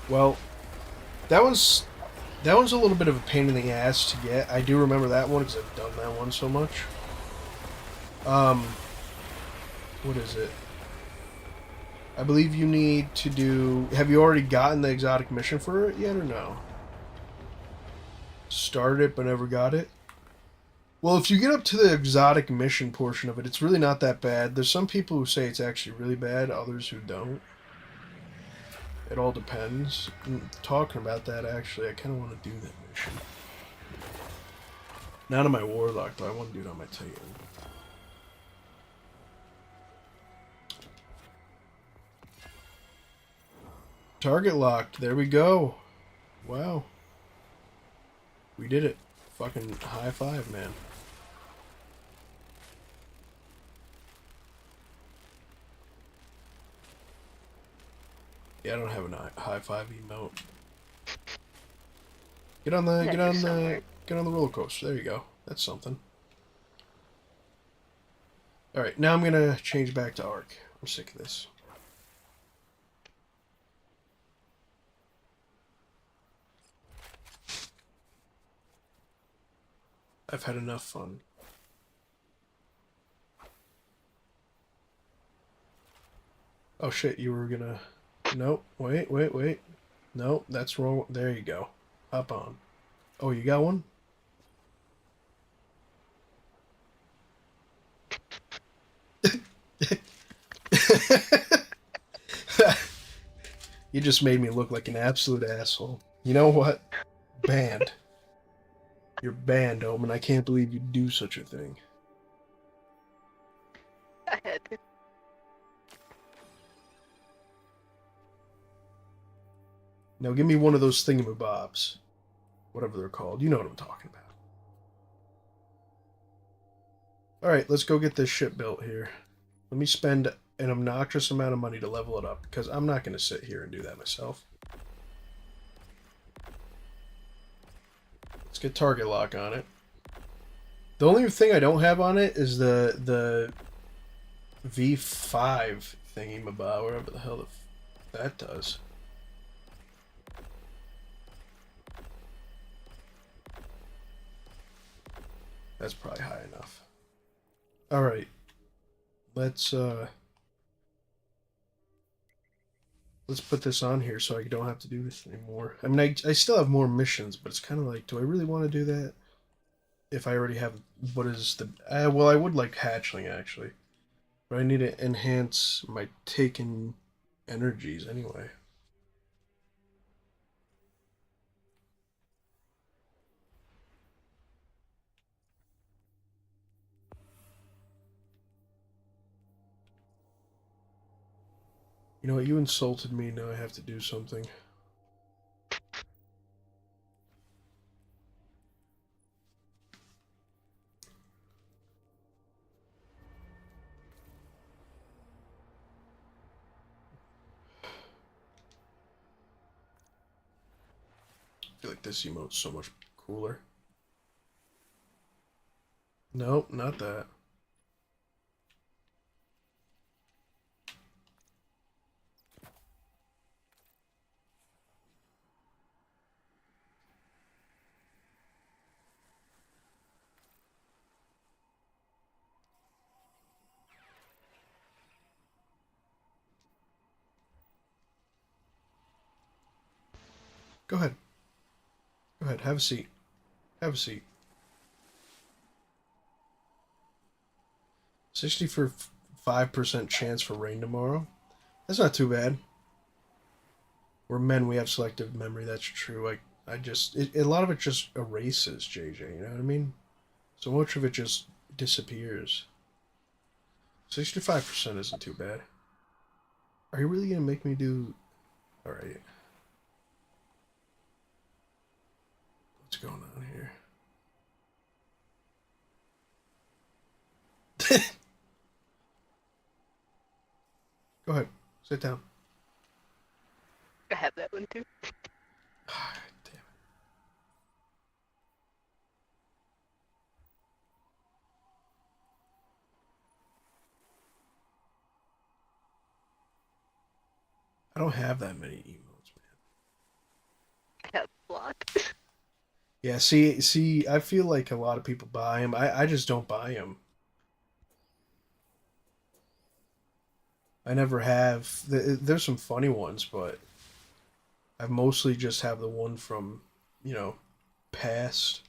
Well, that one's a little bit of a pain in the ass to get. I do remember that one because I've done that one so much. What is it? I believe you need to do... Have you already gotten the exotic mission for it yet or no? Started it but never got it? Well, if you get up to the exotic mission portion of it, it's really not that bad. There's some people who say it's actually really bad, others who don't. It all depends. Talking about that, actually, I kind of want to do that mission. Not on my Warlock, though. I want to do it on my Titan. Target locked. There we go. Wow. We did it. Fucking high five, man. Yeah, I don't have a high five emote. Get on the roller coaster. There you go. That's something. All right, now I'm gonna change back to Arc. I'm sick of this. I've had enough fun. Oh shit, you were gonna... Nope, wait. Nope, that's wrong. There you go. Hop on. Oh, you got one? You just made me look like an absolute asshole. You know what? Banned. You're banned, Omen. I can't believe you'd do such a thing. I had to. Now give me one of those thingamabobs. Whatever they're called. You know what I'm talking about. Alright, let's go get this shit built here. Let me spend an obnoxious amount of money to level it up, because I'm not going to sit here and do that myself. Let's get target lock on it. The only thing I don't have on it is the V5 thingy-mabob, whatever the hell that does. That's probably high enough. Alright. Let's put this on here so I don't have to do this anymore. I mean, I still have more missions, but it's kind of like, do I really want to do that? If I already have, what is the... well, I would like hatchling, actually. But I need to enhance my taken energies anyway. You know what, you insulted me, now I have to do something. I feel like this emote's so much cooler. Nope, not that. Go ahead. Go ahead, have a seat. Have a seat. 65% chance for rain tomorrow. That's not too bad. We're men, we have selective memory, that's true. I just... a lot of it just erases, JJ, you know what I mean? So much of it just disappears. 65% isn't too bad. Are you really gonna make me do... Alright. What's going on here? Go ahead. Sit down. I have that one too. Damn it. I don't have that many emotes, man. I have a lot. Yeah, see, I feel like a lot of people buy them. I just don't buy them. I never have. There's some funny ones, but I mostly just have the one from, past.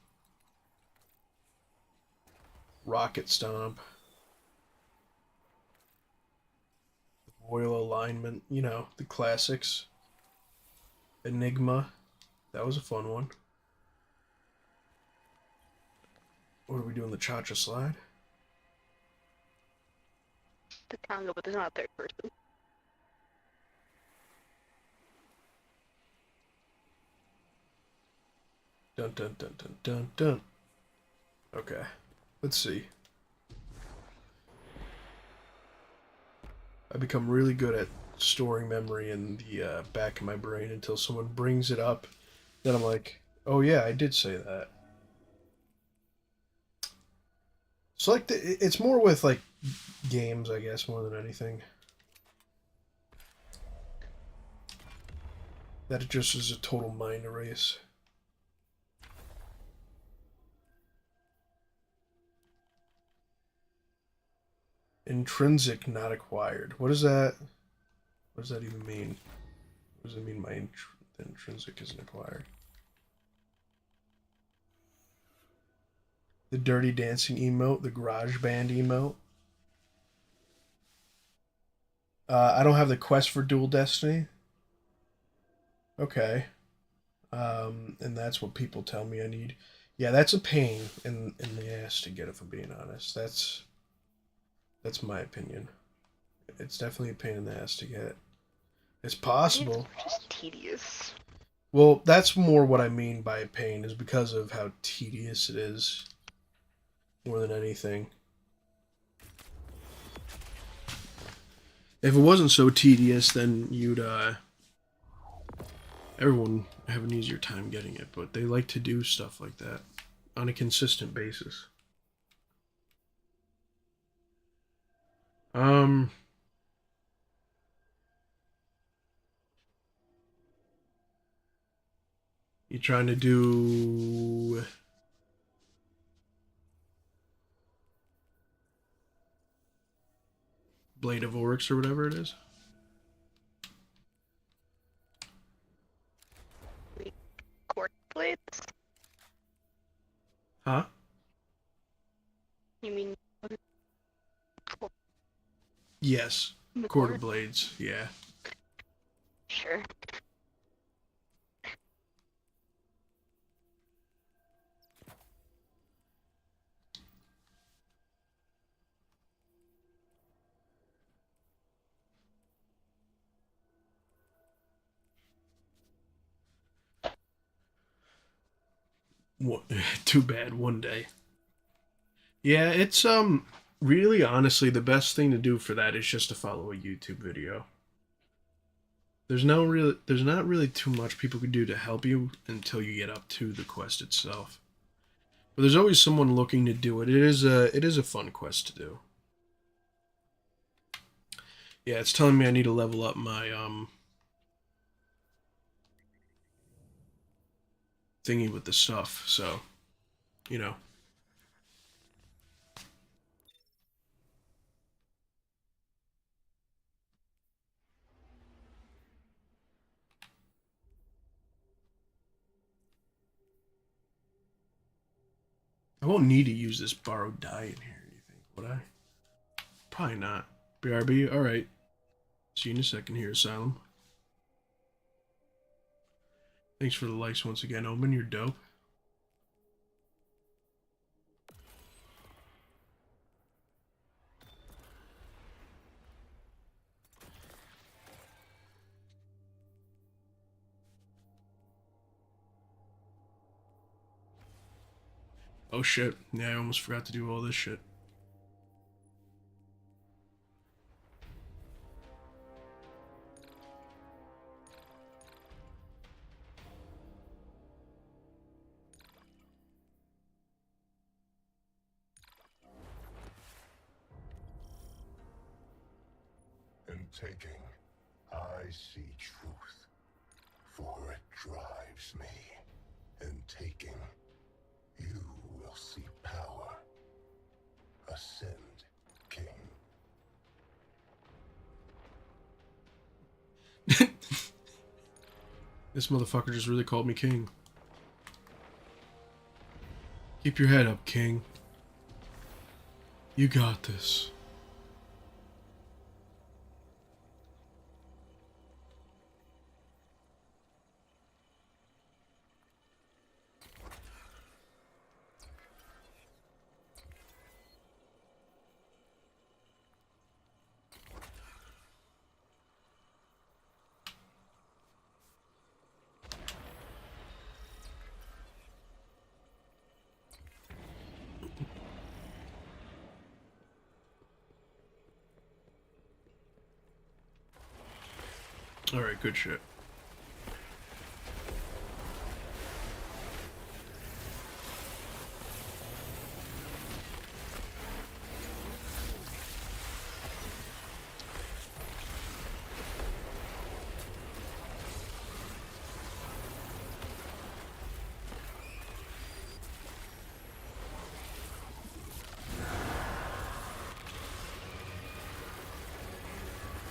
Rocket Stomp. Royal Alignment, the classics. Enigma. That was a fun one. What are we doing? The Cha-Cha Slide? The Congo, but there's not a third person. Dun dun dun dun dun dun. Okay. Let's see. I become really good at storing memory in the back of my brain until someone brings it up. Then I'm like, oh yeah, I did say that. So like, it's more with like games, I guess, more than anything. That it just is a total mind erase. Intrinsic, not acquired. What is that? What does that even mean? What does it mean by intrinsic isn't acquired? The Dirty Dancing emote, the Garage Band emote. I don't have the quest for Dual Destiny. Okay. And that's what people tell me I need. Yeah, that's a pain in the ass to get, if I'm being honest. That's my opinion. It's definitely a pain in the ass to get. It's possible. It's just tedious. Well, that's more what I mean by a pain, is because of how tedious it is. More than anything. If it wasn't so tedious, then you'd, everyone have an easier time getting it, but they like to do stuff like that on a consistent basis. You trying to do Blade of Oryx or whatever it is? Court blades? Huh? You mean Yes. the Quarter court? blades, yeah. Sure. Too bad, one day. Yeah, it's really honestly the best thing to do for that is just to follow a YouTube video. There's not really too much people could do to help you until you get up to the quest itself. But there's always someone looking to do it. It is a fun quest to do. Yeah, it's telling me I need to level up my thingy with the stuff, so you know. I won't need to use this borrowed die in here, do you think? Would I? Probably not. BRB, alright. See you in a second here, Asylum. Thanks for the likes once again, Omen. You're dope. Oh shit. Yeah, I almost forgot to do all this shit. In taking, I see truth, for it drives me. In taking, you will see power. Ascend, King. This motherfucker just really called me king. Keep your head up, King. You got this. Alright, good shit.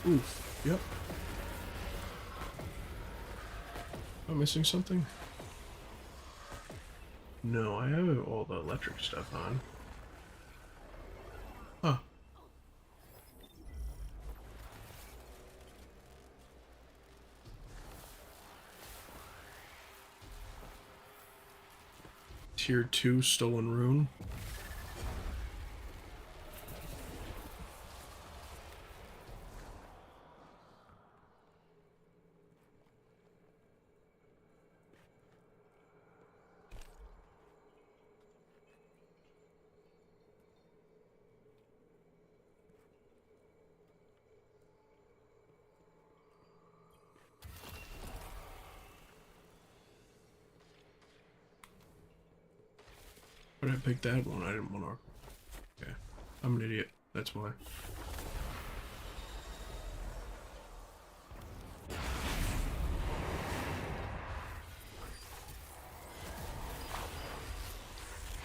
Oof. Yep. Am I missing something? No, I have all the electric stuff on. Huh. Tier 2 stolen rune. Why did I pick that one? I didn't want to. Okay. I'm an idiot. That's why.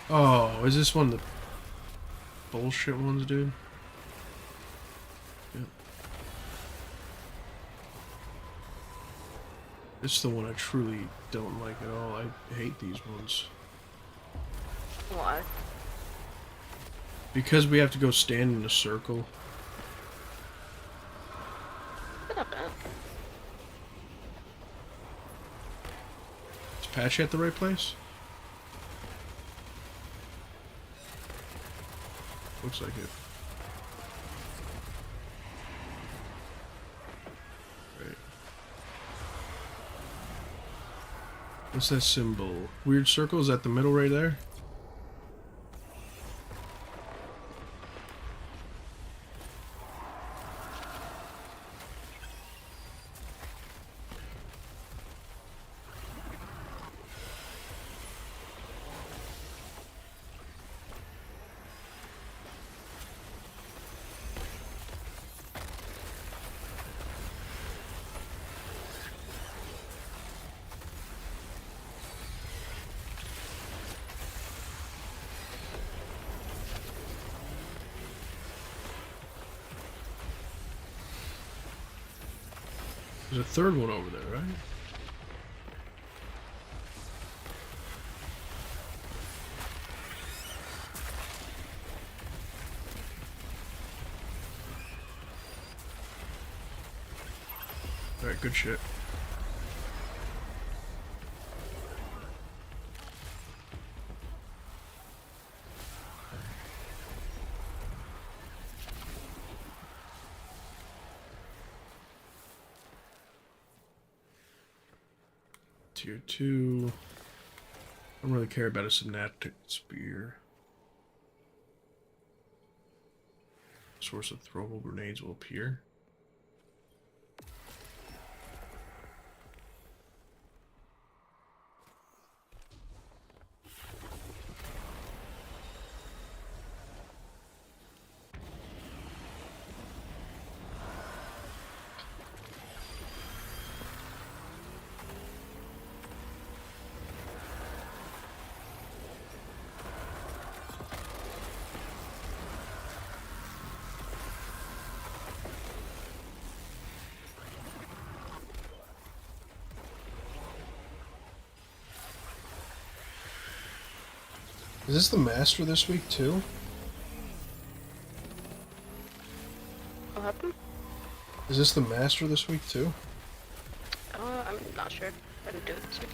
Oh, is this one of the bullshit ones, dude? Yep. This is the one I truly don't like at all. I hate these ones. Why? Because we have to go stand in a circle. Not bad. Is Patchy at the right place? Looks like it. Right. What's that symbol? Weird circle? Is that the middle right there? There's a third one over there, right? Alright, good shit. Tier 2. I don't really care about a synaptic spear. Source of throwable grenades will appear. Is this the master this week too? What happened? Is this the master this week too? I'm not sure. I didn't do it this week.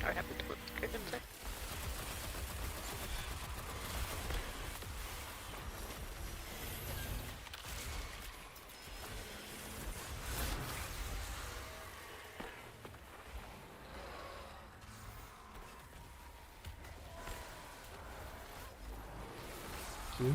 Or happened to look good inside. Two.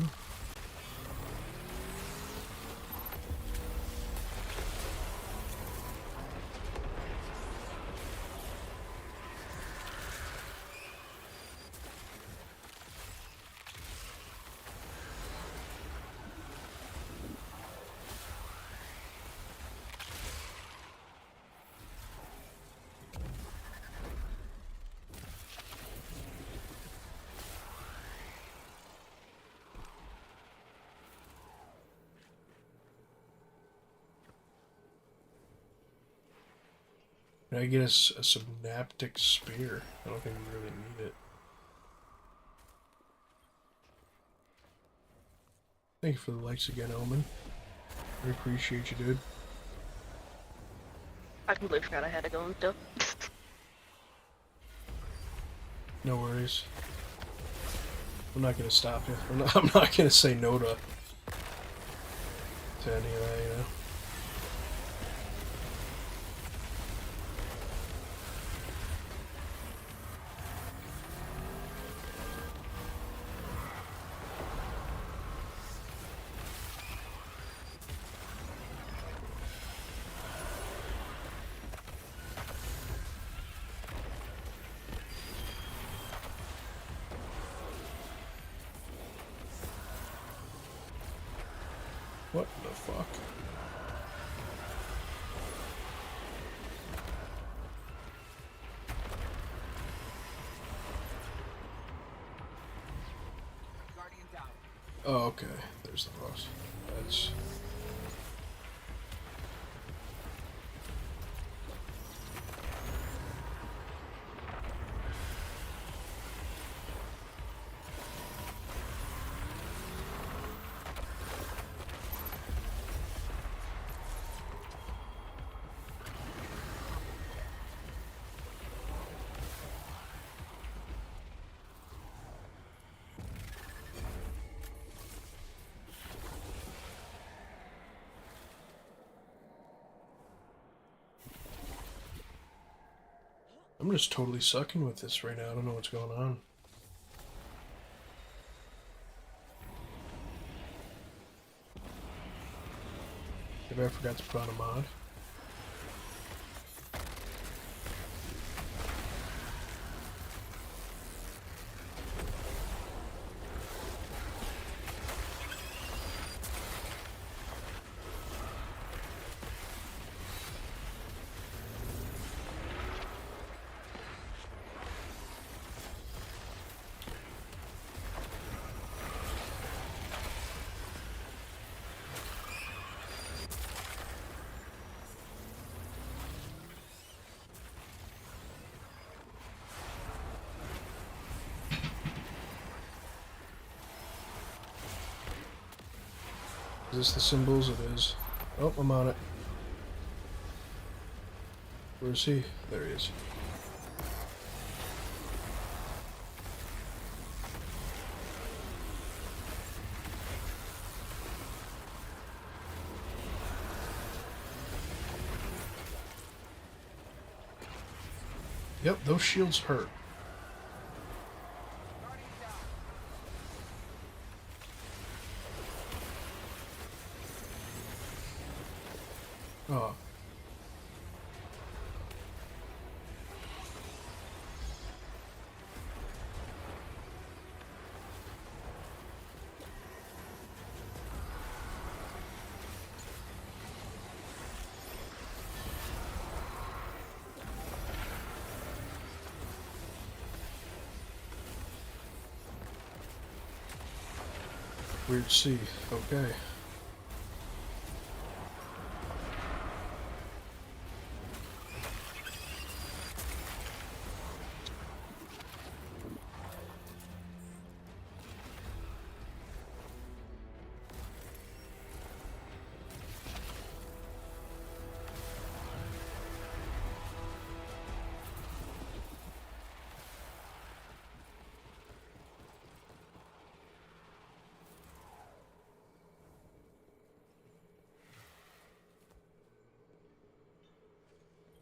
Can I get a synaptic spear? I don't think we really need it. Thank you for the likes again, Omen. I appreciate you, dude. I completely forgot I had to go and stuff. No worries. I'm not gonna stop you. I'm not gonna say no to any of that, you know. What the fuck? Oh, okay. There's the boss. That's... I'm just totally sucking with this right now. I don't know what's going on. Maybe I forgot to put on a mod. Is this the symbols? It is. Oh, I'm on it. Where is he? There he is. Yep, those shields hurt. Oh. Weird C. Okay.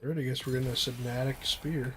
Alright, I guess we're getting a synaptic spear.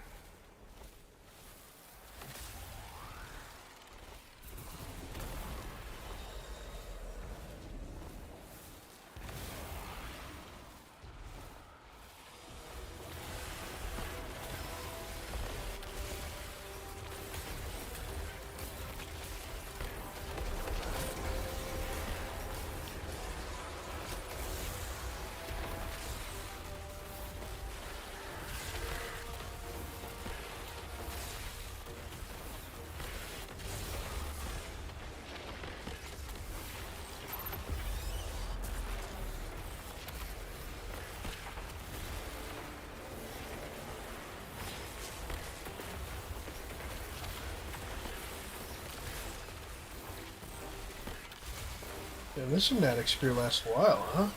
Man, this Fnatic spear lasts a while, huh?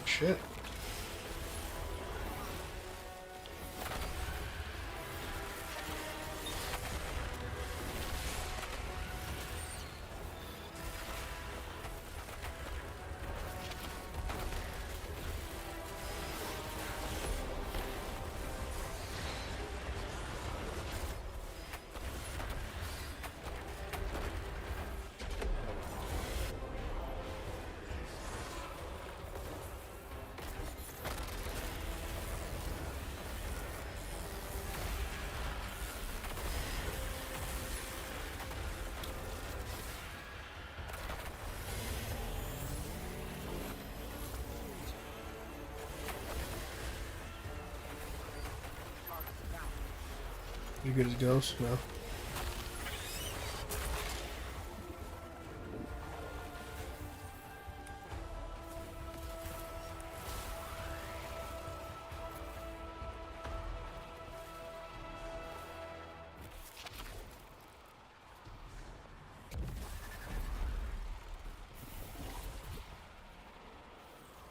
Shit. You good as goes? No.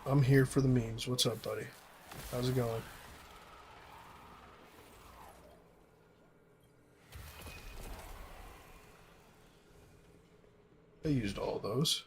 I'm here for the memes. What's up, buddy? How's it going? I used all those.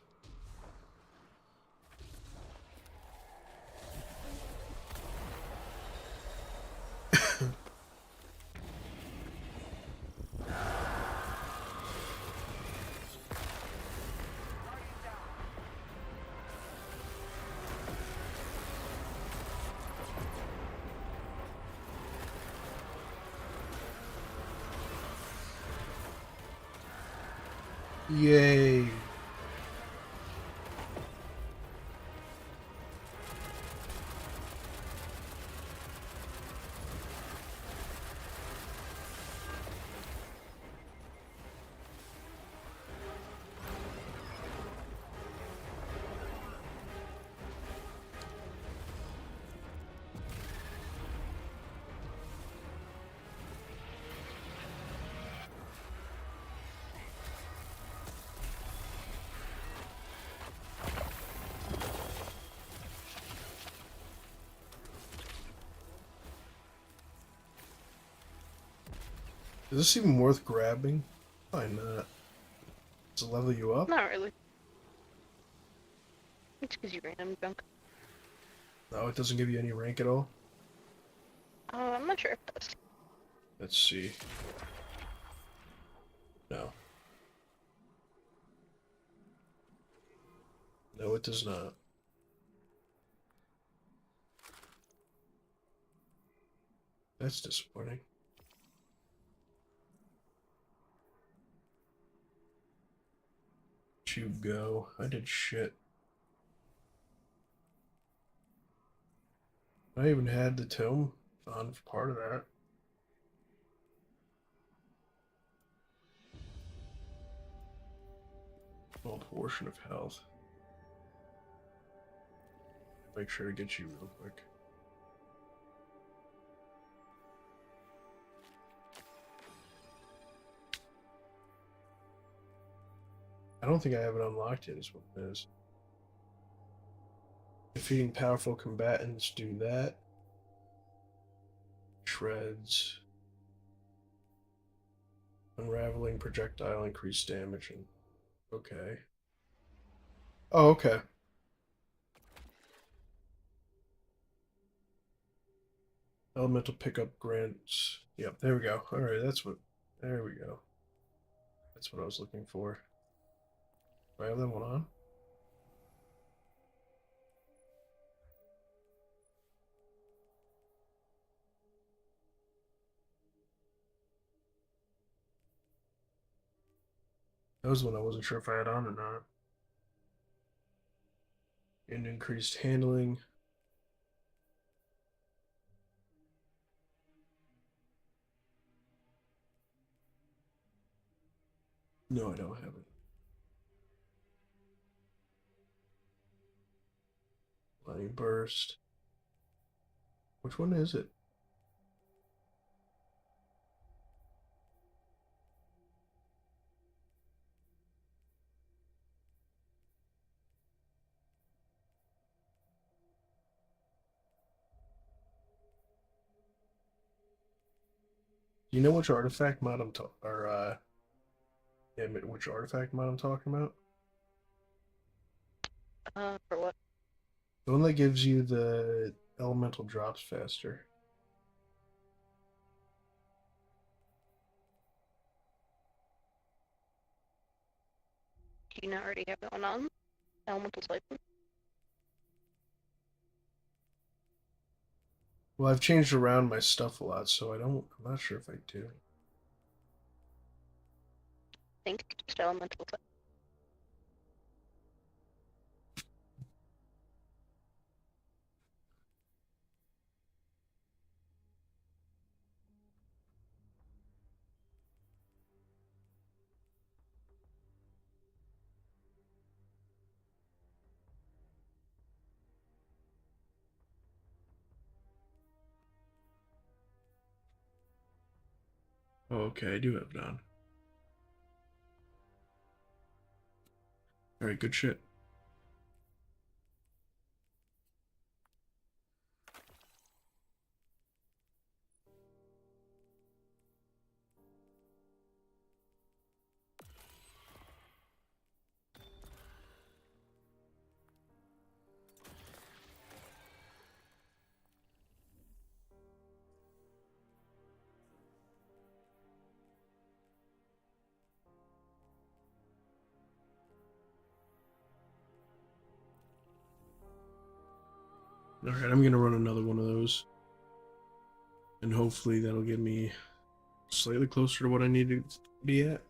Yay. Is this even worth grabbing? Probably not. Does it level you up? Not really. It's because you random junk. No, it doesn't give you any rank at all. I'm not sure if it does. Let's see. No. No, it does not. That's disappointing. You go. I did shit. I even had the tome on for part of that. Small portion of health. Make sure to get you real quick. I don't think I have it unlocked yet, is what it is. Defeating powerful combatants, do that. Shreds. Unraveling projectile, increased damage, and okay. Oh, okay. Elemental pickup grants. Yep, there we go. Alright, that's what. There we go. That's what I was looking for. Do I have that one on? That was the one I wasn't sure if I had on or not. And increased handling. No, I don't have it. Lightning burst. Which one is it? Do you know which artifact mod I'm talking, or yeah, which artifact mod I'm talking about? For what? The one that gives you the elemental drops faster. Do you not already have that one on? Elemental Siphon? Well, I've changed around my stuff a lot, so I'm not sure if I do. I think it's just Elemental Siphon. Oh, okay, I do have it on. Alright, good shit. Alright, I'm gonna run another one of those. And hopefully that'll get me slightly closer to what I need to be at.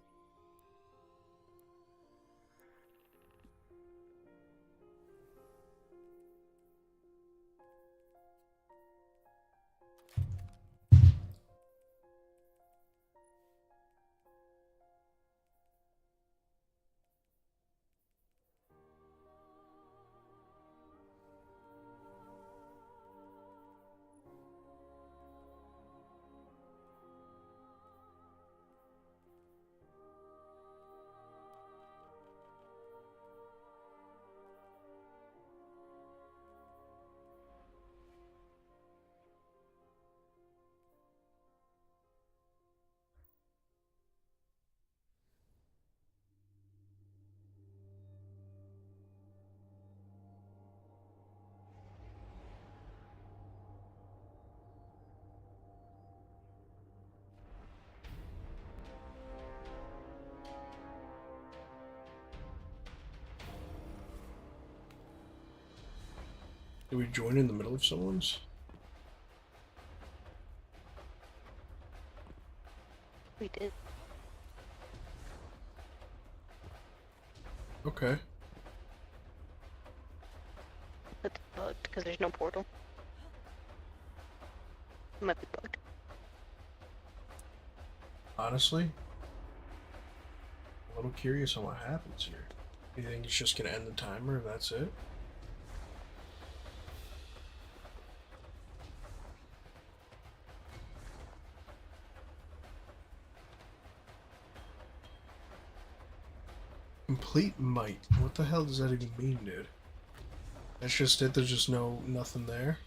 Did we join in the middle of someone's? We did. Okay. It's bugged because there's no portal. It might be bugged. Honestly, a little curious on what happens here. You think it's just gonna end the timer and that's it? Complete might. What the hell does that even mean, dude? That's just it? There's just nothing there?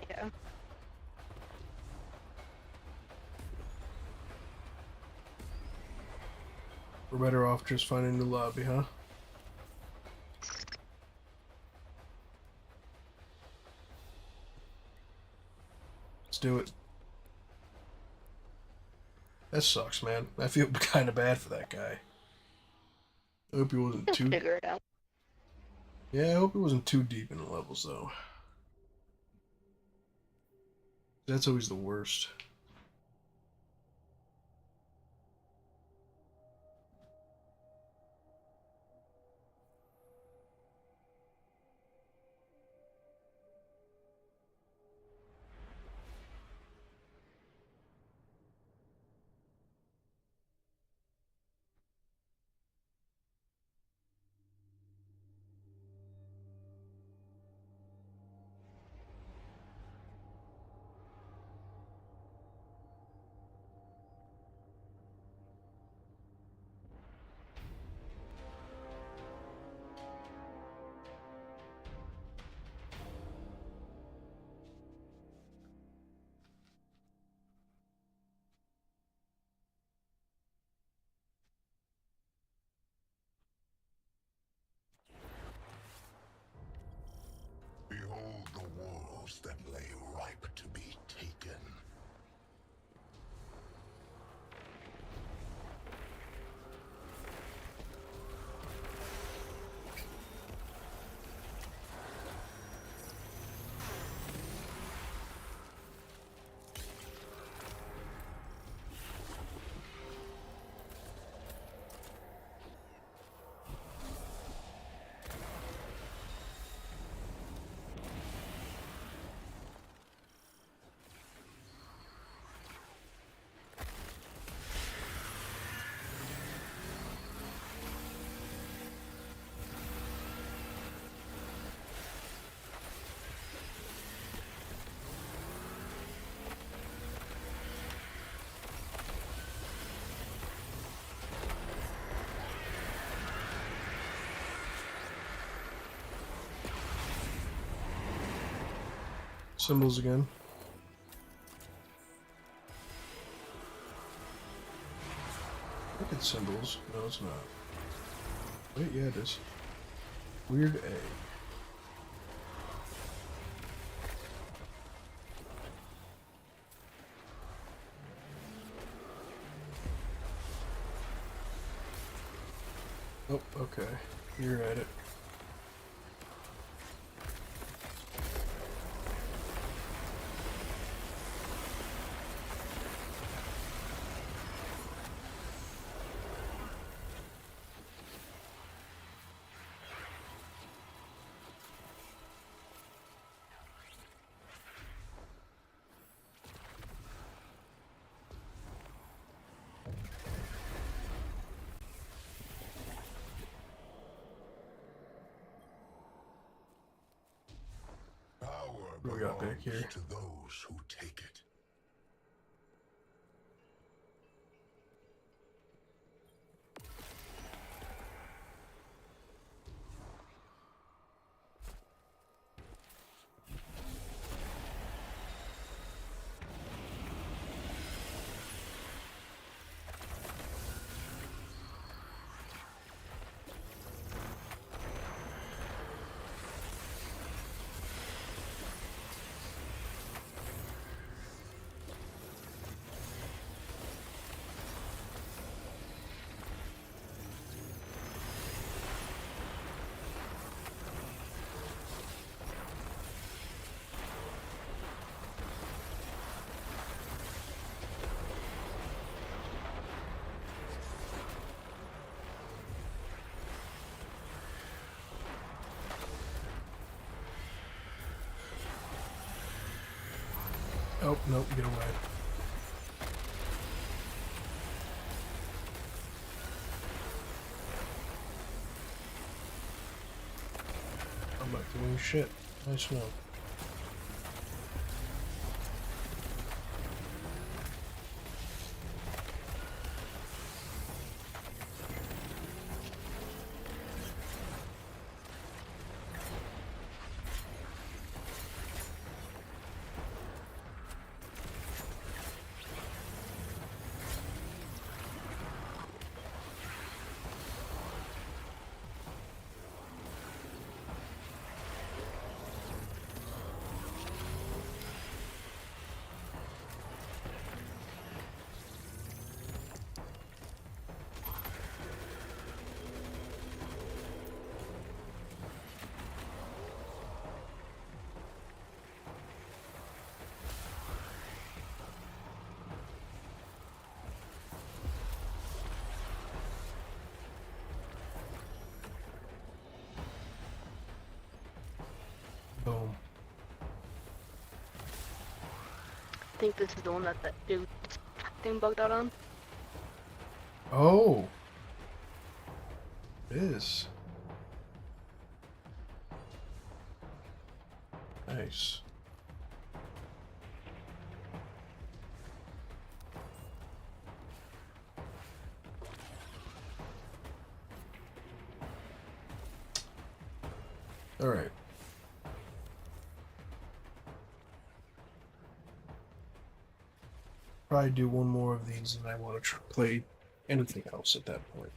Yeah. We're better off just finding a new lobby, huh? Let's do it. That sucks, man. I feel kind of bad for that guy. I hope he wasn't He'll too... figure it out. Yeah, I hope he wasn't too deep in the levels, though. That's always the worst. powers that lay ripe to be taken. Symbols again. Look at symbols. No, it's not. Wait, yeah, it is. Weird A. Oh, okay. You're at it. Power What we got back belongs here? to those who take it. Oh, nope, get away. I'm not doing shit. Nice know. Boom. I think this is the one that dude thing bugged out on. Oh. It is. Nice. All right. Probably do one more of these, and I want to play anything else at that point.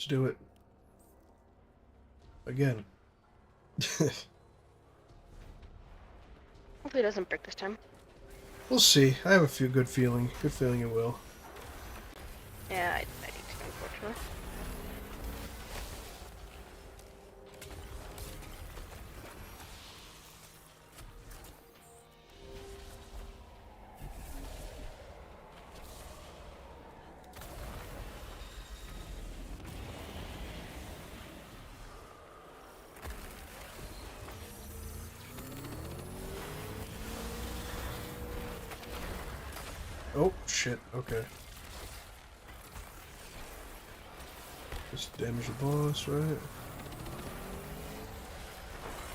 Let's do it. Again. Hopefully it doesn't break this time. We'll see. I have a few good feeling it will. Yeah, I need to, unfortunately. Oh, shit. Okay. Just damage the boss, right?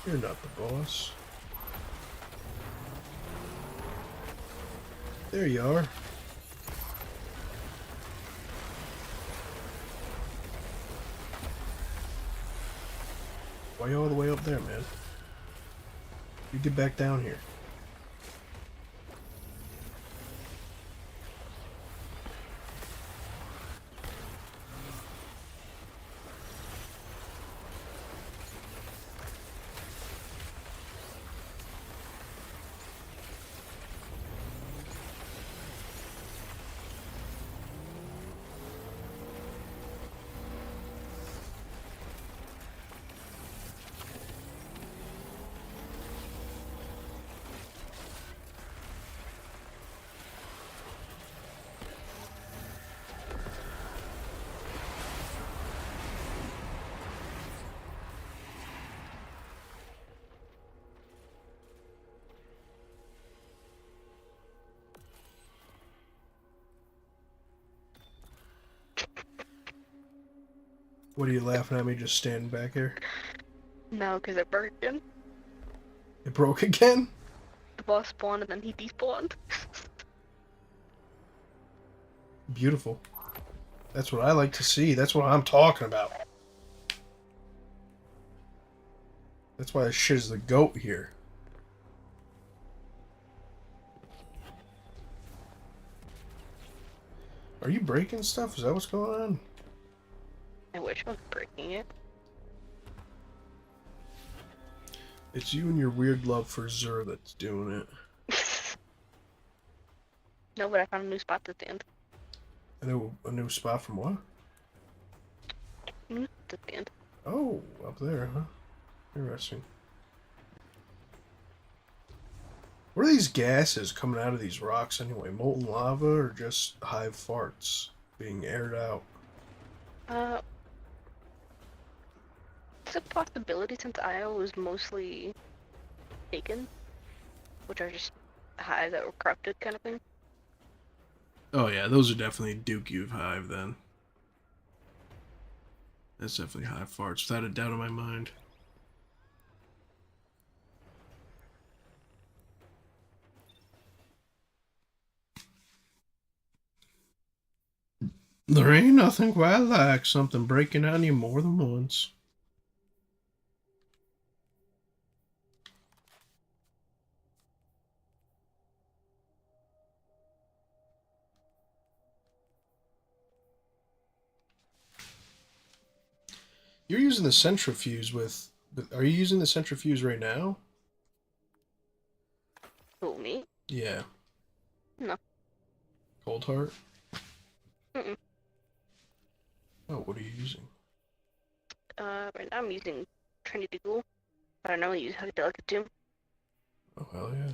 You're not the boss. There you are. Why are you all the way up there, man? You get back down here. What are you laughing at me just standing back here? No, because it broke again. It broke again? The boss spawned and then he despawned. Beautiful. That's what I like to see. That's what I'm talking about. That's why this shit is the GOAT here. Are you breaking stuff? Is that what's going on? I wish I was breaking it. It's you and your weird love for Zur that's doing it. No, but I found a new spot to stand. A new spot from what? To stand. Oh, up there, huh? Interesting. What are these gases coming out of these rocks anyway? Molten lava or just hive farts being aired out? It's a possibility since Io was mostly taken, which are just hives that were corrupted kind of thing. Oh yeah, those are definitely Duke Uve hive then. That's definitely hive farts, without a doubt in my mind. There ain't nothing quite like something breaking on you more than once. You're using the centrifuge with... Are you using the centrifuge right now? Who, me? Yeah. No. Cold Heart? Mm-mm. Oh, what are you using? Right now I'm using Trinity Ghoul. I don't know, use Hug Delicate Tomb. Oh, hell yeah.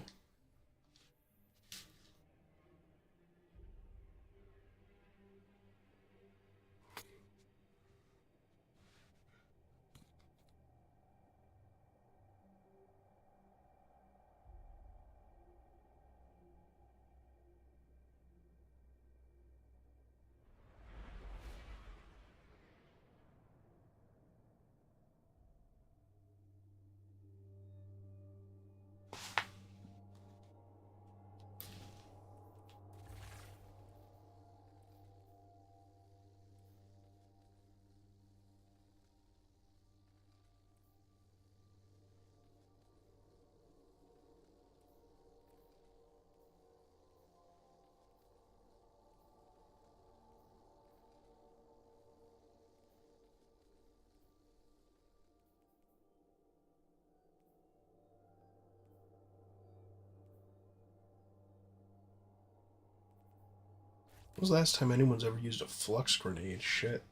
When was the last time anyone's ever used a flux grenade? Shit.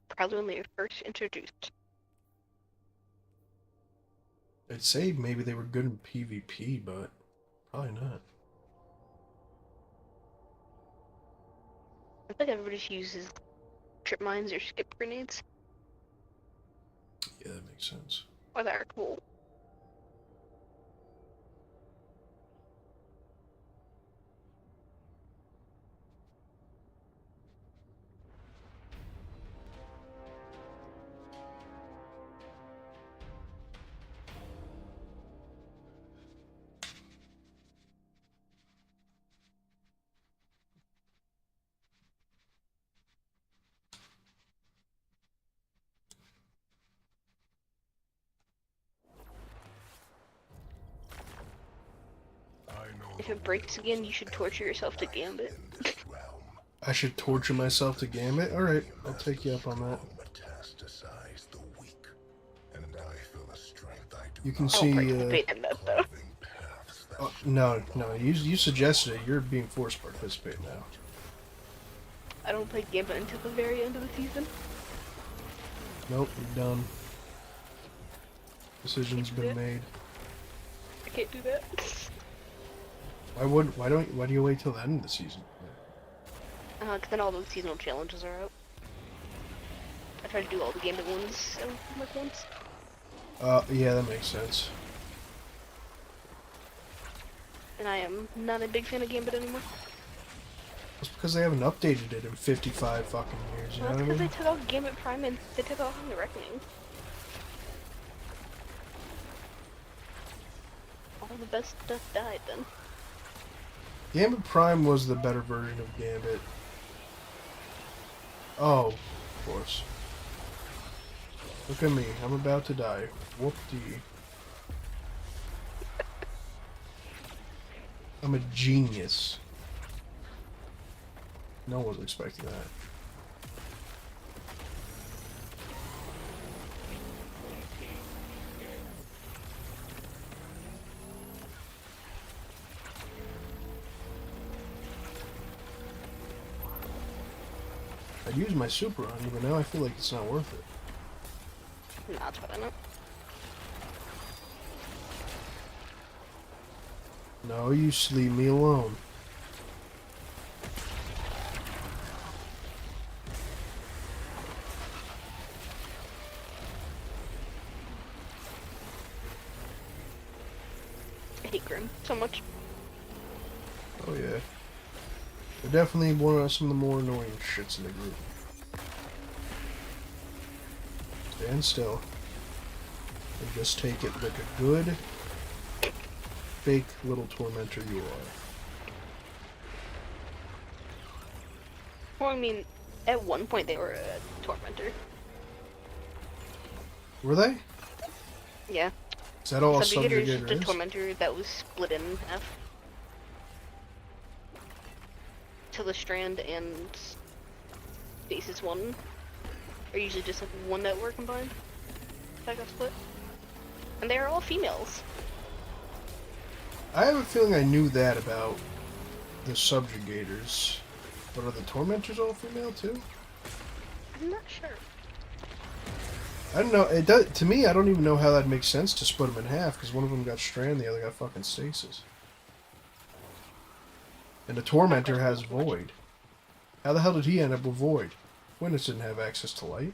Probably when they were first introduced. I'd say maybe they were good in PvP, but probably not. I think everybody just uses trip mines or skip grenades. Yeah, that makes sense. Or that are cool. If it breaks again, you should torture yourself to Gambit. I should torture myself to Gambit? Alright, I'll take you up on that. Metastasize the weak, and I feel a strength I do You can not see, participate in that, though. paths that no, you suggested it. You're being forced to participate now. I don't play Gambit until the very end of the season. Nope, you're done. Decision's been made. I can't do that. Why do you wait till the end of the season? Cause then all those seasonal challenges are out. I try to do all the Gambit ones like once. Yeah, that makes sense. And I am not a big fan of Gambit anymore. It's because they haven't updated it in 55 fucking years, you Well, know that's what I because mean? they took out Gambit Prime and they took out the Reckoning. All the best stuff died then. Gambit Prime was the better version of Gambit. Oh, of course. Look at me, I'm about to die. Whoop-dee. I'm a genius. No one was expecting that. I'd use my super on you, but now I feel like it's not worth it. Nah, it's probably not. No, you just leave me alone. I hate Grim so much. Oh yeah. They're definitely some of the more annoying shits in the group. Stand still. And just take it like a good, fake little tormentor you are. Well, I mean, at one point they were a Tormentor. Were they? Yeah. Is that all a Subjugator is subjugator just a is? Tormentor that was split in half. Strand and Basis 1 are usually just like one network combined that got split. And they are all females. I have a feeling I knew that about the subjugators. But are the tormentors all female too? I'm not sure. I don't know. It does to me. I don't even know how that makes sense to split them in half because one of them got strand, the other got fucking stasis. And the tormentor has void. How the hell did he end up with void? Witness didn't have access to light.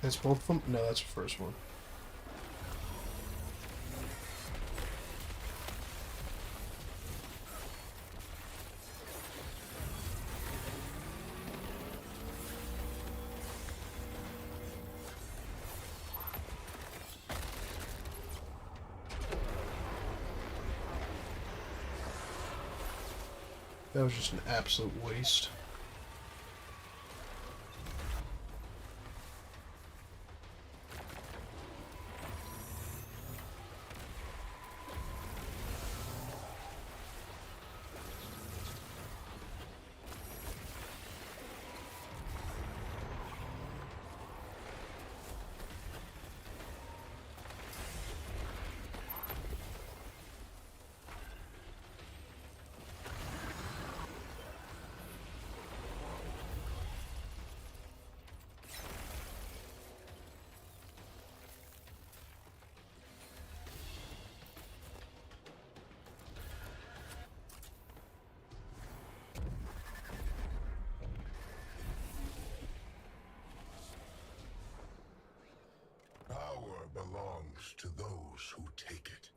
That's both of them? No, that's the first one. That was just an absolute waste. Power belongs to those who take it.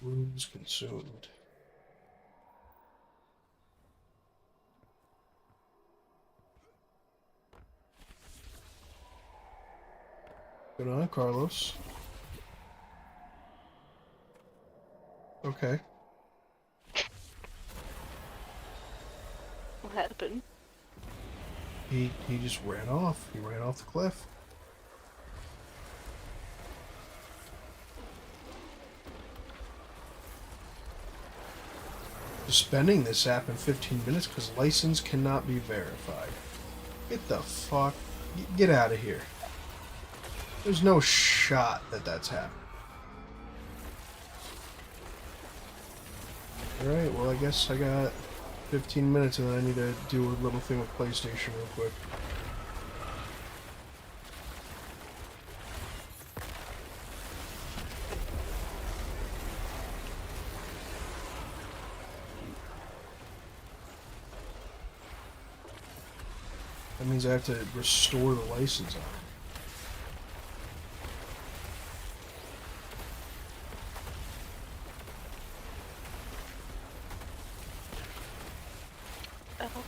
Runes consumed. Good on, Carlos. Okay. What happened? He just ran off. He ran off the cliff. Suspending this app in 15 minutes because license cannot be verified. Get the fuck... Get out of here. There's no shot that that's happening. Alright, well I guess I got 15 minutes and then I need to do a little thing with PlayStation real quick. That means I have to restore the license on it. Oh.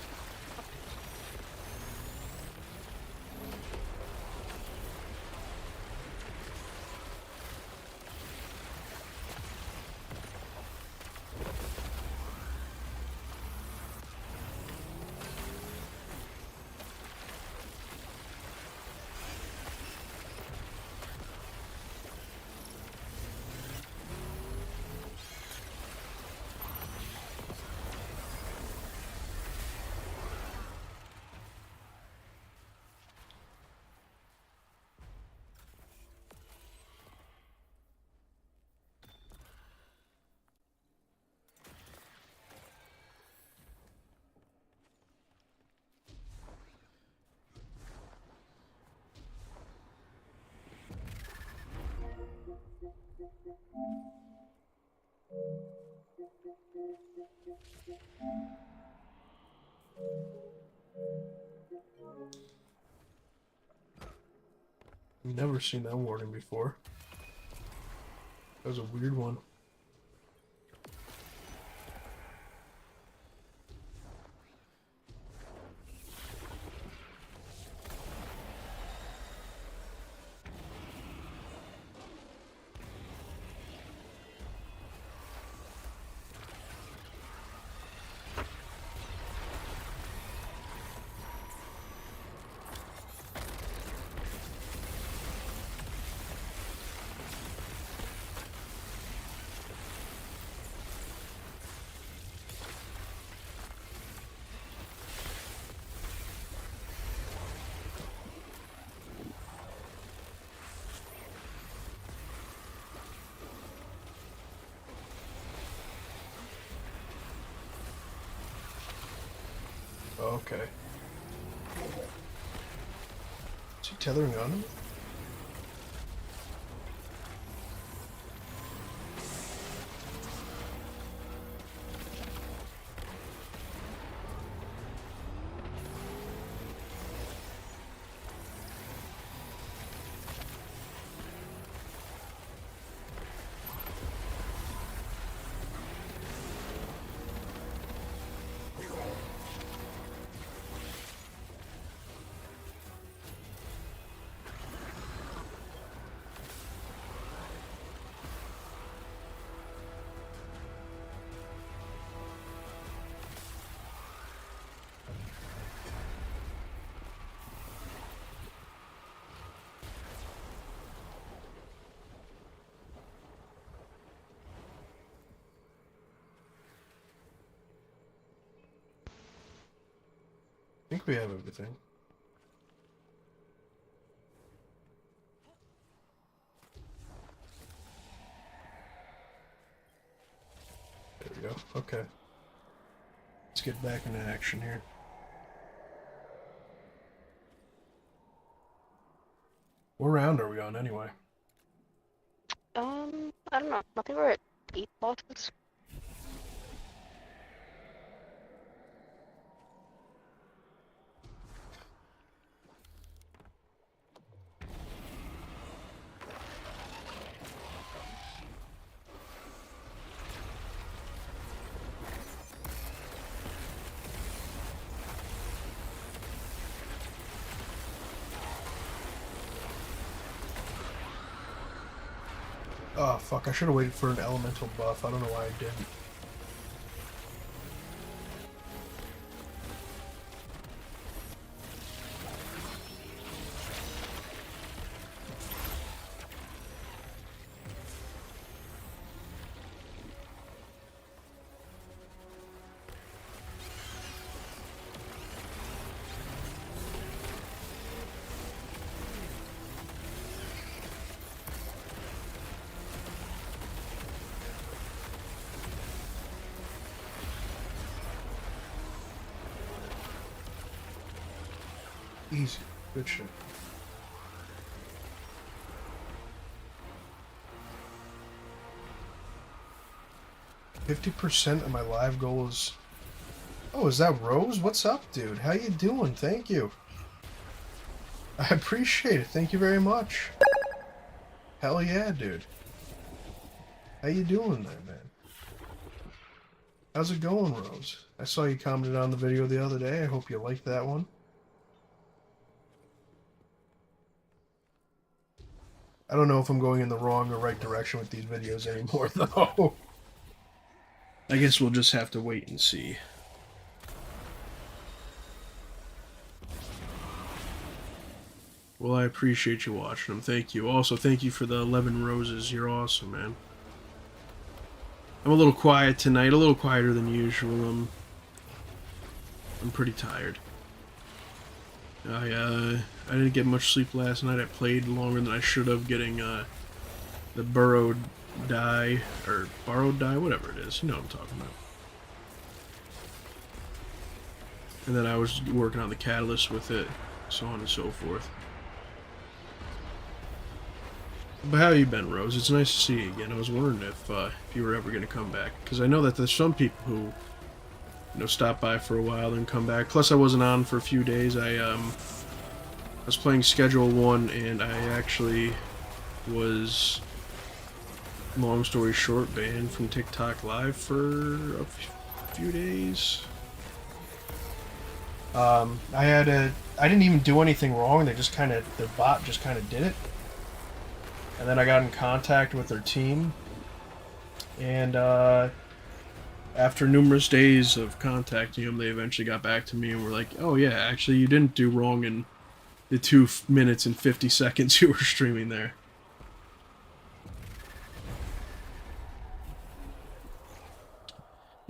I've never seen that warning before. That was a weird one. Okay. Is he tethering on him? think we have everything. There we go. Okay. Let's get back into action here. What round are we on anyway? I don't know. I think we're at 8 bosses. Oh, fuck. I should have waited for an elemental buff. I don't know why I didn't. Easy. Good shit. %50 of my live goal is... Oh, is that Rose? What's up, dude? How you doing? Thank you. I appreciate it. Thank you very much. Hell yeah, dude. How you doing there, man? How's it going, Rose? I saw you commented on the video the other day. I hope you liked that one. I don't know if I'm going in the wrong or right direction with these videos anymore, though. I guess we'll just have to wait and see. Well, I appreciate you watching them. Thank you. Also, thank you for the 11 roses. You're awesome, man. I'm a little quiet tonight. A little quieter than usual. I'm pretty tired. I didn't get much sleep last night. I played longer than I should have, getting the burrowed die, or borrowed die, whatever it is. You know what I'm talking about. And then I was working on the catalyst with it, so on and so forth. But how you been, Rose? It's nice to see you again. I was wondering if you were ever going to come back, because I know that there's some people who, you know, stop by for a while and come back. Plus, I wasn't on for a few days. I was playing Schedule 1, and I actually was, long story short, banned from TikTok Live for a few days. I didn't even do anything wrong. They just kind of, their bot just kind of did it. And then I got in contact with their team, and after numerous days of contacting them, they eventually got back to me and were like, oh yeah, actually you didn't do wrong in the 2 minutes and 50 seconds you were streaming there.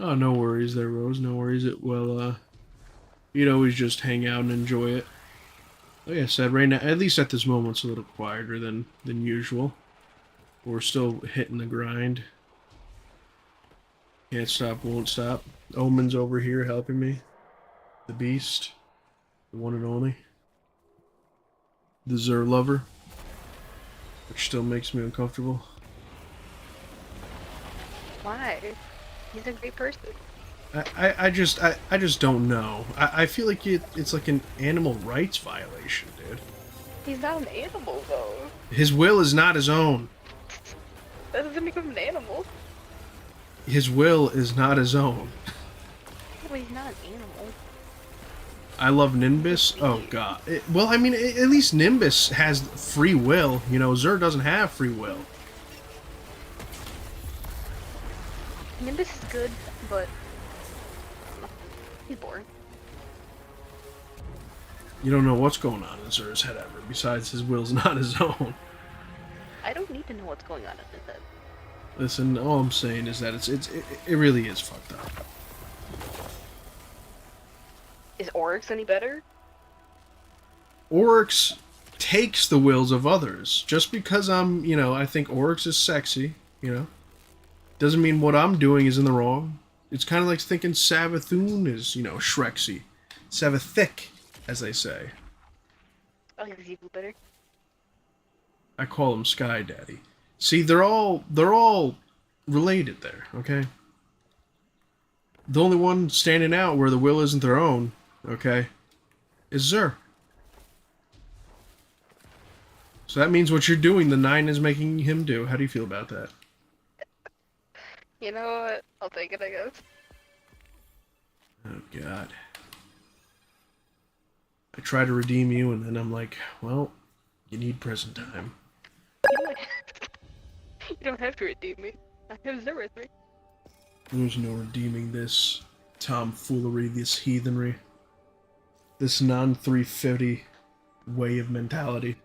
Oh, no worries there, Rose, no worries. You'd always just hang out and enjoy it. Like I said, right now, at least at this moment, it's a little quieter than usual. We're still hitting the grind. Can't stop, won't stop. Omen's over here helping me. The Beast. The one and only. The Zer Lover. Which still makes me uncomfortable. Why? He's a great person. I just don't know. I feel like it's like an animal rights violation, dude. He's not an animal, though. His will is not his own. That doesn't make him an animal. His will is not his own. No, he's not an animal. I love Nimbus. Oh, God. Well, I mean, at least Nimbus has free will. You know, Zer doesn't have free will. Nimbus is good, but he's boring. You don't know what's going on in Zer's head ever, besides his will's not his own. I don't need to know what's going on in his head. Listen, all I'm saying is that it really is fucked up. Is Oryx any better? Oryx takes the wills of others. Just because I think Oryx is sexy, doesn't mean what I'm doing is in the wrong. It's kind of like thinking Savathun is, Shreksy. Savathic, as they say. I like the people better. I call him Sky Daddy. See, they're all related there, okay? The only one standing out where the will isn't their own, okay, is Zer. So that means what you're doing, the 9 is making him do. How do you feel about that? You know what? I'll take it, I guess. Oh, God. I try to redeem you, and then I'm like, well, you need present time. You don't have to redeem me. I have Zer with me. There's no redeeming this tomfoolery, this heathenry, this non-350 way of mentality.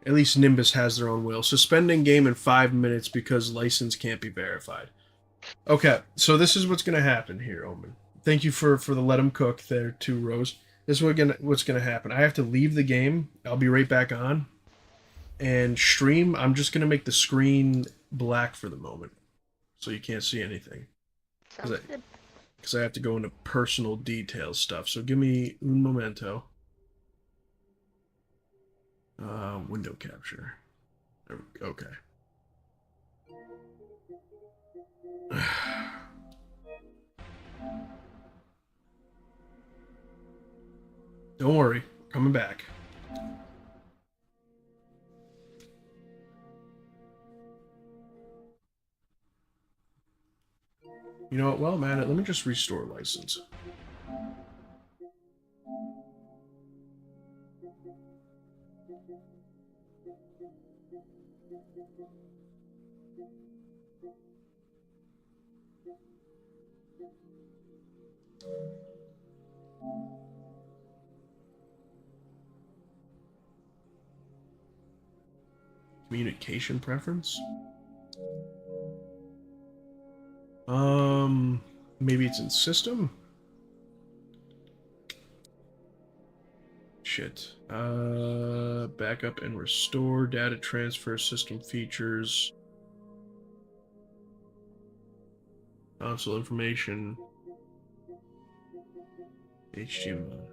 At least Nimbus has their own will. Suspending game in 5 minutes because license can't be verified. Okay, so this is what's going to happen here, Omen. Thank you for the let him cook there, too, Rose. This is what's going to happen. I have to leave the game. I'll be right back on. And stream, I'm just going to make the screen black for the moment. So you can't see anything. Sounds good. Because I have to go into personal details stuff. So give me un momento. Window capture. Okay. Don't worry, coming back. You know what? Well, man, let me just restore license. Communication preference? Maybe it's in system? Shit. Backup and restore, data transfer, system features, console information, HDMI.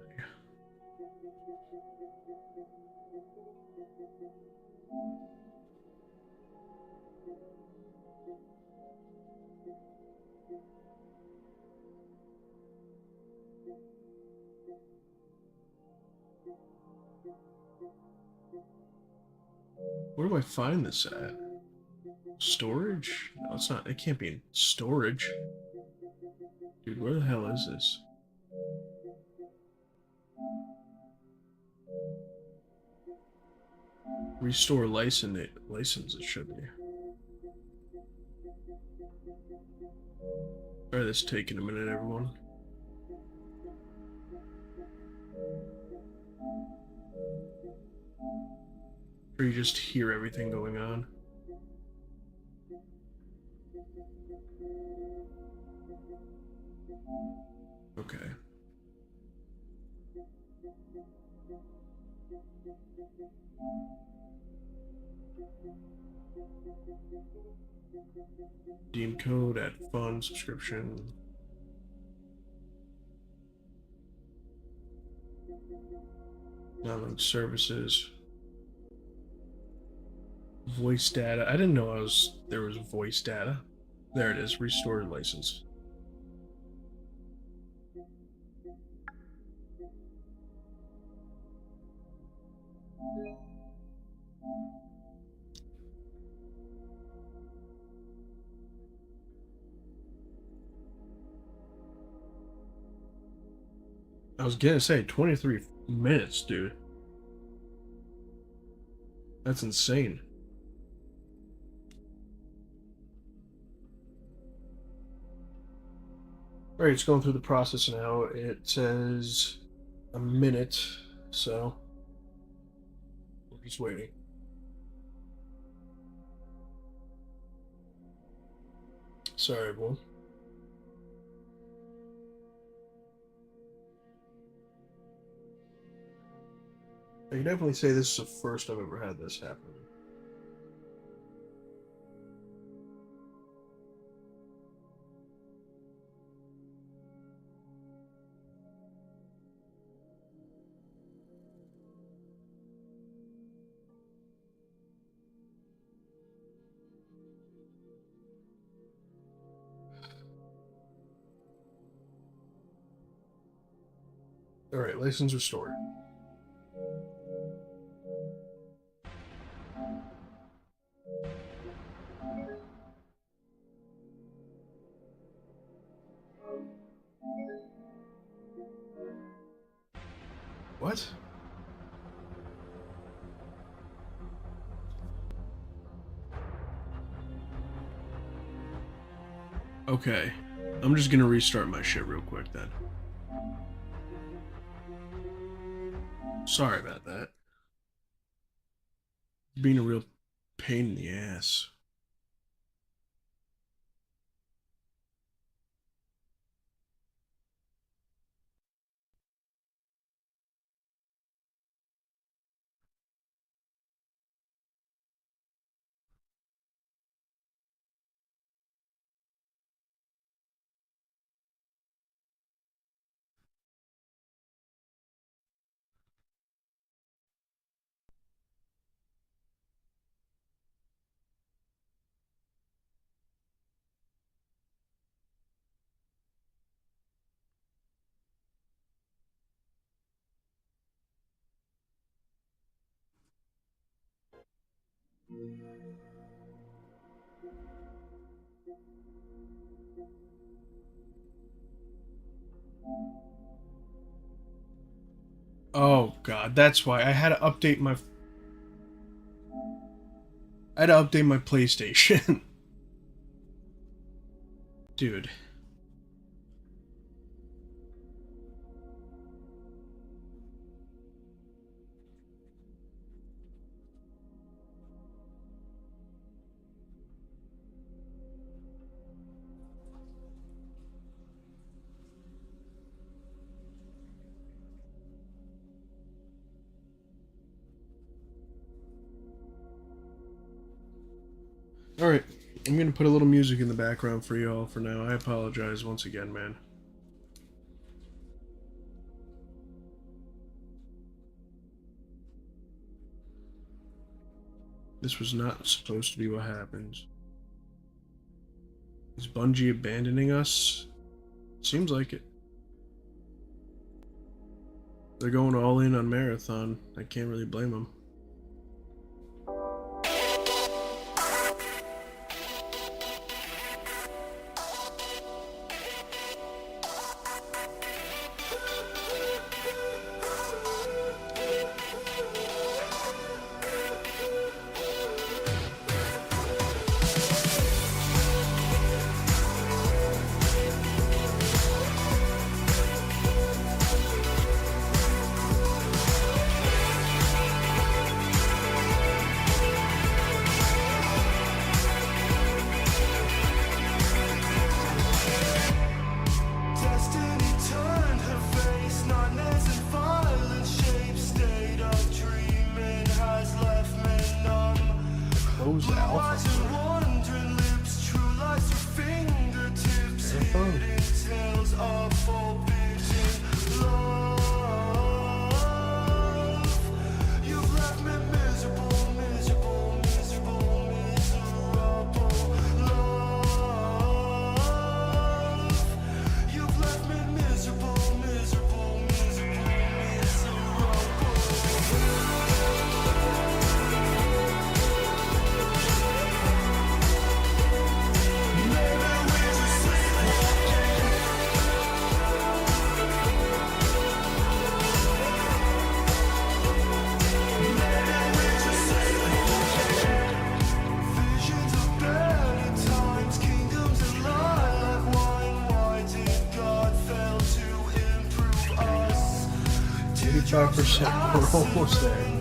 Where do I find this at? Storage? No, it's not. It can't be in storage. Dude, where the hell is this? Restore license it should be. Sorry, this is taking a minute, everyone. Or you just hear everything going on. Okay. Deem code, add fund, subscription. Non-linked services. Voice data. I didn't know there was voice data. There it is. Restore license. I was gonna say 23 minutes, dude. That's insane. Alright, it's going through the process now. It says a minute, so we're just waiting. Sorry, everyone. can definitely say this is the first I've ever had this happen. Alright, license restored. What? Okay. I'm just gonna restart my shit real quick then. Sorry about that. Being a real pain in the ass. Oh god, that's why I had to update my PlayStation. Dude. Alright, I'm gonna put a little music in the background for y'all for now. I apologize once again, man. This was not supposed to be what happens. Is Bungie abandoning us? Seems like it. They're going all in on Marathon. I can't really blame them. We're almost there.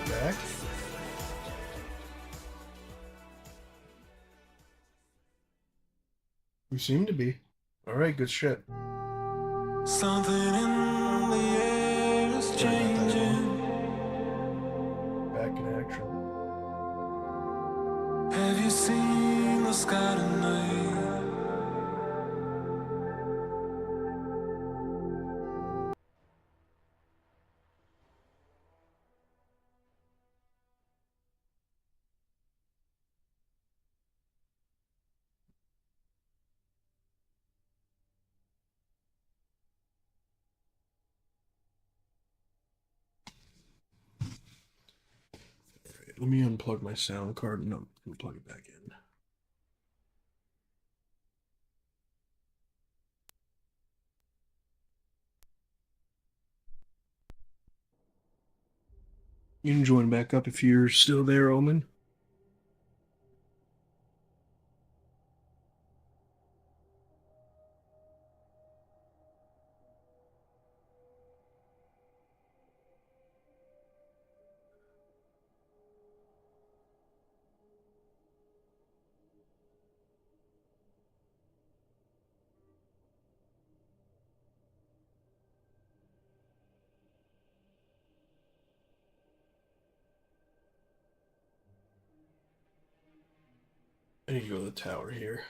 Back. We seem to be. Alright, good shit. Something in the air is changing. Back in action. Have you seen the sky tonight? Alright, let me unplug my sound card and plug it back in. You can join back up if you're still there, Omen. I need to go to the tower here.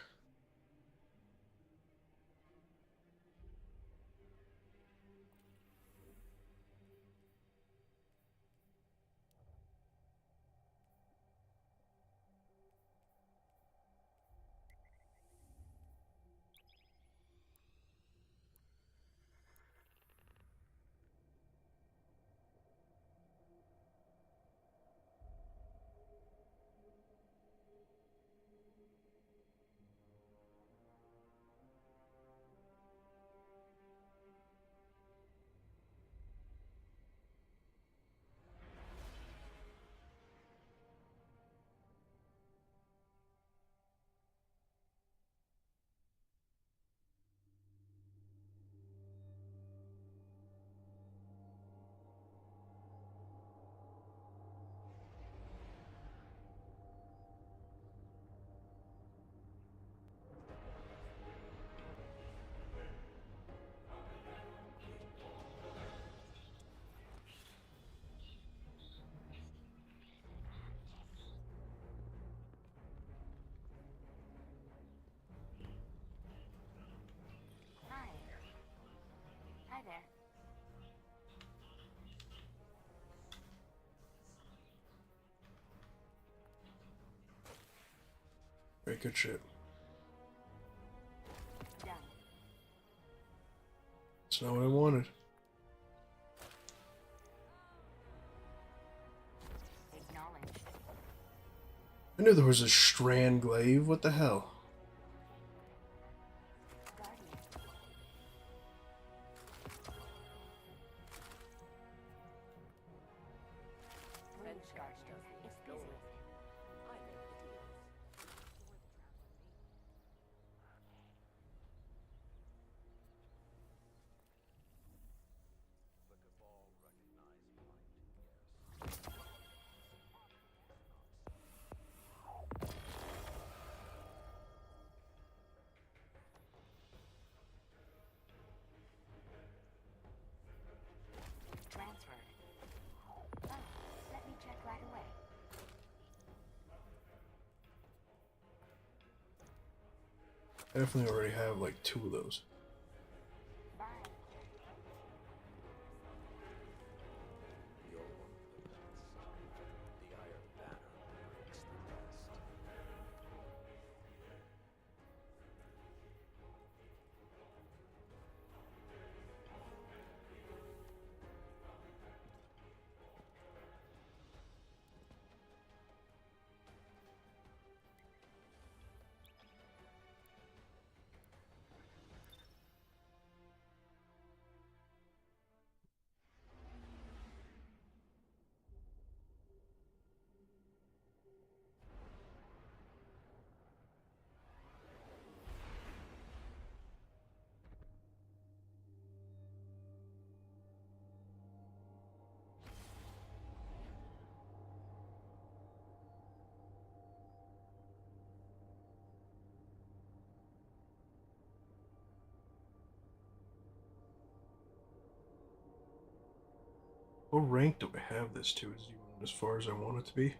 Hi there. Very good shit. Done. That's not what I wanted. Acknowledged. I knew there was a strand glaive. What the hell? Guardian. Benchmark is busy. I make the deals. Transferred. Oh, let me check right away. I definitely already have like 2 of those. Bye. What rank do I have this to? Is even as far as I want it to be?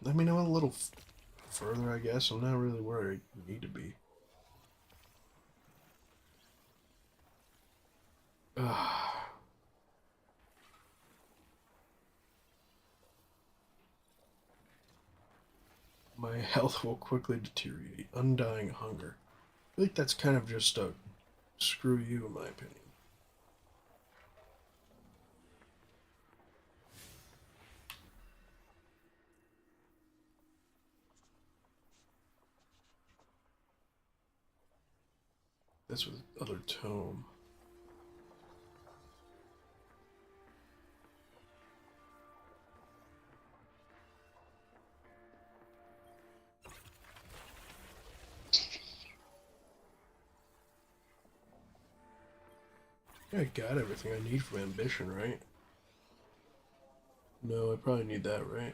I mean, I'm a little further, I guess. I'm not really where I need to be. My health will quickly deteriorate. Undying hunger. I think that's kind of just a screw you, in my opinion. That's with other tome. I got everything I need from ambition, right? No, I probably need that, right?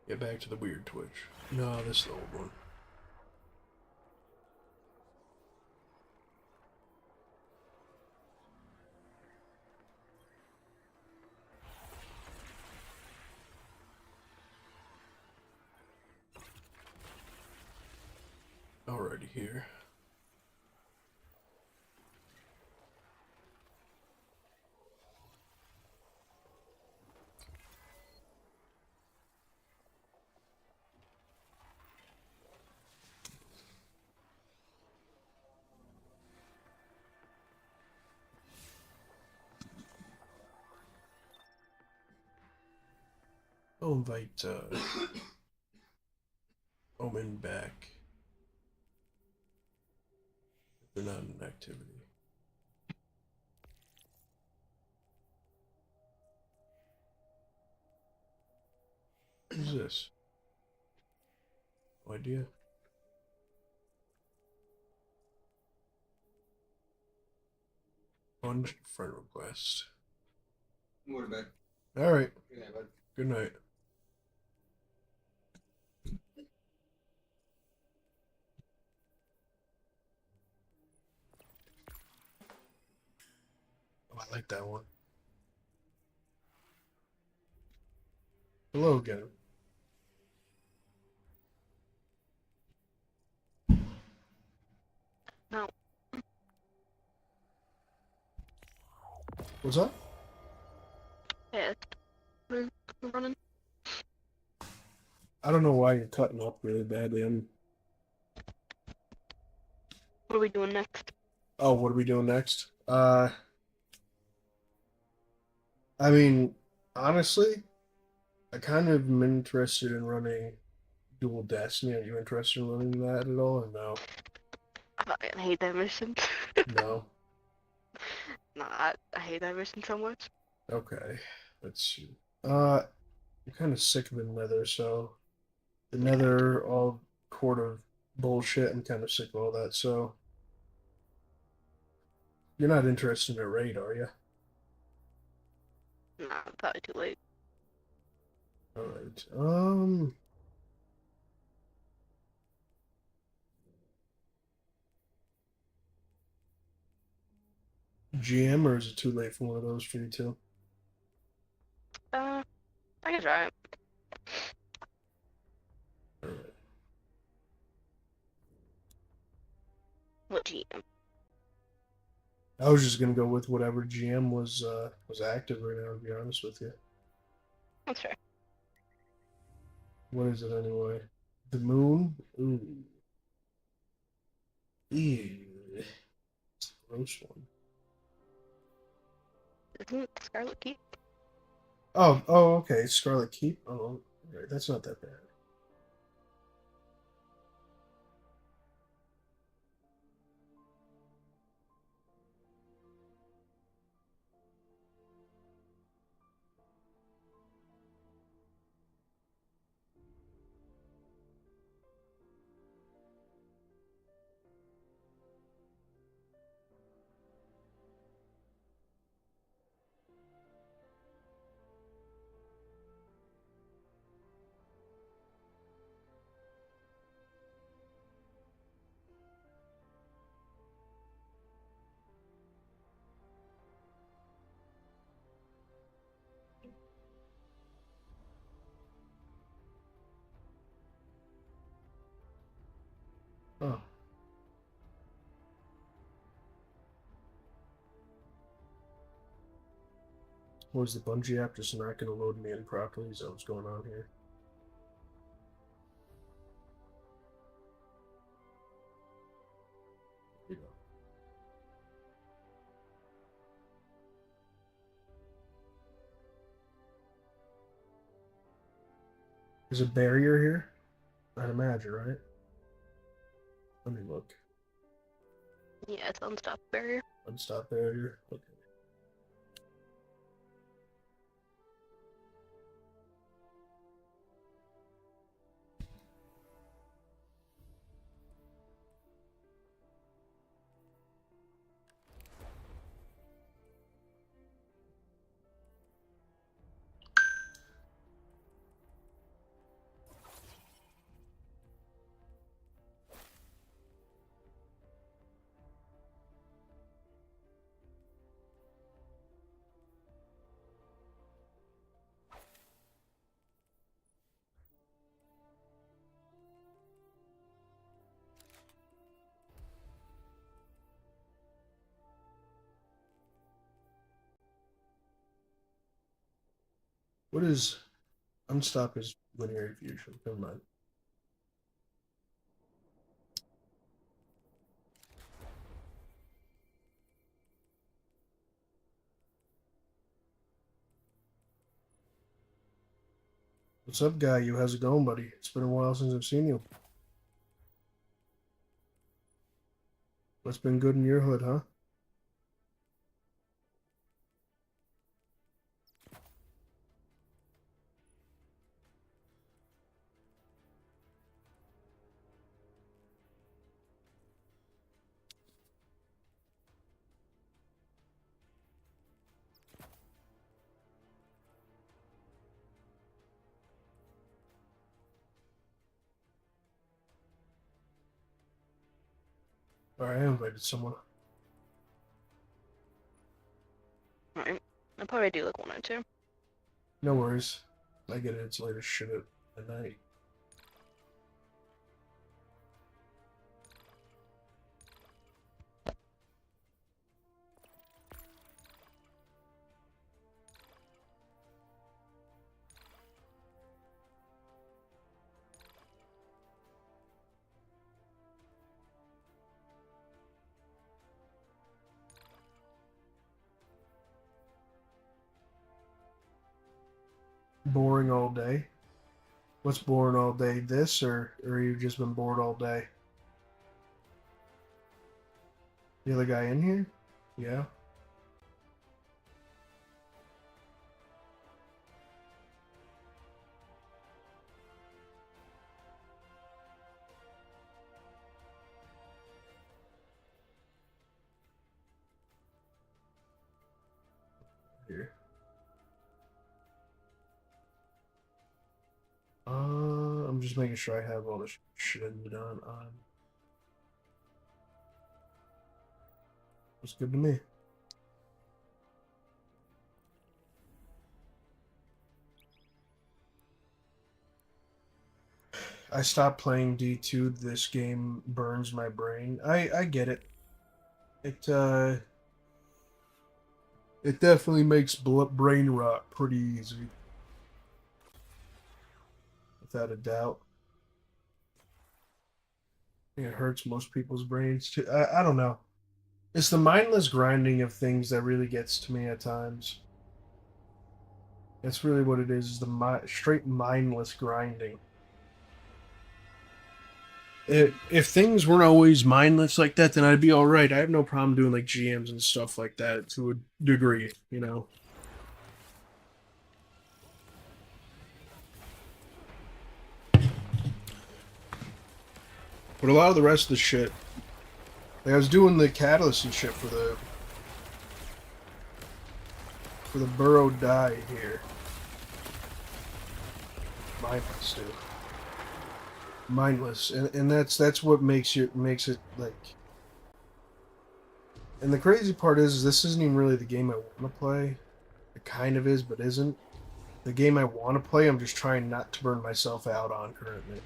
Get back to the weird Twitch. No, this is the old one. Alrighty here. I'll invite Omen back. If they're not in activity. Who's this? No idea. One friend request. Go to bed. Alright. Good night, bud. Good night. Oh, I like that one. Hello again. No. What's up? Yeah. We're running. I don't know why you're cutting up really badly. What are we doing next? Oh, what are we doing next? I mean, honestly, I kind of am interested in running Dual Destiny. Are you interested in running that at all, or no? I fucking hate that mission. No? Nah, I hate that mission so much. Okay. Let's see. I'm kind of sick of the Nether, so the Yeah. Nether, all court of bullshit. I'm kind of sick of all that. So you're not interested in a raid, are you? Nah, probably too late. All right. GM, or is it too late for one of those for you too? I can try it. All right. What GM? I was just gonna go with whatever GM was active right now. To be honest with you, That's fair. what is it anyway? The Moon. Ooh, ew. It's a gross one. Isn't it Scarlet Key? Oh, okay. Scarlet Keep. Oh, right. That's not that bad. Oh. Was the Bungie app just not going to load me in properly? Is that what's going on here? Here we go. There's a barrier here? I'd imagine, right? Let me look. Yeah, it's unstop barrier. Unstop barrier. Okay. What is unstop is linear fusion? Never mind. What's up, guy? You how's it going, buddy? It's been a while since I've seen you. What's been good in your hood, huh? Alright, I invited someone. Alright. I'll probably do like one or two. No worries. I get it, it's late as shit at night. Boring all day. What's boring all day? This or you've just been bored all day? The other guy in here? Yeah. Here. I'm just making sure I have all this shit done on. Looks good to me. I stopped playing D2. This game burns my brain. I get it. It definitely makes brain rot pretty easy. Without a doubt. It hurts most people's brains too. I don't know. It's the mindless grinding of things that really gets to me at times. That's really what it is the straight mindless grinding. If things weren't always mindless like that, then I'd be alright. I have no problem doing like GMs and stuff like that to a degree, you know. But a lot of the rest of the shit, like I was doing the catalyst and shit for the burrowed die here. Mindless, dude. Mindless, and that's what makes it like. And the crazy part is this isn't even really the game I want to play. It kind of is, but isn't. The game I want to play, I'm just trying not to burn myself out on currently.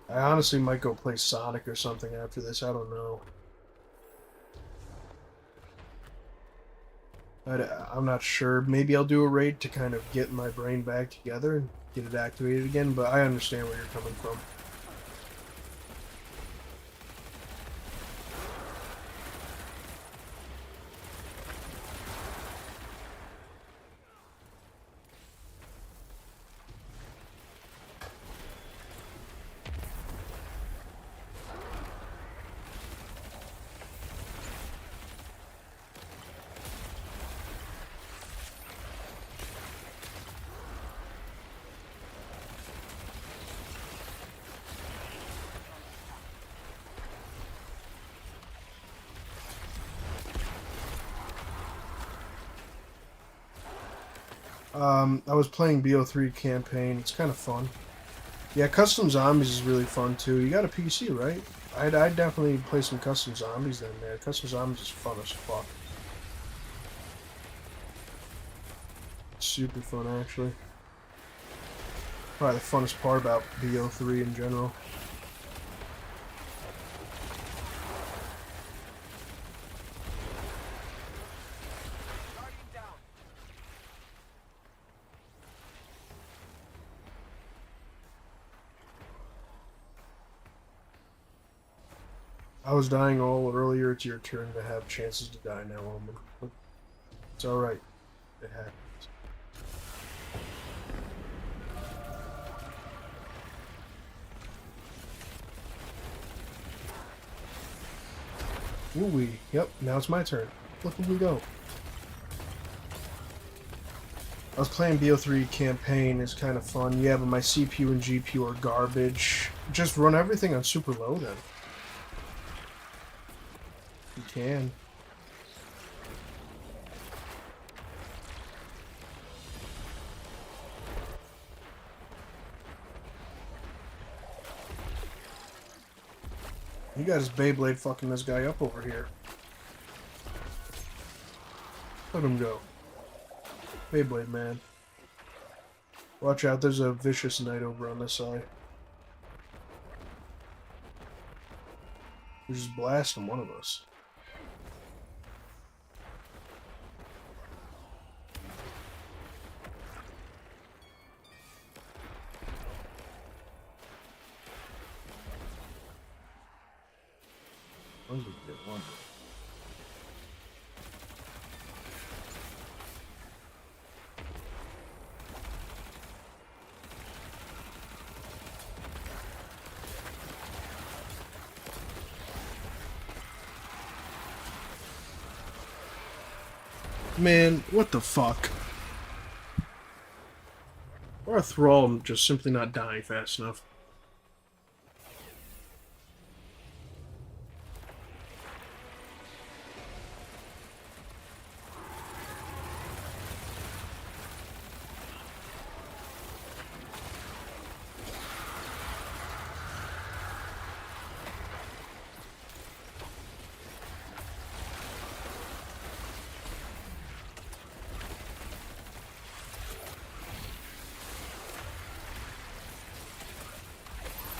I honestly might go play Sonic or something after this. I don't know. I'm not sure. Maybe I'll do a raid to kind of get my brain back together and get it activated again, but I understand where you're coming from. I was playing BO3 campaign. It's kind of fun. Yeah, custom zombies is really fun too. You got a PC, right? I'd definitely play some custom zombies then, man. Custom zombies is fun as fuck. Super fun, actually. Probably the funnest part about BO3 in general. I was dying all earlier. It's your turn to have chances to die now, Omen. It's alright. It happens. Woo-wee. Yep, now it's my turn. Look where we go. I was playing BO3 campaign. It's kind of fun. Yeah, but my CPU and GPU are garbage. Just run everything on super low then. You can. You got his Beyblade fucking this guy up over here. Let him go. Beyblade man. Watch out, there's a vicious knight over on this side. They're just blasting one of us. Man, what the fuck? Or a Thrall just simply not dying fast enough.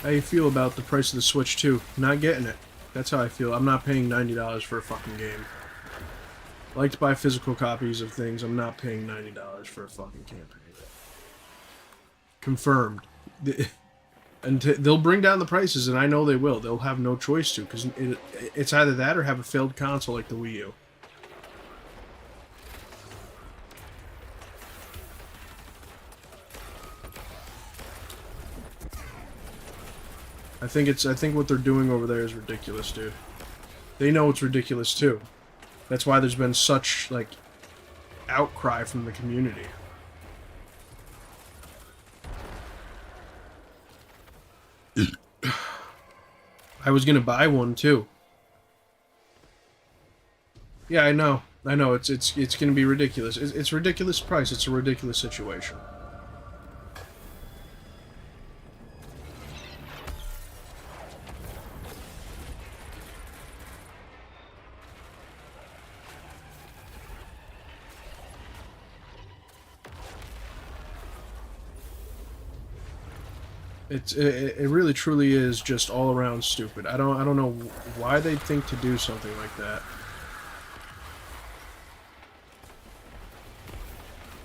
How you feel about the price of the Switch 2? Not getting it. That's how I feel. I'm not paying $90 for a fucking game. I like to buy physical copies of things. I'm not paying $90 for a fucking campaign. Confirmed. And they'll bring down the prices, and I know they will. They'll have no choice to, because it's either that or have a failed console like the Wii U. I think what they're doing over there is ridiculous, dude. They know it's ridiculous too. That's why there's been such like outcry from the community. I was gonna buy one too. Yeah, I know. It's gonna be ridiculous. It's ridiculous price. It's a ridiculous situation. It really truly is just all around stupid. I don't know why they think to do something like that.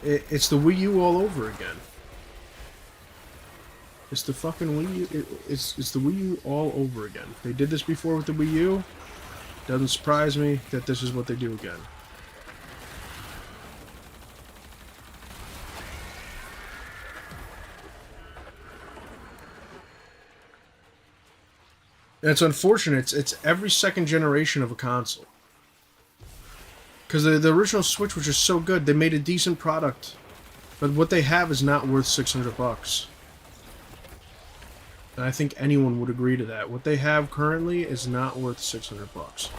It's the Wii U all over again. It's the fucking Wii U. It's the Wii U all over again. They did this before with the Wii U. Doesn't surprise me that this is what they do again. And it's unfortunate. It's every second generation of a console. Because the original Switch was just so good. They made a decent product. But what they have is not worth $600. And I think anyone would agree to that. What they have currently is not worth $600.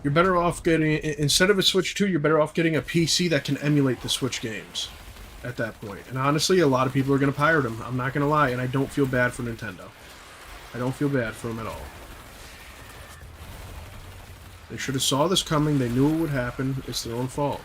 You're better off getting, instead of a Switch 2, you're better off getting a PC that can emulate the Switch games at that point. And honestly, a lot of people are going to pirate them. I'm not going to lie, and I don't feel bad for Nintendo. I don't feel bad for them at all. They should have saw this coming. They knew it would happen. It's their own fault.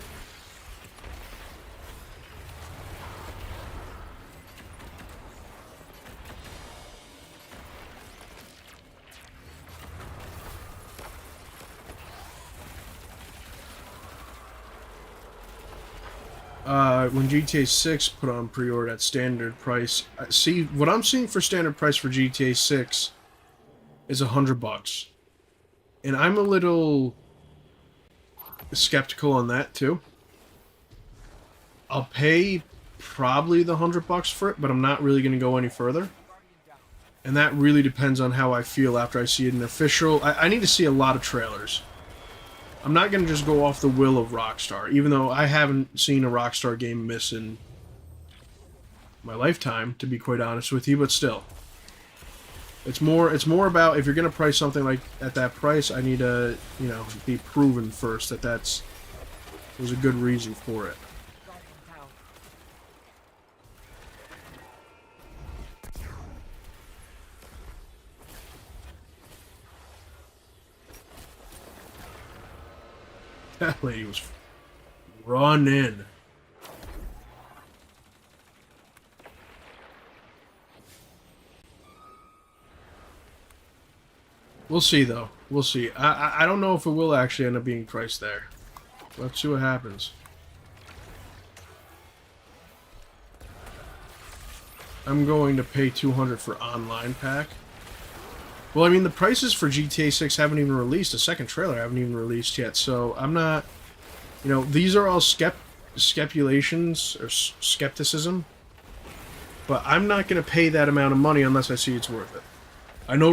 When GTA 6 put on pre-order at standard price, see what I'm seeing for standard price for GTA 6 is $100, and I'm a little skeptical on that too. I'll pay probably the $100 for it, but I'm not really going to go any further. And that really depends on how I feel after I see an official. I need to see a lot of trailers. I'm not going to just go off the will of Rockstar, even though I haven't seen a Rockstar game miss in my lifetime, to be quite honest with you, but still. It's more about, if you're going to price something like at that price, I need to, be proven first that there's a good reason for it. That lady was running. We'll see, though. We'll see. I don't know if it will actually end up being priced there. Let's see what happens. I'm going to pay $200 for online pack. Well, I mean, the prices for GTA 6 haven't even released. The second trailer haven't even released yet, so I'm not... these are all speculations, or skepticism. But I'm not going to pay that amount of money unless I see it's worth it. I know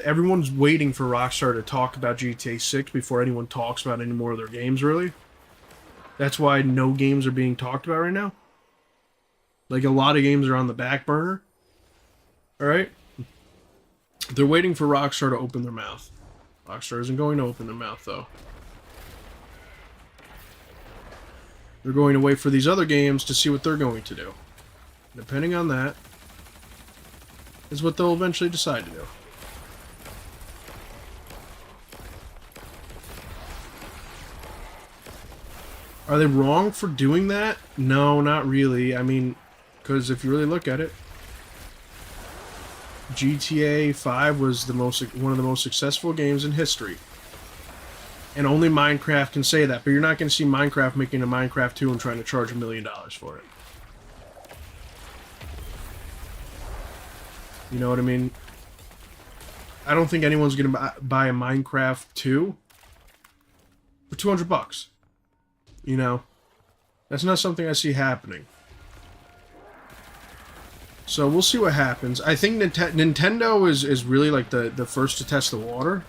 everyone's waiting for Rockstar to talk about GTA 6 before anyone talks about any more of their games, really. That's why no games are being talked about right now. Like, a lot of games are on the back burner. Alright? They're waiting for Rockstar to open their mouth. Rockstar isn't going to open their mouth, though. They're going to wait for these other games to see what they're going to do. Depending on that, is what they'll eventually decide to do. Are they wrong for doing that? No, not really. I mean, because if you really look at it, GTA 5 was one of the most successful games in history. And only Minecraft can say that, but you're not going to see Minecraft making a Minecraft 2 and trying to charge $1 million for it. You know what I mean? I don't think anyone's gonna buy a Minecraft 2 for $200. You know, that's not something I see happening. So we'll see what happens. I think Nintendo is really like the first to test the water.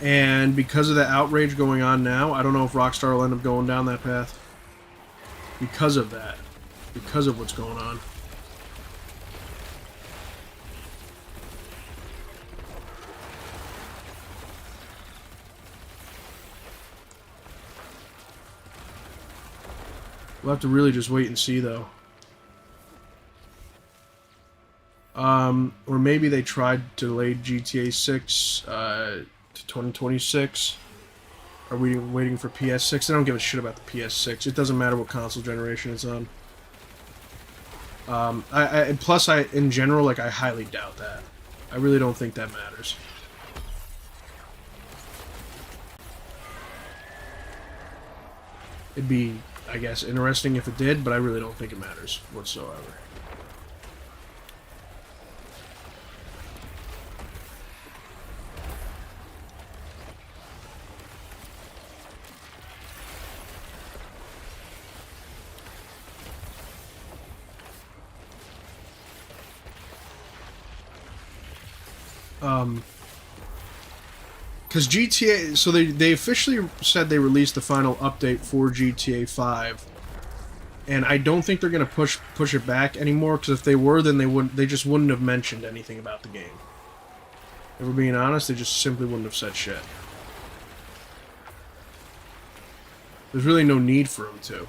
And because of the outrage going on now, I don't know if Rockstar will end up going down that path. Because of that. Because of what's going on. We'll have to really just wait and see, though. Or maybe they tried to delay GTA 6 to 2026. Are we waiting for PS6? I don't give a shit about the PS6. It doesn't matter what console generation it's on. Plus, in general, like, I highly doubt that. I really don't think that matters. It'd be, I guess, interesting if it did, but I really don't think it matters whatsoever. Because GTA, so they officially said they released the final update for GTA 5, and I don't think they're gonna push it back anymore. Because if they were, then they just wouldn't have mentioned anything about the game. If we're being honest, they just simply wouldn't have said shit. There's really no need for them to.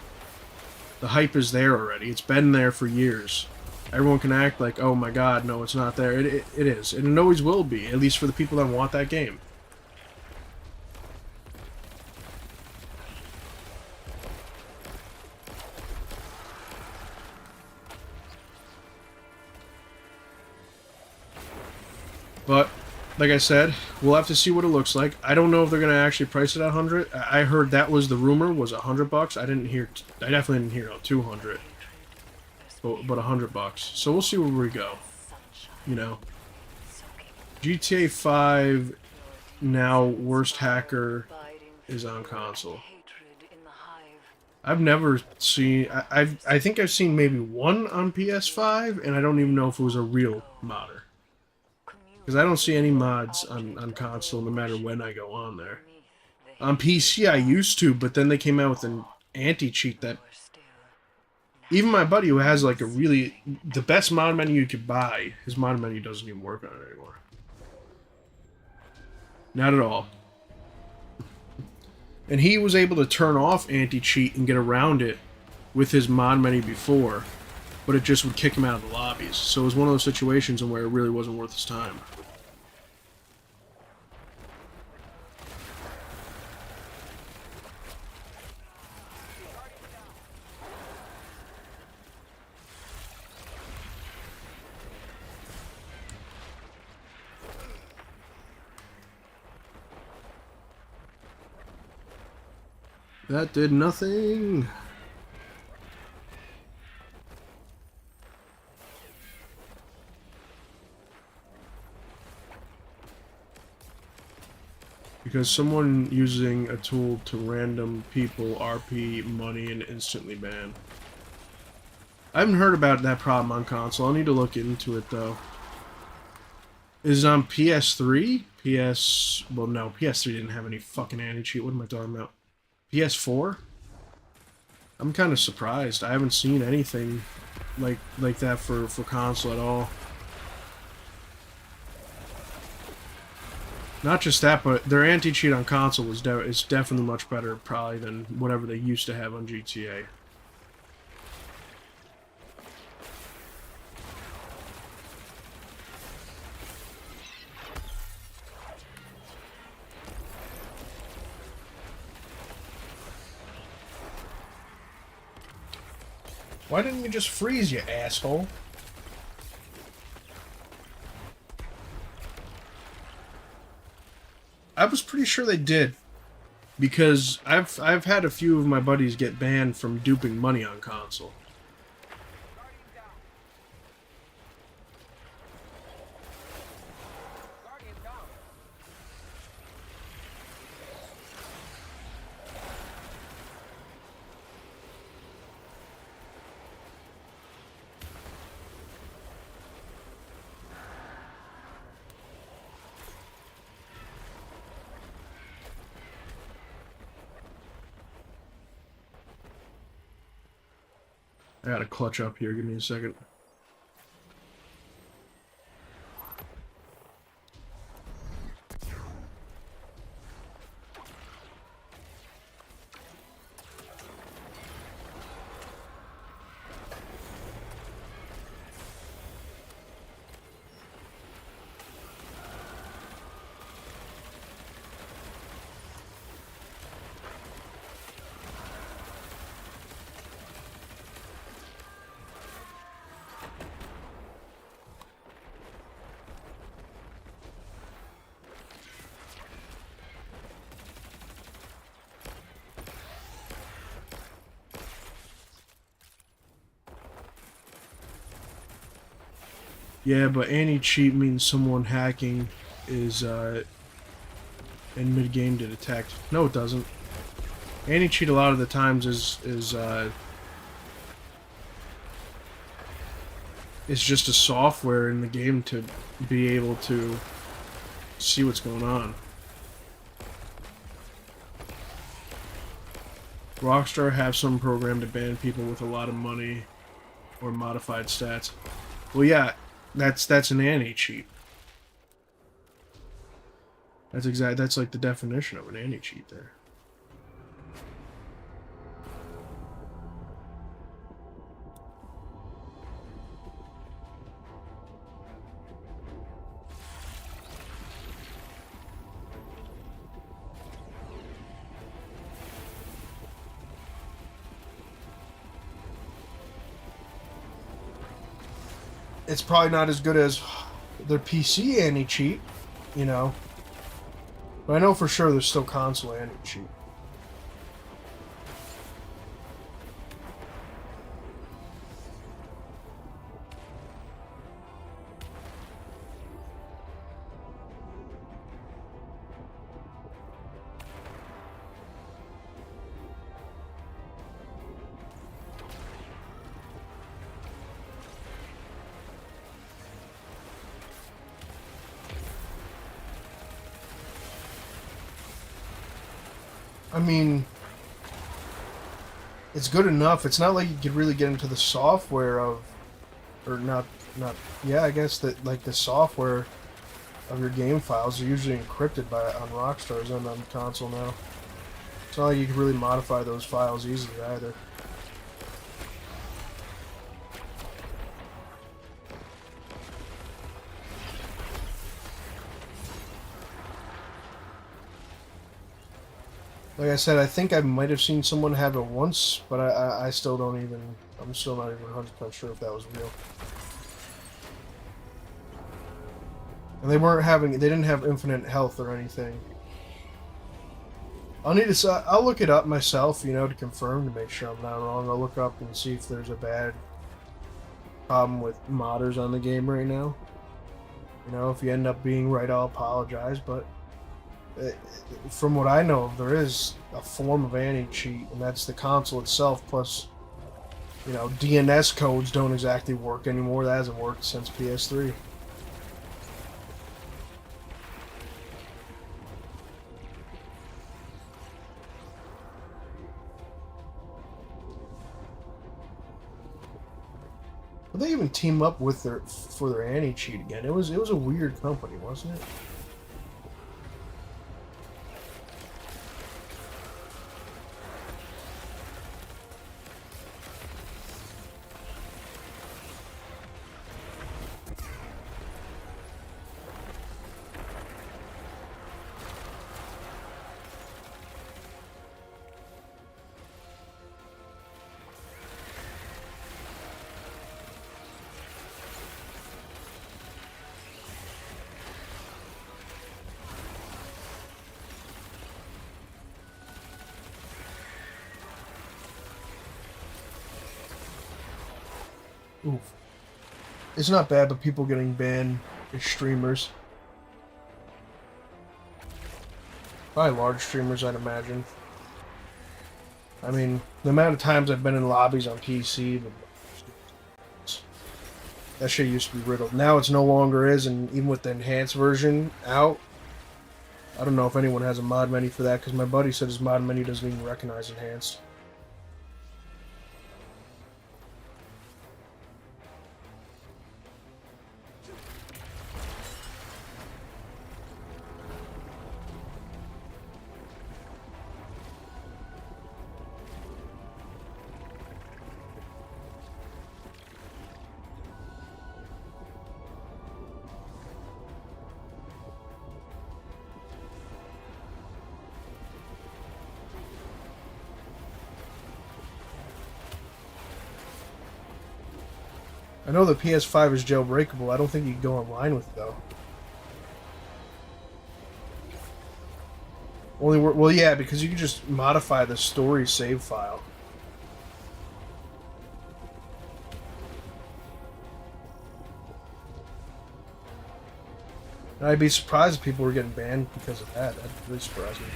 The hype is there already. It's been there for years. Everyone can act like, oh my god, no, it's not there. It is, and it always will be. At least for the people that want that game. But, like I said, we'll have to see what it looks like. I don't know if they're going to actually price it at 100. I heard that was the rumor, was $100. I definitely didn't hear 200. But $100. So we'll see where we go. You know. GTA 5, now worst hacker is on console. I've never seen... I think I've seen maybe one on PS5, and I don't even know if it was a real modder. Because I don't see any mods on console no matter when I go on there. On PC I used to, but then they came out with an anti-cheat that... Even my buddy who has like the best mod menu you could buy, his mod menu doesn't even work on it anymore. Not at all. And he was able to turn off anti-cheat and get around it with his mod menu before, but it just would kick him out of the lobbies. So it was one of those situations where it really wasn't worth his time. That did nothing. Because someone using a tool to random people RP money and instantly ban. I haven't heard about that problem on console. I need to look into it though. Is it on PS3? Well no, PS3 didn't have any fucking anti-cheat. What am I talking about? PS4? I'm kind of surprised. I haven't seen anything like that for console at all. Not just that, but their anti-cheat on console is definitely much better probably than whatever they used to have on GTA. Why didn't you just freeze, you asshole? I was pretty sure they did. Because I've had a few of my buddies get banned from duping money on console. I gotta clutch up here. Give me a second. Yeah, but anti-cheat means someone hacking is in mid-game to detect. No, it doesn't. Anti-cheat a lot of the times is just a software in the game to be able to see what's going on. Rockstar have some program to ban people with a lot of money or modified stats. Well, yeah, that's an anti-cheat. That's like the definition of an anti-cheat there. It's probably not as good as their PC anti-cheat, you know. But I know for sure there's still console anti-cheat. I mean, it's good enough. It's not like you could really get into the software of, or not, yeah, I guess that like the software of your game files are usually encrypted on Rockstar's end on the console now. It's not like you can really modify those files easily either. Like I said, I think I might have seen someone have it once, but I still don't even, I'm still not even 100% sure if that was real. And they didn't have infinite health or anything. I'll look it up myself, you know, to confirm, to make sure I'm not wrong. I'll look up and see if there's a bad problem with modders on the game right now. You know, if you end up being right, I'll apologize, but from what I know, there is a form of anti-cheat, and that's the console itself, plus, you know, DNS codes don't exactly work anymore. That hasn't worked since PS3. But they even team up with for their anti-cheat again. It was a weird company, wasn't it? Oof. It's not bad, but people getting banned as streamers. Probably large streamers, I'd imagine. I mean, the amount of times I've been in lobbies on PC, that shit used to be riddled. Now it's no longer is, and even with the enhanced version out, I don't know if anyone has a mod menu for that, because my buddy said his mod menu doesn't even recognize enhanced. I know the PS5 is jailbreakable. I don't think you can go online with it, though. Well, yeah, because you can just modify the story save file. And I'd be surprised if people were getting banned because of that. That'd really surprise me.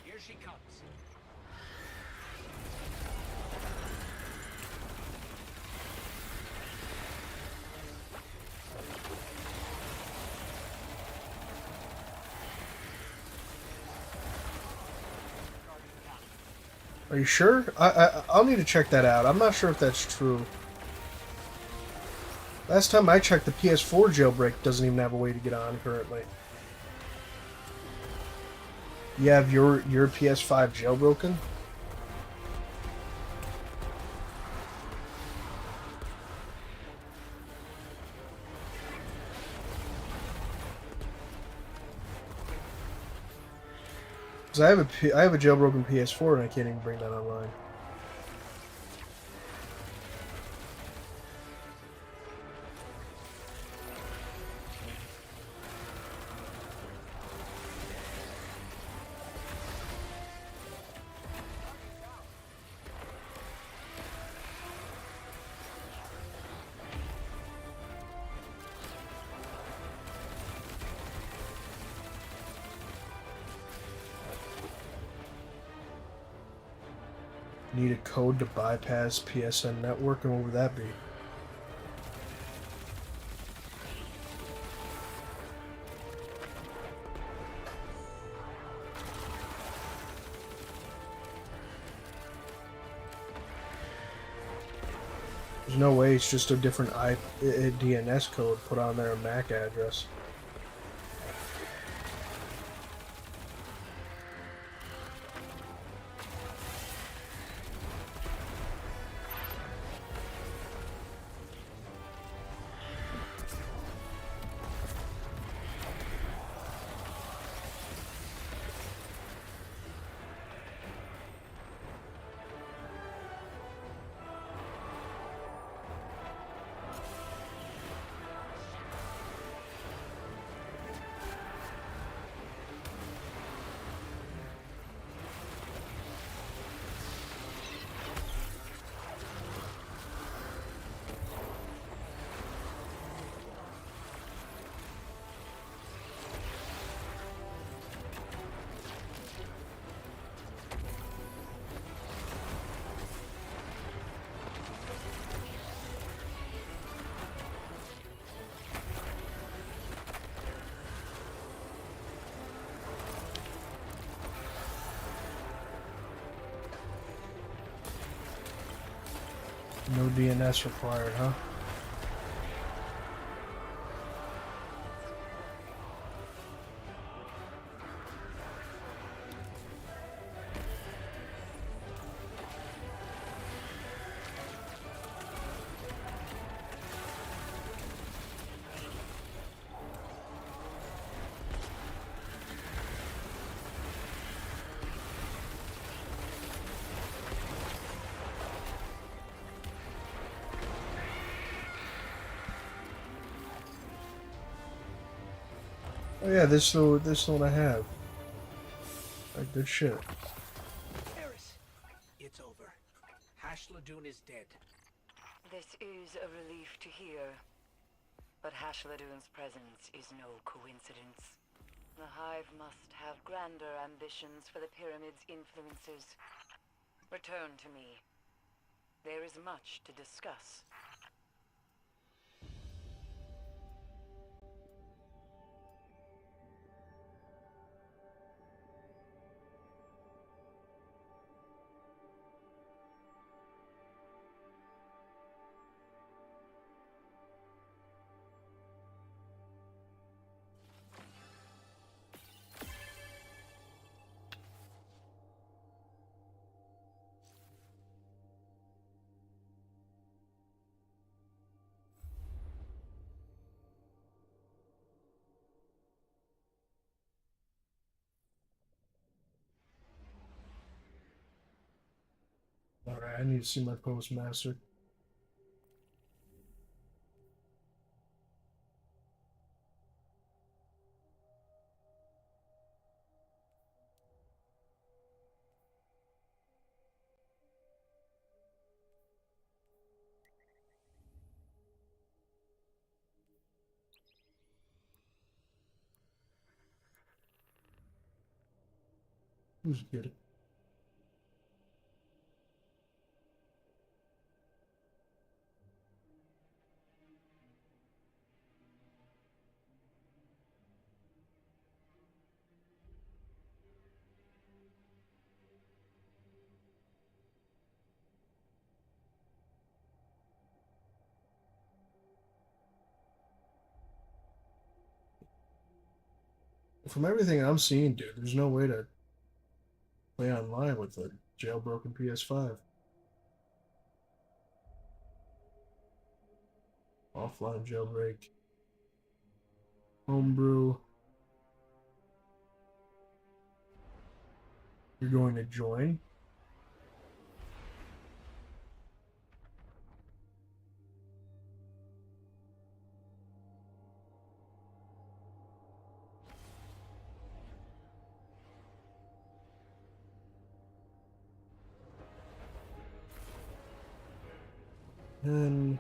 Here she comes. Are you sure? I'll need to check that out. I'm not sure if that's true. Last time I checked, the PS4 jailbreak doesn't even have a way to get on currently. You have your PS5 jailbroken? Because I have a jailbroken PS4 and I can't even bring that online. Need a code to bypass PSN network, and what would that be? There's no way it's just a different DNS code put on their MAC address. No DNS required, huh? Oh yeah, this is the one I have. Like, good shit. Eris, it's over. Hashladoon is dead. This is a relief to hear. But Hashladoon's presence is no coincidence. The Hive must have grander ambitions for the Pyramid's influences. Return to me. There is much to discuss. I need to see my postmaster. Who's good? From everything I'm seeing, dude, there's no way to play online with a jailbroken PS5. Offline jailbreak. Homebrew. You're going to join? And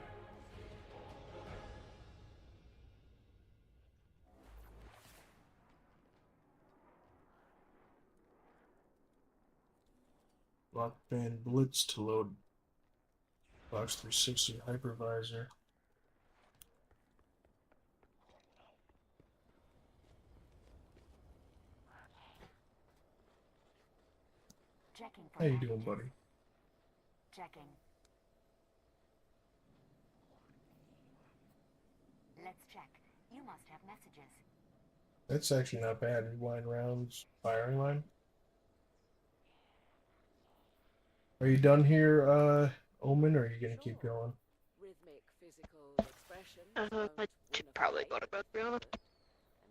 lock band blitz to load Box 360 hypervisor. Checking for How you messages. doing, buddy? Checking. Let's check. You must have messages. That's actually not bad. Rewind rounds, firing line. Are you done here, Omen, or are you gonna keep going? Rhythmic physical expression. I should probably go to bed, to be honest.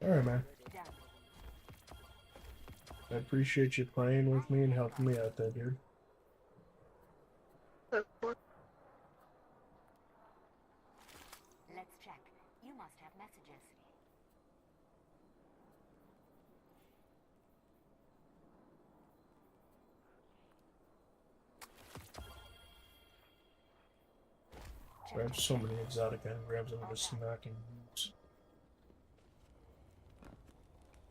Alright, man. Done. I appreciate you playing with me and helping me out there, dude. Let's check. You must have messages. I have so many exotic engrams I'm just not gonna use.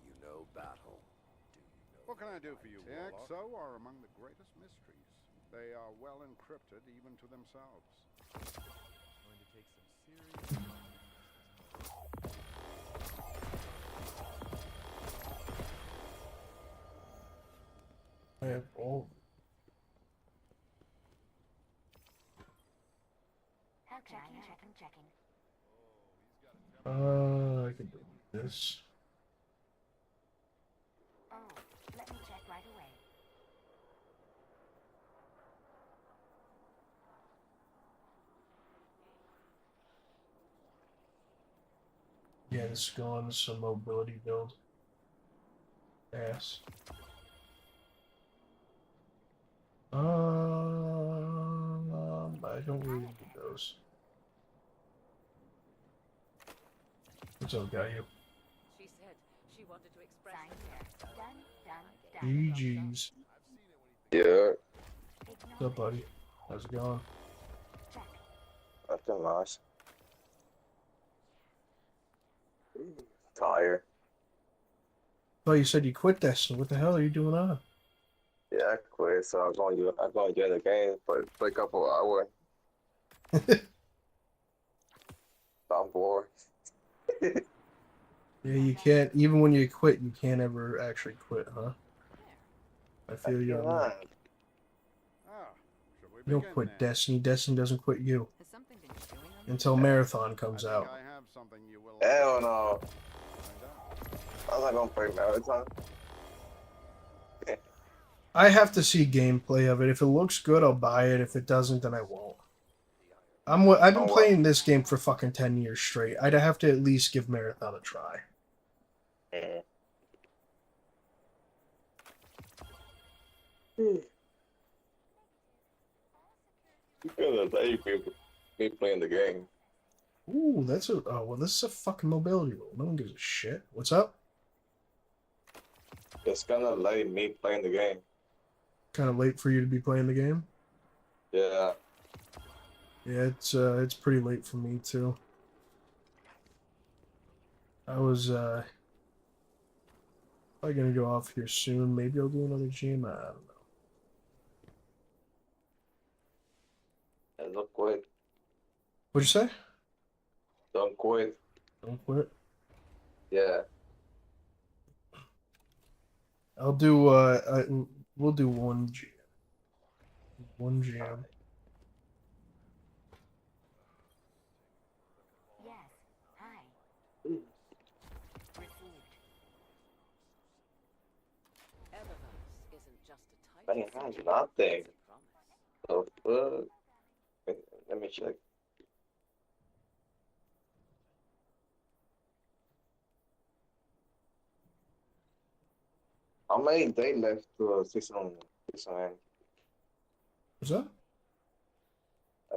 You know battle. Do you know What can I do for you, Warlock? XO are among the greatest mysteries. They are well encrypted even to themselves. going to take some serious I have all. Checking. I can do this. Oh, let me check right away. Yeah, this gun's some mobility build. Ass. I don't really need those. What's up, guy? You? She said she wanted to express. Done. GG's. Yeah, What's up, buddy? How's it going? nothing much. Tired. Oh, you said you quit Destiny. What the hell are you doing on? Yeah, I quit, so I'm going to join the game for a couple hours. I'm bored. Yeah, you can't. Even when you quit, you can't ever actually quit, huh? I feel you on that. You don't quit Destiny. Destiny doesn't quit you. Has something been chewing on Until Marathon comes out. I have something you will Hell no. find out. I'm not going to play Marathon. I have to see gameplay of it. If it looks good, I'll buy it. If it doesn't, then I won't. I've been playing this game for fucking 10 years straight. I'd have to at least give Marathon a try. You're gonna let me playing the game. Ooh, that's a. Oh, well, this is a fucking mobility roll. No one gives a shit. What's up? It's gonna let me playing the game. Kind of late for you to be playing the game. Yeah. Yeah, it's pretty late for me too. I was probably gonna go off here soon. Maybe I'll do another gym. I don't know. And don't quit. What'd you say? Don't quit. Don't quit. Yeah. I'll do. We'll do one jam. One jam. Yes. Hi. Received. Eververse isn't just a Man, title. has nothing. The fuck? Wait, let me check. How many days left to season end? What's that?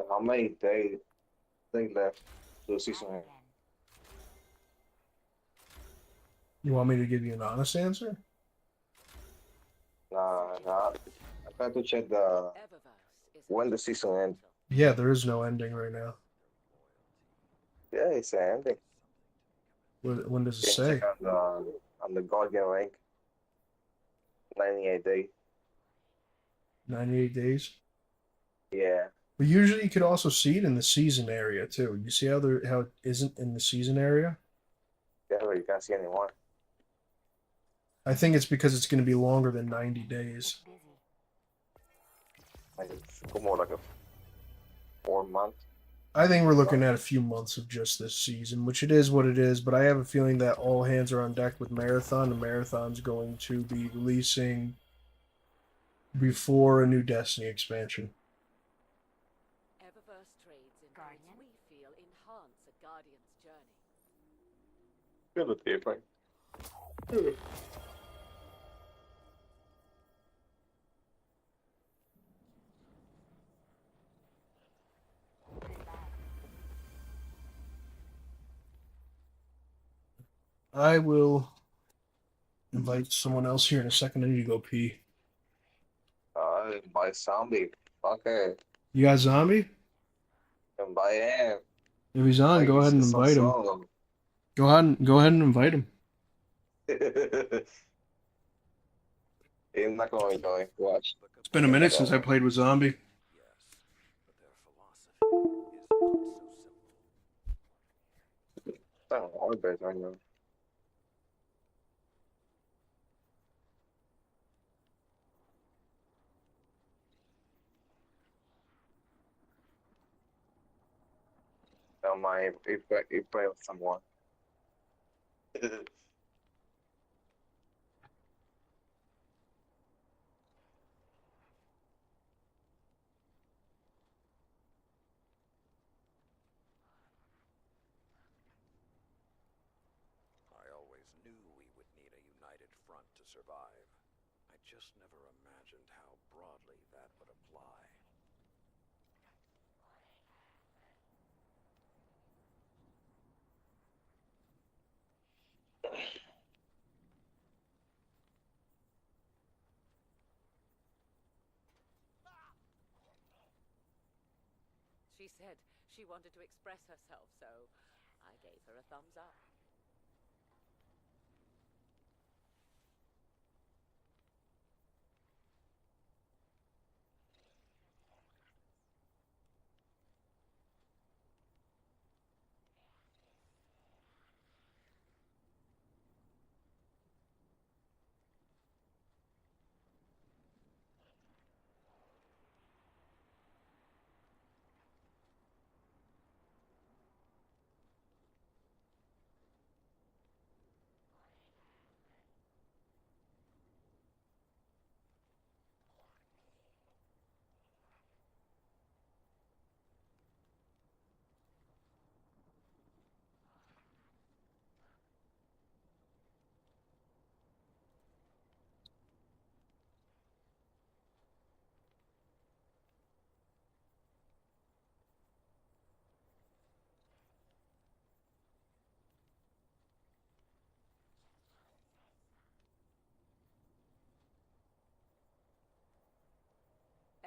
How many days left to season end? You want me to give you an honest answer? Nah. I got to check the when the season ends. Yeah, there is no ending right now. Yeah, it's ending. When does it You can say? check on the Guardian rank. 98 days. 98 days. Yeah. But usually you could also see it in the season area too. You see how it isn't in the season area? Yeah, but you can't see anymore. I think it's because it's going to be longer than 90 days. Like it's more like a 4 month. I think we're looking at a few months of just this season, which it is what it is, but I have a feeling that all hands are on deck with Marathon, and Marathon's going to be releasing before a new Destiny expansion. Eververse trades in Guardian? goods we feel enhance a Guardian's journey. Good with the play. I will invite someone else here in a second. I need to go pee. By zombie. Fuck it. You got Zombie? And by him. If he's on, Like, go ahead and it's invite him. solo. Go ahead and invite him. He's not going to join. Watch. It's been a minute since I played with Zombie. I don't know. I bet I know. Don't mind if play with someone. I always knew we would need a united front to survive. I just never imagined how broadly that would apply. She said she wanted to express herself, so I gave her a thumbs up.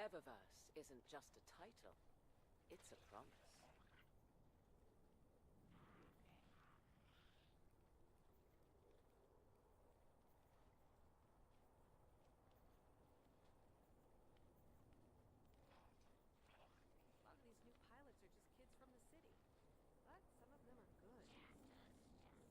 Eververse isn't just a title, it's a promise. A lot of these new pilots are just kids from the city, but some of them are good. A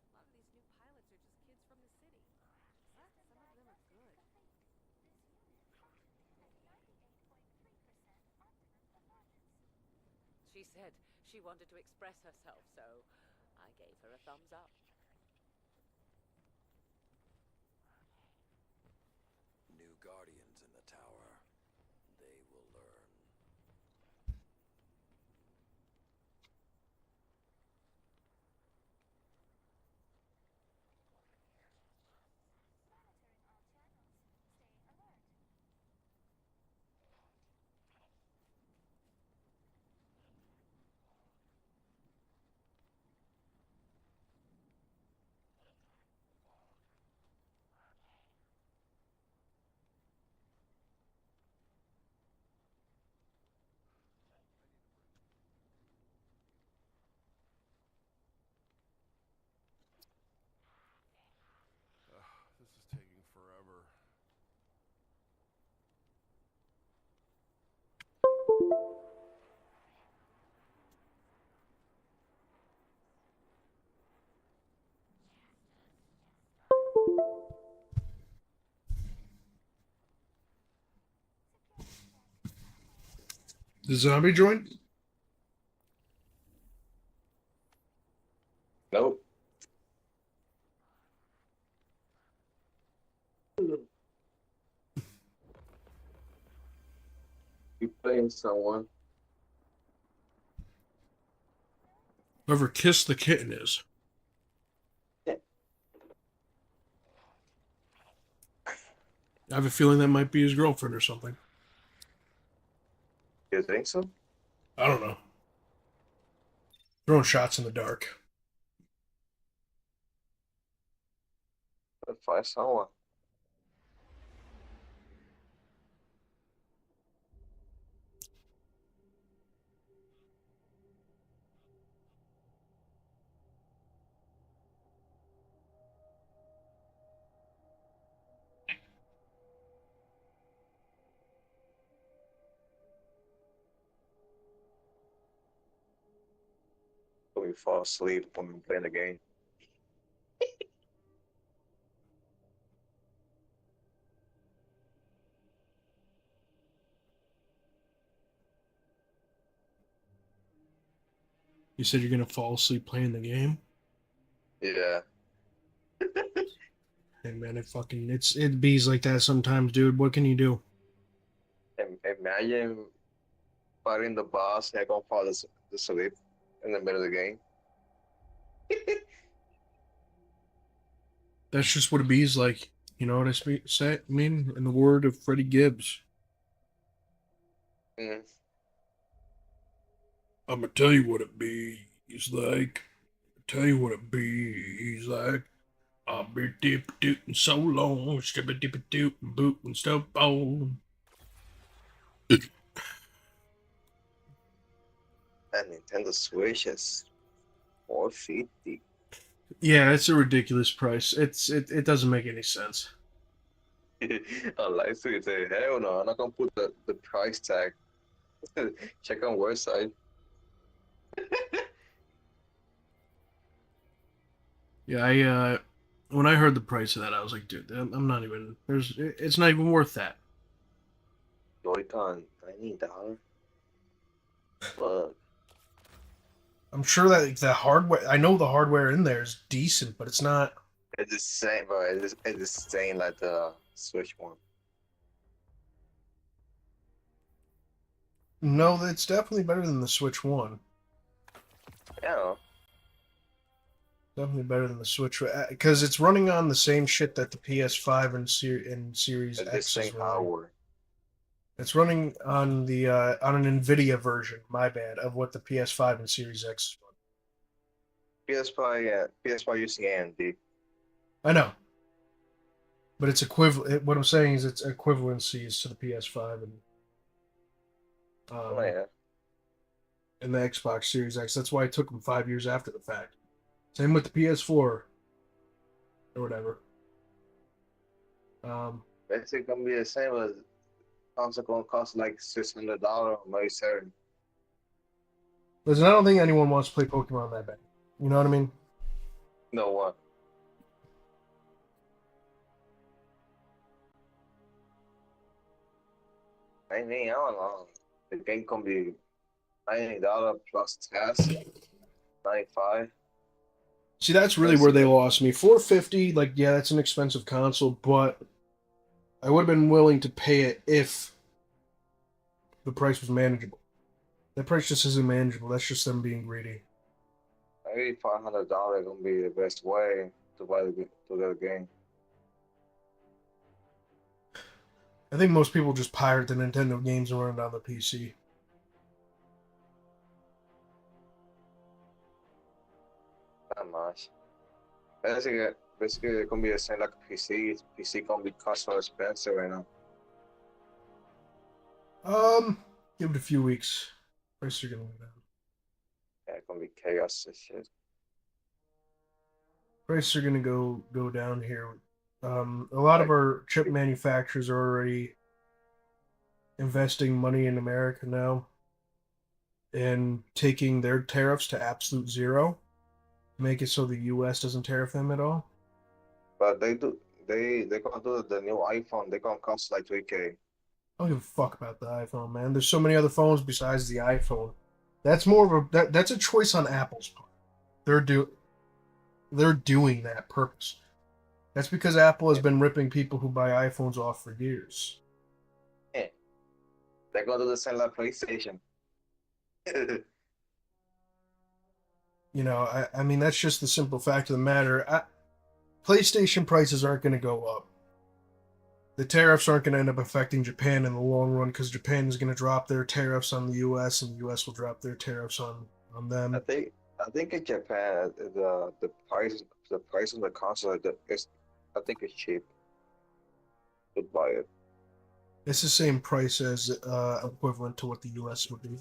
lot of these new pilots are just kids from the city, but some of them are good. She said she wanted to express herself, so I gave her a thumbs up. New guardians in the tower. They will learn. This is taking forever. The zombie joint? Nope. You playing someone? Whoever kissed the kitten is. I have a feeling that might be his girlfriend or something. You think so? I don't know. Throwing shots in the dark. Let's find someone. When we fall asleep when we playing the game. You said you're gonna fall asleep playing the game? Yeah. Hey man, it bees like that sometimes, dude. What can you do? Imagine fighting the boss and I gonna fall asleep in the middle of the game. That's just what a bee's like. You know what I mean? In the word of Freddie Gibbs. Mm. I'm gonna tell you what a bee's like. Tell you what a bee's like. I'll be dip dootin' so long, skibba dip doot and boot and stuff on. That Nintendo Switch is 450. Yeah, it's a ridiculous price. It doesn't make any sense. Unless we say, hell no, I'm not gonna put the price tag. Check on website. Yeah, I when I heard the price of that, I was like, dude, I'm not even. It's not even worth that. Joy-Con, $90. Fuck. I'm sure that like, the hardware. I know the hardware in there is decent, but it's not. It's the same, bro. It's the same like the Switch one. No, it's definitely better than the Switch One. Yeah. Definitely better than the Switch because it's running on the same shit that the PS5 and Series It's the X is same running. hardware. It's running on the on an NVIDIA version. My bad of what the PS5 and Series X is running. PS5, yeah, PS5 using AMD. I know, but it's equivalent. What I'm saying is it's equivalencies to the PS5 Oh yeah. and the Xbox Series X. That's why it took them 5 years after the fact. Same with the PS4 or whatever. Basically gonna be the same as console gonna cost like $600 or maybe seven. Listen, I don't think anyone wants to play Pokemon that bad. You know what I mean? No one. I mean, I don't know. The game can be $90 plus tax, 95. See, that's really where they lost me. 450, like, yeah, that's an expensive console, but I would have been willing to pay it if the price was manageable. That price just isn't manageable. That's just them being greedy. Maybe $500 gonna be the best way to buy to get a game. I think most people just pirate the Nintendo games and run it on the PC. Not much. Basically, it gonna be the same like a PC. PC gonna be cost so expensive right now. Give it a few weeks. Prices are gonna go down. Yeah, it's gonna be chaos and shit. Prices are gonna go down here. A lot of our chip manufacturers are already investing money in America now and taking their tariffs to absolute zero, make it so the U.S. doesn't tariff them at all. But they gonna do the new iPhone. They gonna cost like 3K. I don't give a fuck about the iPhone, man. There's so many other phones besides the iPhone. That's more of that's a choice on Apple's part. They're doing that purpose. That's because Apple has been ripping people who buy iPhones off for years. Yeah. They're gonna do the same like PlayStation. You know, I mean that's just the simple fact of the matter. PlayStation prices aren't going to go up. The tariffs aren't going to end up affecting Japan in the long run because Japan is going to drop their tariffs on the U.S. and the U.S. will drop their tariffs on them. I think in Japan the price of the console is I think it's cheap to buy it. It's the same price as equivalent to what the U.S. would be.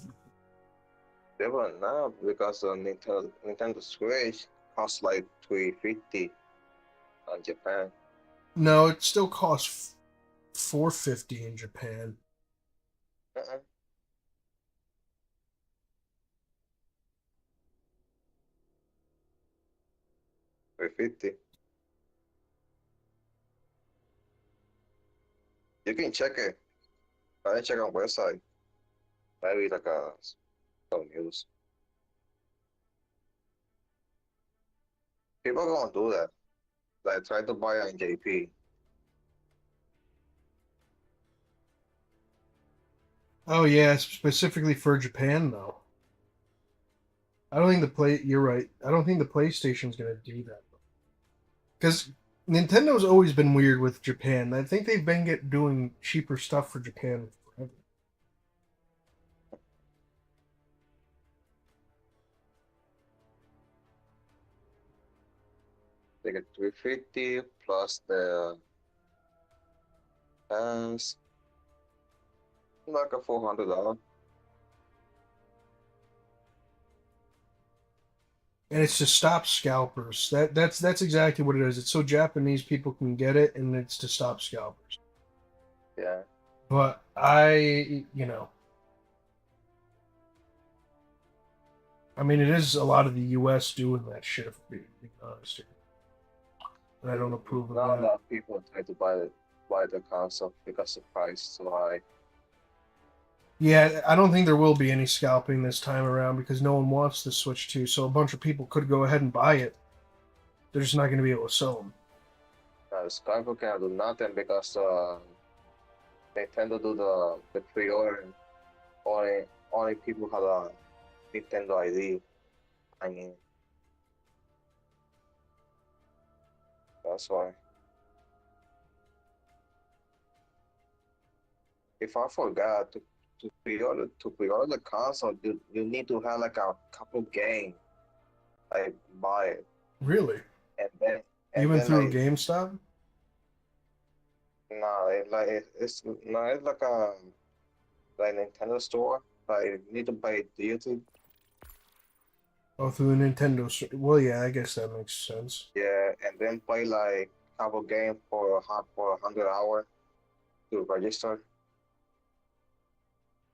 They were now because the Nintendo Switch costs like 350 on Japan. No, it still costs $450 in Japan. Uh-uh. 350. You can check it. I check on website. Maybe like some news. People gonna do that. Like try to buy on JP. Oh yeah, specifically for Japan though. I don't think You're right. I don't think the PlayStation's gonna do that because Nintendo's always been weird with Japan. I think they've been doing cheaper stuff for Japan forever. They get 350 plus the hands. Like a $400. And it's to stop scalpers. That's exactly what it is. It's so Japanese people can get it, and it's to stop scalpers. Yeah. But I mean, it is a lot of the U.S. doing that shit. If we're being honest here, and I don't approve of Not that. a lot of people try to buy the console because the price is so high. Yeah, I don't think there will be any scalping this time around because no one wants the Switch 2. So a bunch of people could go ahead and buy it. They're just not going to be able to sell them. Skype can do nothing because Nintendo do the pre-order. Only people have a Nintendo ID. I mean, that's why. if I forgot to pre-order the console, you need to have like a couple game like buy it, Really? and then Even through like GameStop? nah, it's no, it's like Nintendo store. Like you need to buy it digitally. Oh, through the Nintendo. Well, yeah, I guess that makes sense. Yeah, and then play like couple game for 100 hours to register.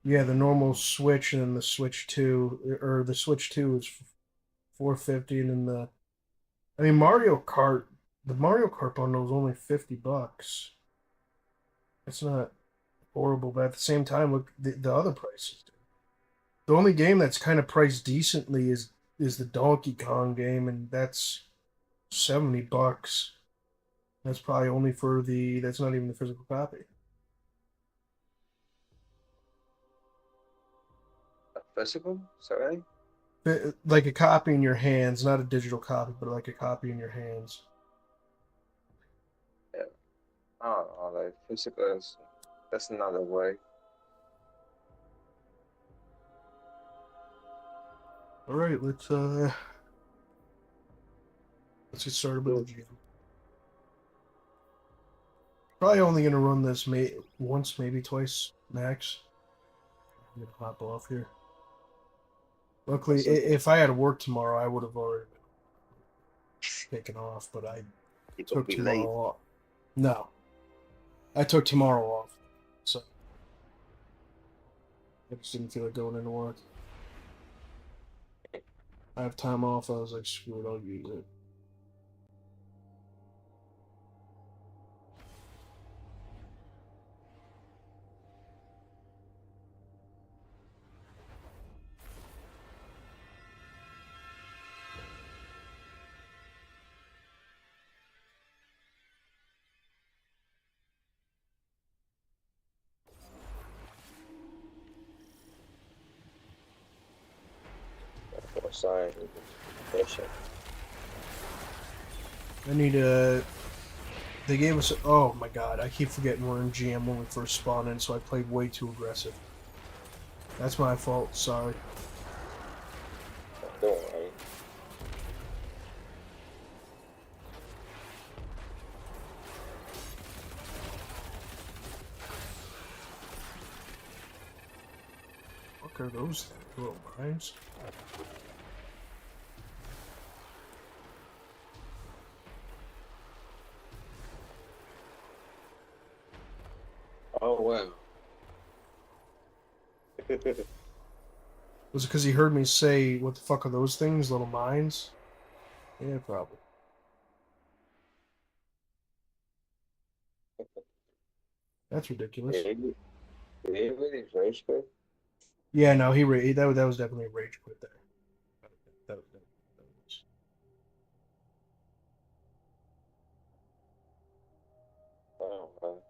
Yeah, the normal Switch and then the Switch 2, or the Switch 2 is 450, and then I mean, the Mario Kart bundle is only $50. It's not horrible, but at the same time, look the other prices. The only game that's kind of priced decently is the Donkey Kong game, and that's $70. That's probably only for the. That's not even the physical copy. Physical, sorry. Like a copy in your hands, not a digital copy, but like a copy in your hands. Yeah, I don't know, like physical is that's another way. All right, let's get started with the gym. Probably only gonna run this once, maybe twice max. I'm gonna hop off here. Luckily, if I had to work tomorrow, I would have already been taken off, but I You could took be tomorrow late. off. No, I took tomorrow off, so I just didn't feel like going into work. I have time off. I was like, screw it, I'll use it. Or sorry, patient. I need a. They gave us. Oh my god, I keep forgetting we're in GM when we first spawned in, so I played way too aggressive. That's my fault. Sorry. Don't worry. What are those little mines? Oh well. Was it because he heard me say, "What the fuck are those things? Little mines?" Yeah, probably. That's ridiculous. Did he really rage quit? Yeah, no, that was definitely a rage quit there. That was. Oh well.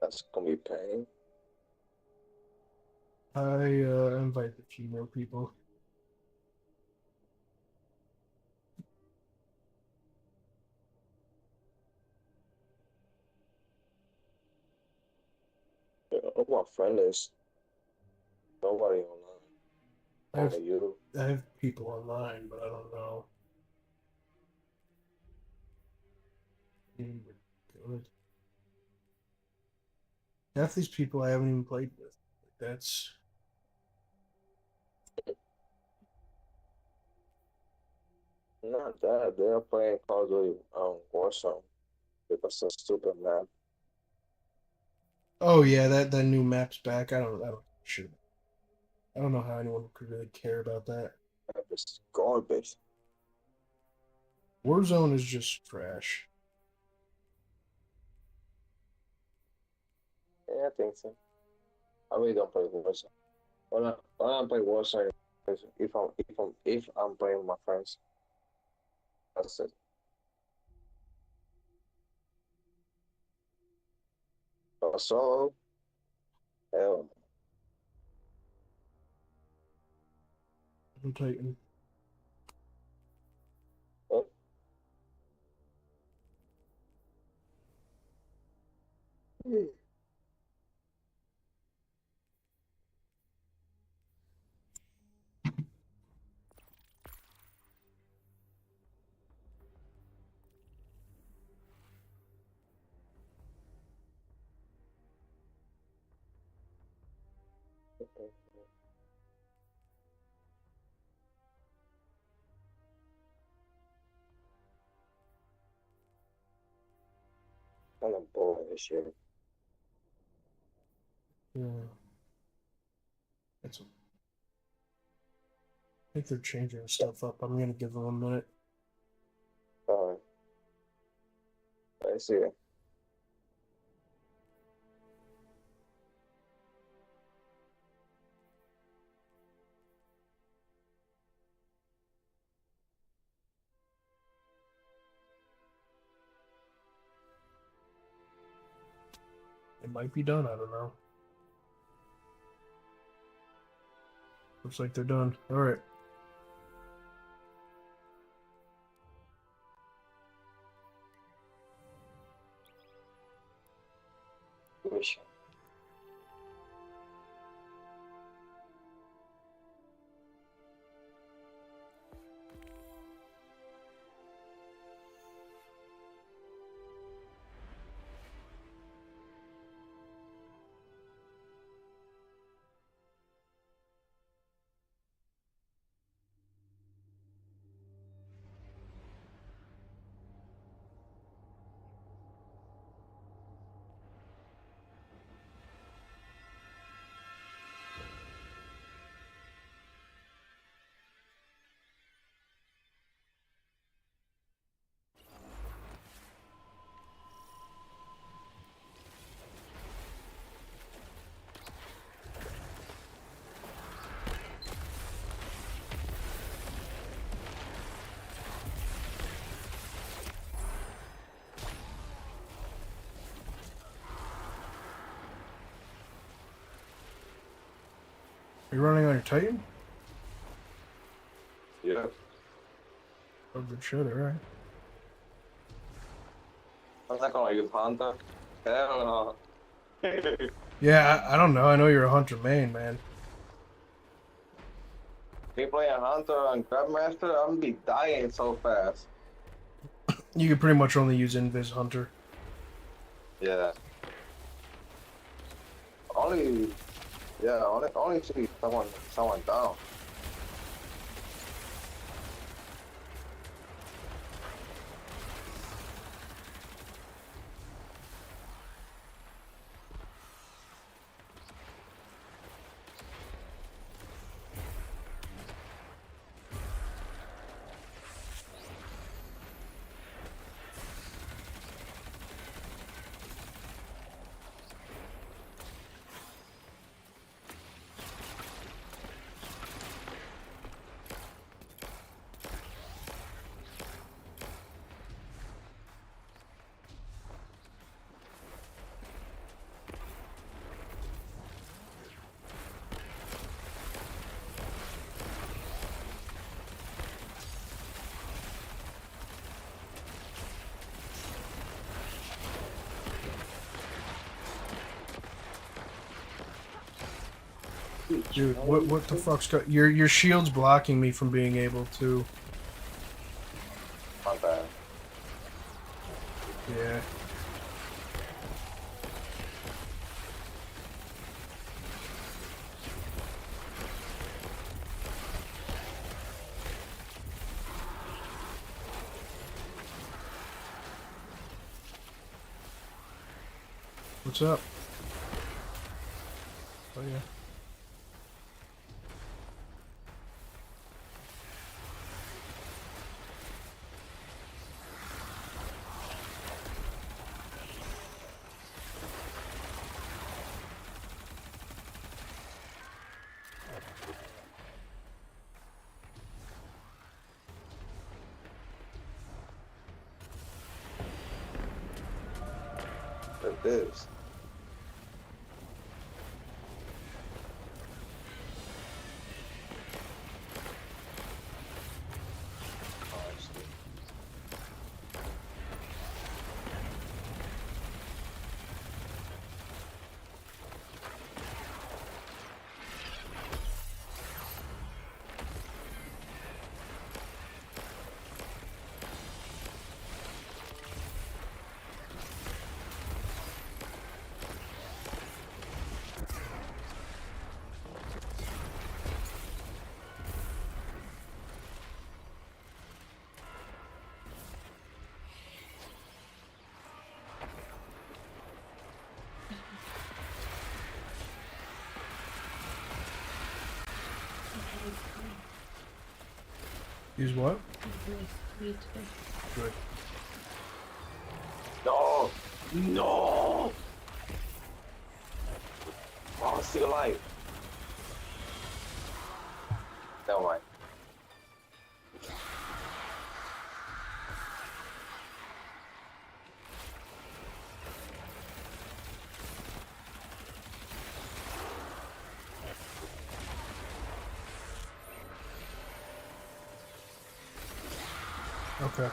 That's gonna be pain. I invited a few more people. Yeah, all my friend is nobody online. I have Only you. I have people online, but I don't know. Good. Half these people I haven't even played with. That's Not that they're playing Call of Duty Warzone because of stupid map. oh yeah, that new map's back. I don't shit. I don't know how anyone could really care about that. Map is garbage. Warzone is just trash. Yeah, I think so. I really don't play Warzone. When I play Warzone is if I'm playing with my friends. That's it. So hell, I'm taking. oh, I'm not bored of this shit. Yeah. I think they're changing stuff up. I'm gonna give them a minute. Alright. I see it. It might be done. I don't know. Looks like they're done. All right. Mission. Are you running on your Titan? Yeah. Oh, good shit. All right. I'm not gonna use Hunter. Hell no. Yeah, I don't know. I know you're a hunter main, man. Me playing Hunter and Crabmaster, I'm gonna be dying so fast. You can pretty much only use Invis Hunter. Yeah. Only see someone down. Dude, what the fuck's your shield's blocking me from being able to. Not bad. Yeah. What's up? Oh yeah. It is. Use what? Good. Good. No! No! Oh, I'm still alive. Never mind. Okay.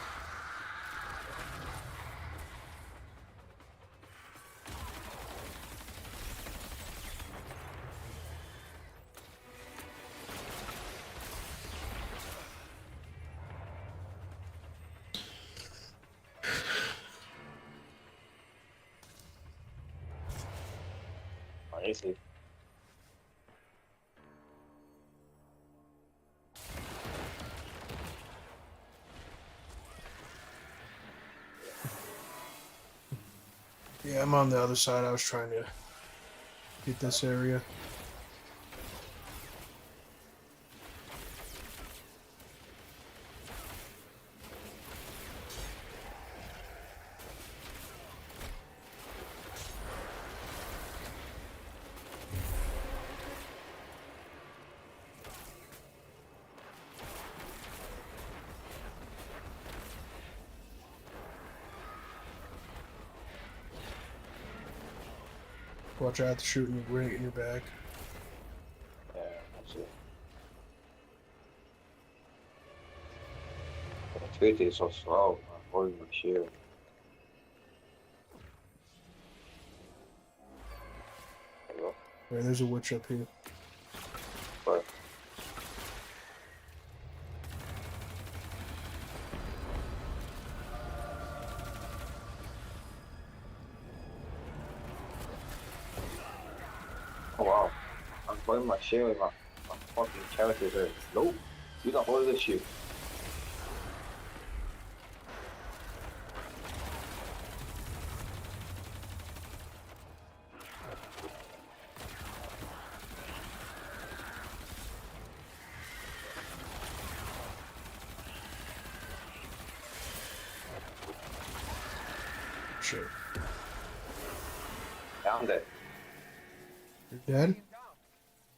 I see. Yeah, I'm on the other side. I was trying to get this area. Watch out, shooting you right in your back. Yeah, that's it. The tweet is so slow. I'm holding my shield. There you go. Right, there's a witch up here. But oh wow. I'm holding my shield and my fucking character there. Nope. You don't hold the shield. Shit. I'm dead. You're dead?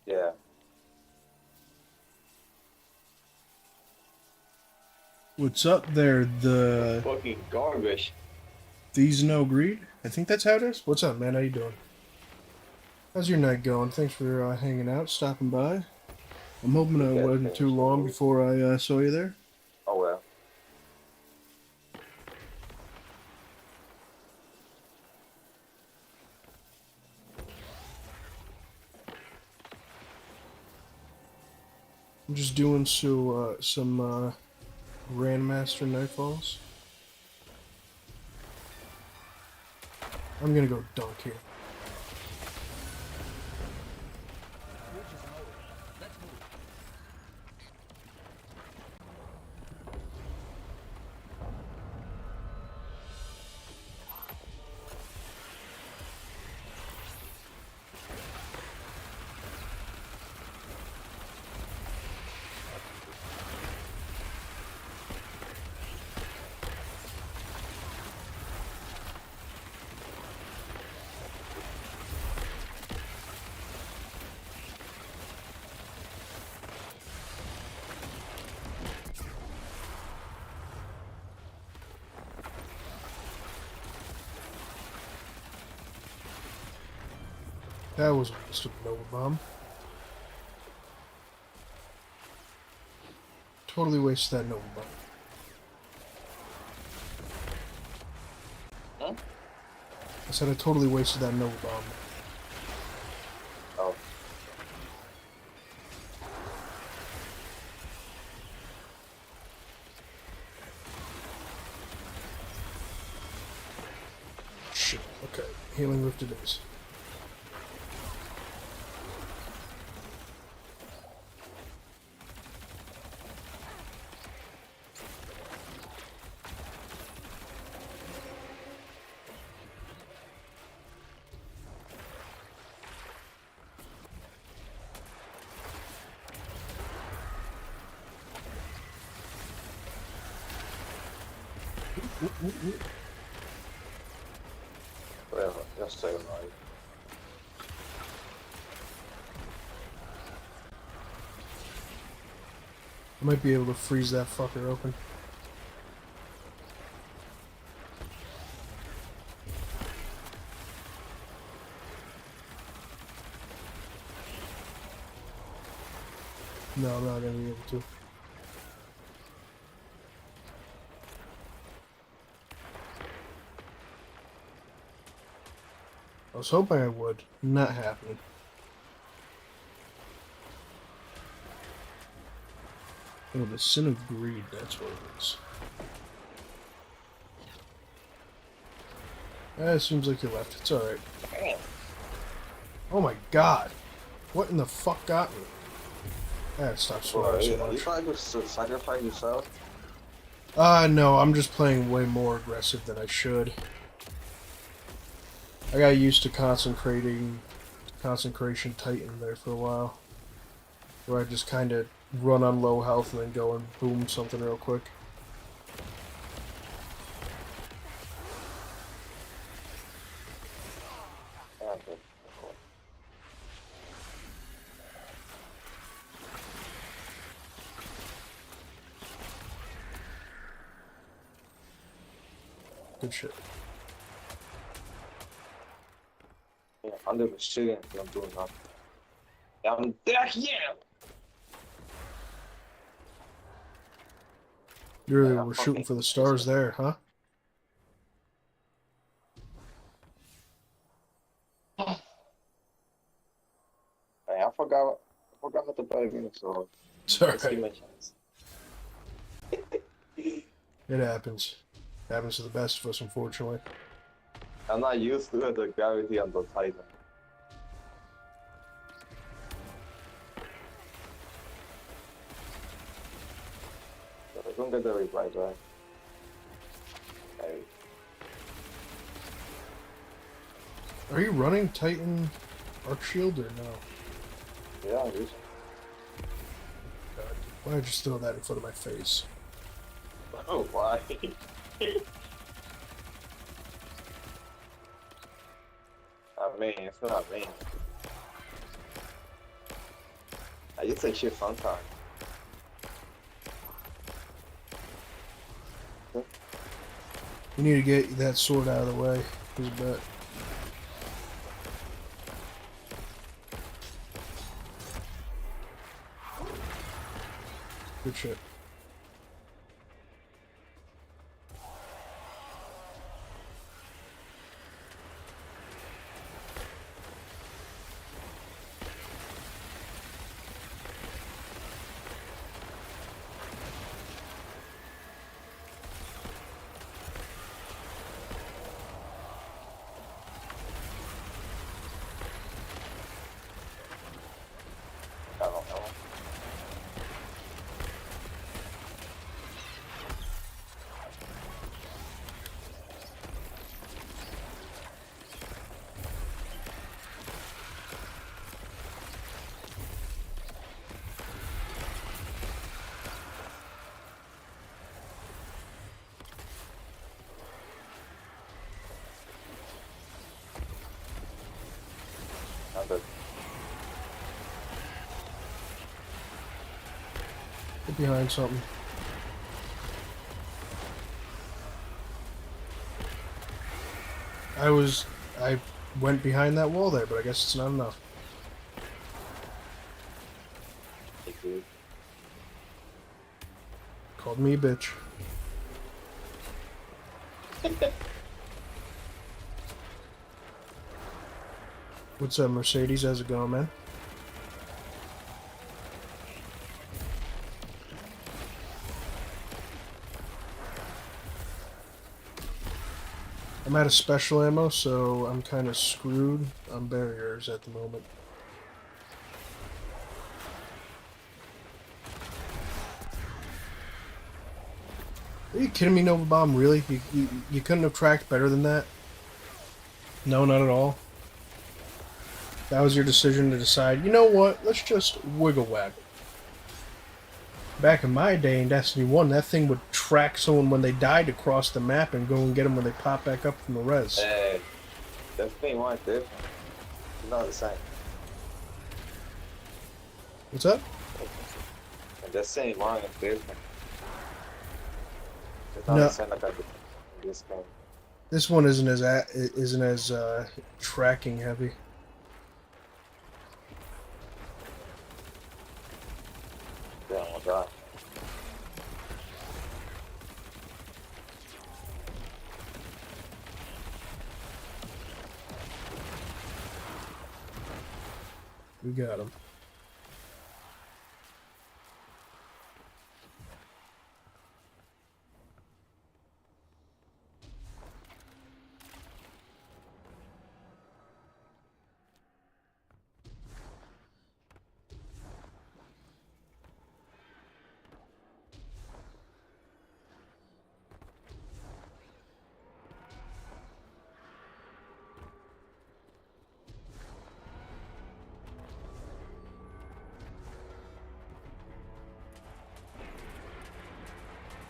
Yeah. What's up there? The Fucking garbage. These No Greed? I think that's how it is. What's up, man? How you doing? How's your night going? Thanks for hanging out, stopping by. I'm hoping it wasn't too long before I saw you there. Oh well. I'm just doing some Grandmaster Nightfalls. I'm gonna go dunk here. That was a waste of a Nova Bomb. Totally wasted that Nova Bomb. Huh? I said I totally wasted that Nova Bomb. Oh. Shit. Okay. Healing Rift it is. Whatever, just say right. I might be able to freeze that fucker open. No, I'm not gonna be able to. I was hoping I would. Not happening. Oh, the Sin of Greed, that's what it is. It seems like you left. It's alright. Oh my god! What in the fuck got me? Stop swearing so much. You trying to sacrifice yourself? No, I'm just playing way more aggressive than I should. I got used to Concentration Titan there for a while. Where I just kind of run on low health and then go and boom something real quick. Good shit. Yeah, under the shit and I'm doing nothing. I'm there, yeah! You really were shooting for the stars there, huh? Hey, I forgot what to play again, so It's alright. let's give me a chance. It happens. It happens to the best of us, unfortunately. I'm not used to the gravity on the Titan. I don't get the replies, right? Hey. Are you running Titan Arc Shield or no? Yeah, I do. God, why did I just throw that in front of my face? Oh, why? I mean, it's not me. I used to shit sometimes. You need to get that sword out of the way. Here's a bet. Good shit. Get behind something. I went behind that wall there, but I guess it's not enough. Called me a bitch. What's up, Mercedes? How's it going, man? I'm out of special ammo, so I'm kind of screwed on barriers at the moment. Are you kidding me, Nova Bomb? Really? You couldn't have tracked better than that? No, not at all. That was your decision to decide, you know what, let's just wiggle waggle. Back in my day in Destiny 1, that thing would track someone when they died across the map and go and get them when they pop back up from the res. Hey, that thing was different. It's not the same. What's up? And that same one is different. It's not No. the same like this game. This one isn't as tracking heavy. Yeah, oh my god. We got him.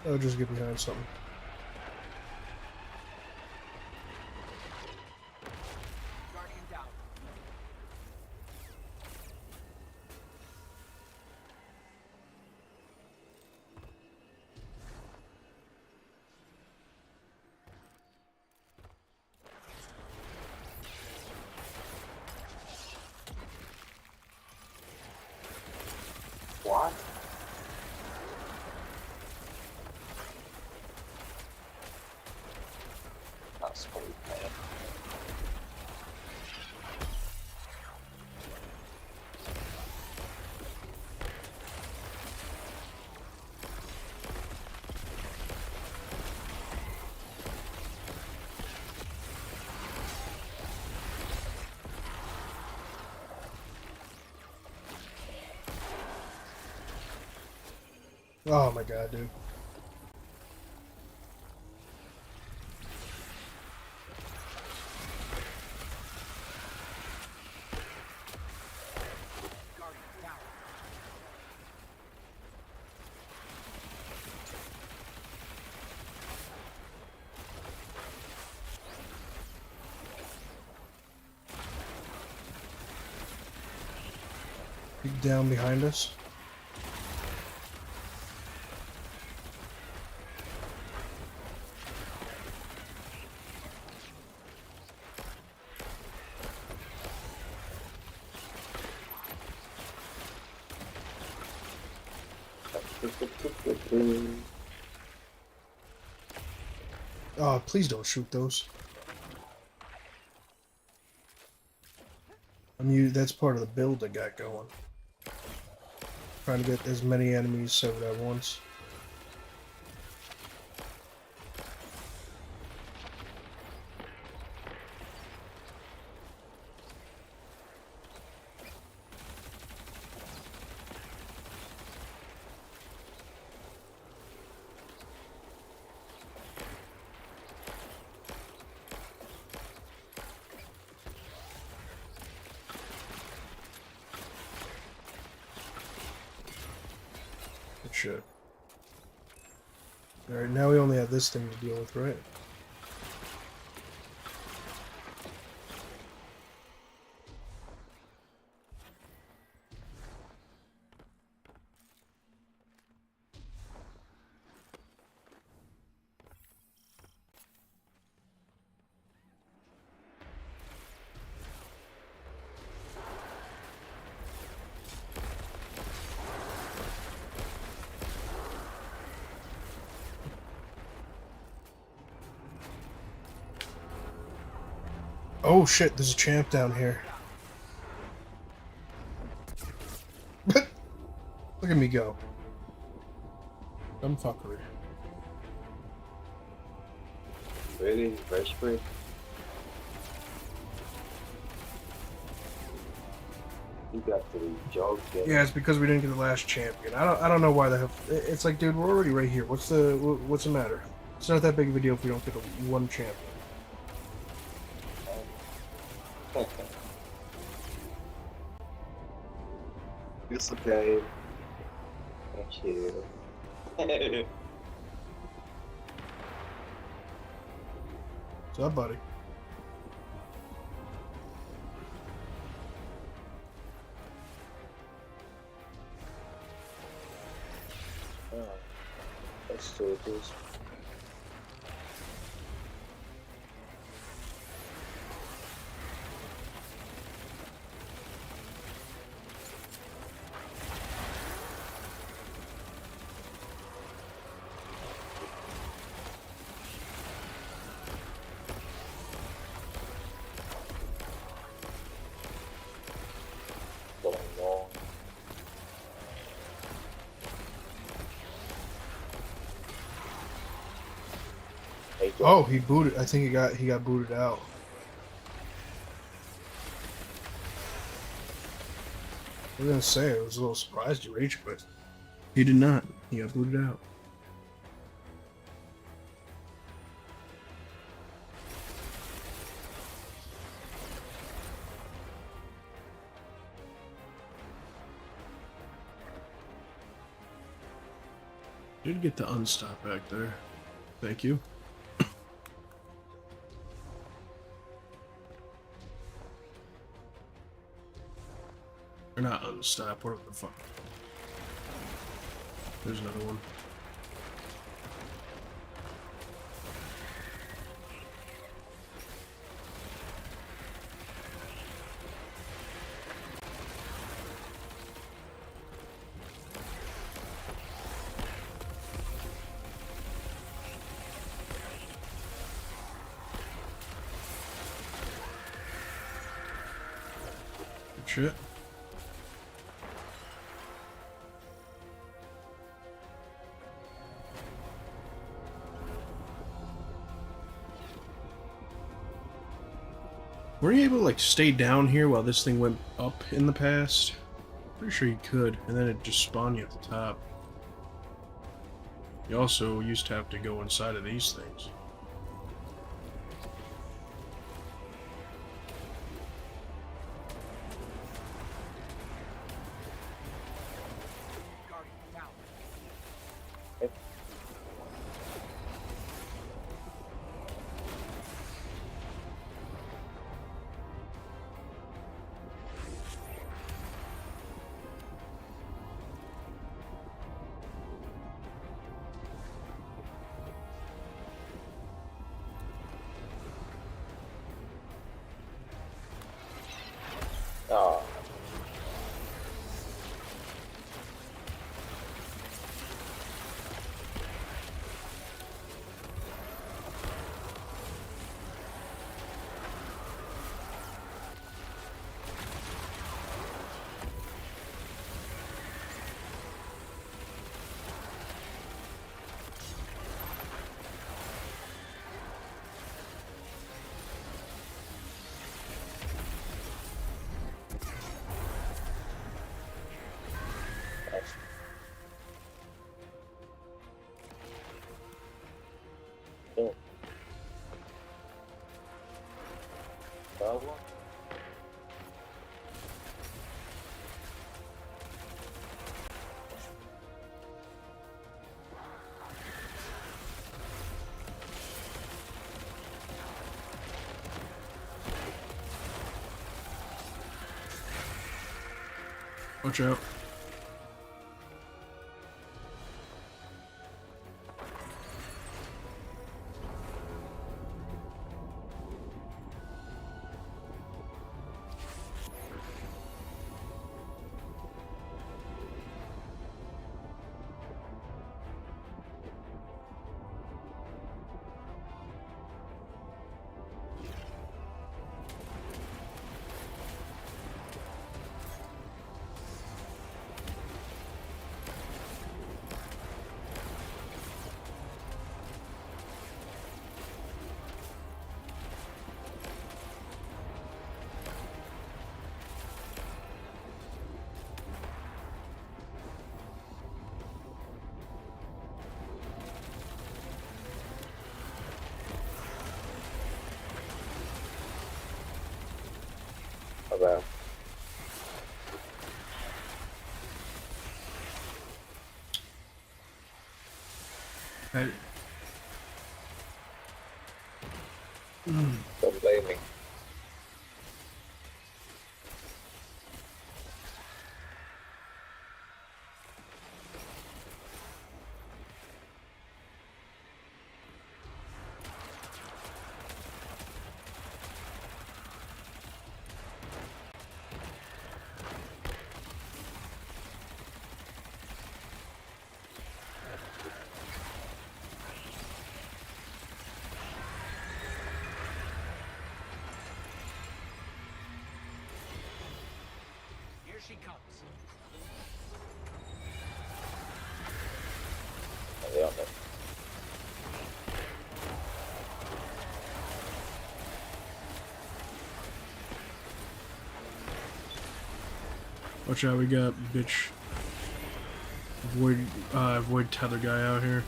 I'll just get behind something. What? That's cool, man. Oh my god, dude. Peek down behind us. Oh, please don't shoot those. That's part of the build I got going. Trying to get as many enemies severed at once. Good shit. Alright, now we only have this thing to deal with, right? Oh shit, there's a champ down here. Look at me go. Dumb fuckery. Really? Fresh free? You got to joke. Yeah, it's because we didn't get the last champion. I don't know why the hell. It's like, dude, we're already right here. What's the matter? It's not that big of a deal if we don't get one champion. It's okay. Thank you. What's up, buddy? Let's do this. Oh, he booted. I think he got booted out. I was gonna say I was a little surprised you rage quit. He did not. He got booted out. Did get the unstop back there. Thank you. Or not unstop, whatever the fuck. There's another one. Good shit. Were you able to like stay down here while this thing went up in the past? Pretty sure you could, and then it just spawned you at the top. You also used to have to go inside of these things. Oh. Watch out. Okay. Don't blame me. Here she comes. They are there. Watch out, we got bitch. Void tether guy out here.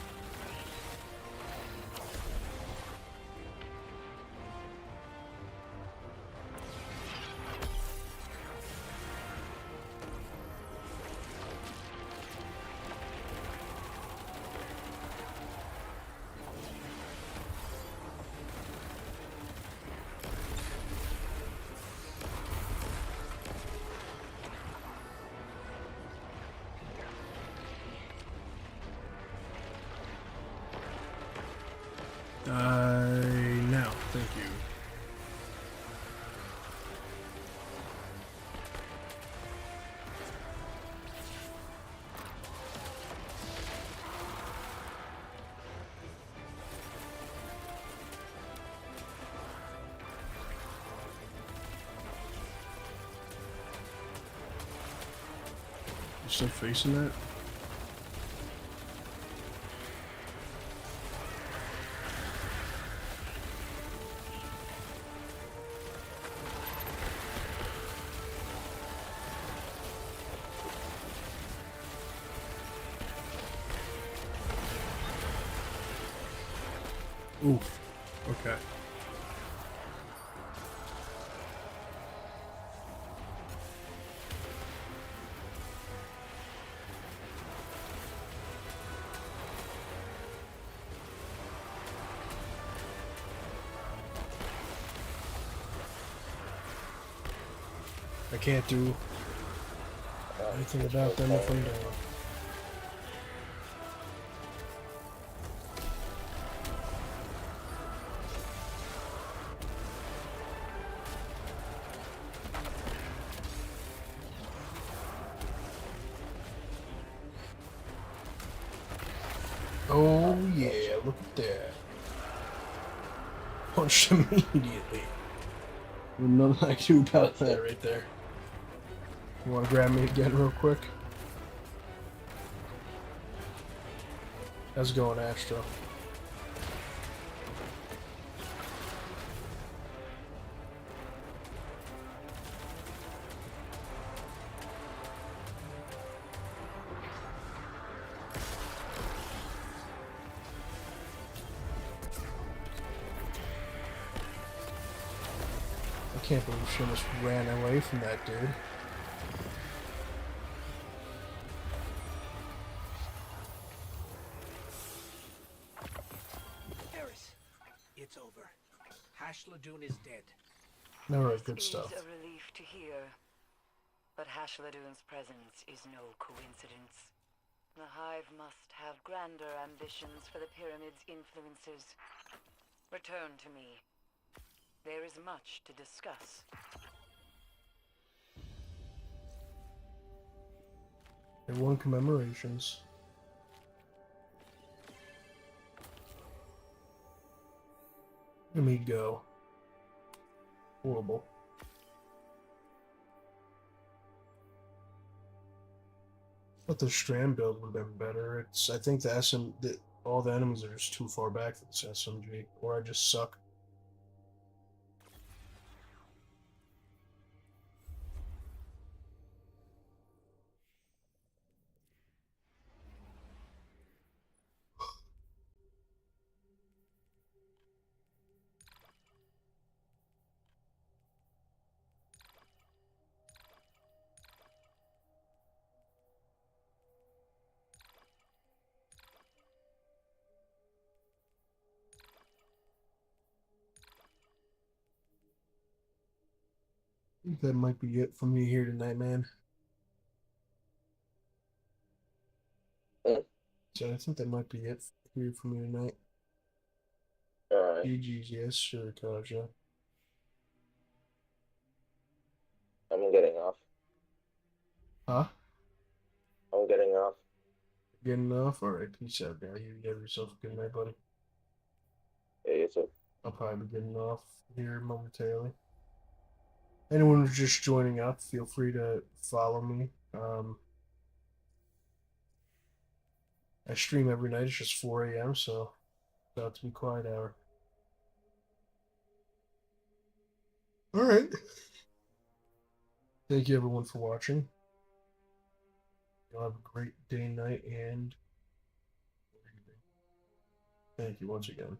Now, thank you. You still facing that? Oof. Okay. I can't do anything about them if I'm down. Oh yeah, look at that. Punched immediately. Nothing I can do about that right there. You wanna grab me again real quick? How's it going, Astro? I can't believe she almost ran away from that dude. Eris, it's over. Hashladoon is dead. Alright, good stuff. It is a relief to hear, but Hashladoon's presence is no coincidence. The Hive must have grander ambitions for the Pyramid's influences. Return to me. There is much to discuss. They won commemorations. Let me go. Horrible. But the strand build would have been better. I think all the enemies are just too far back for this SMG, or I just suck. I think that might be it for me here tonight, man. So I think that might be it here for me tonight. Alright. GG's, yes, sure, Kaja. I'm getting off. Huh? I'm getting off. Good enough? Alright, peace out, guy. You have yourself a good night, buddy. Yeah, you too. I'll probably be getting off here momentarily. Anyone who's just joining up, feel free to follow me. I stream every night. It's just 4 a.m., so it's about to be quiet hour. All right. Thank you, everyone, for watching. You'll have a great day, night, and evening. Thank you once again.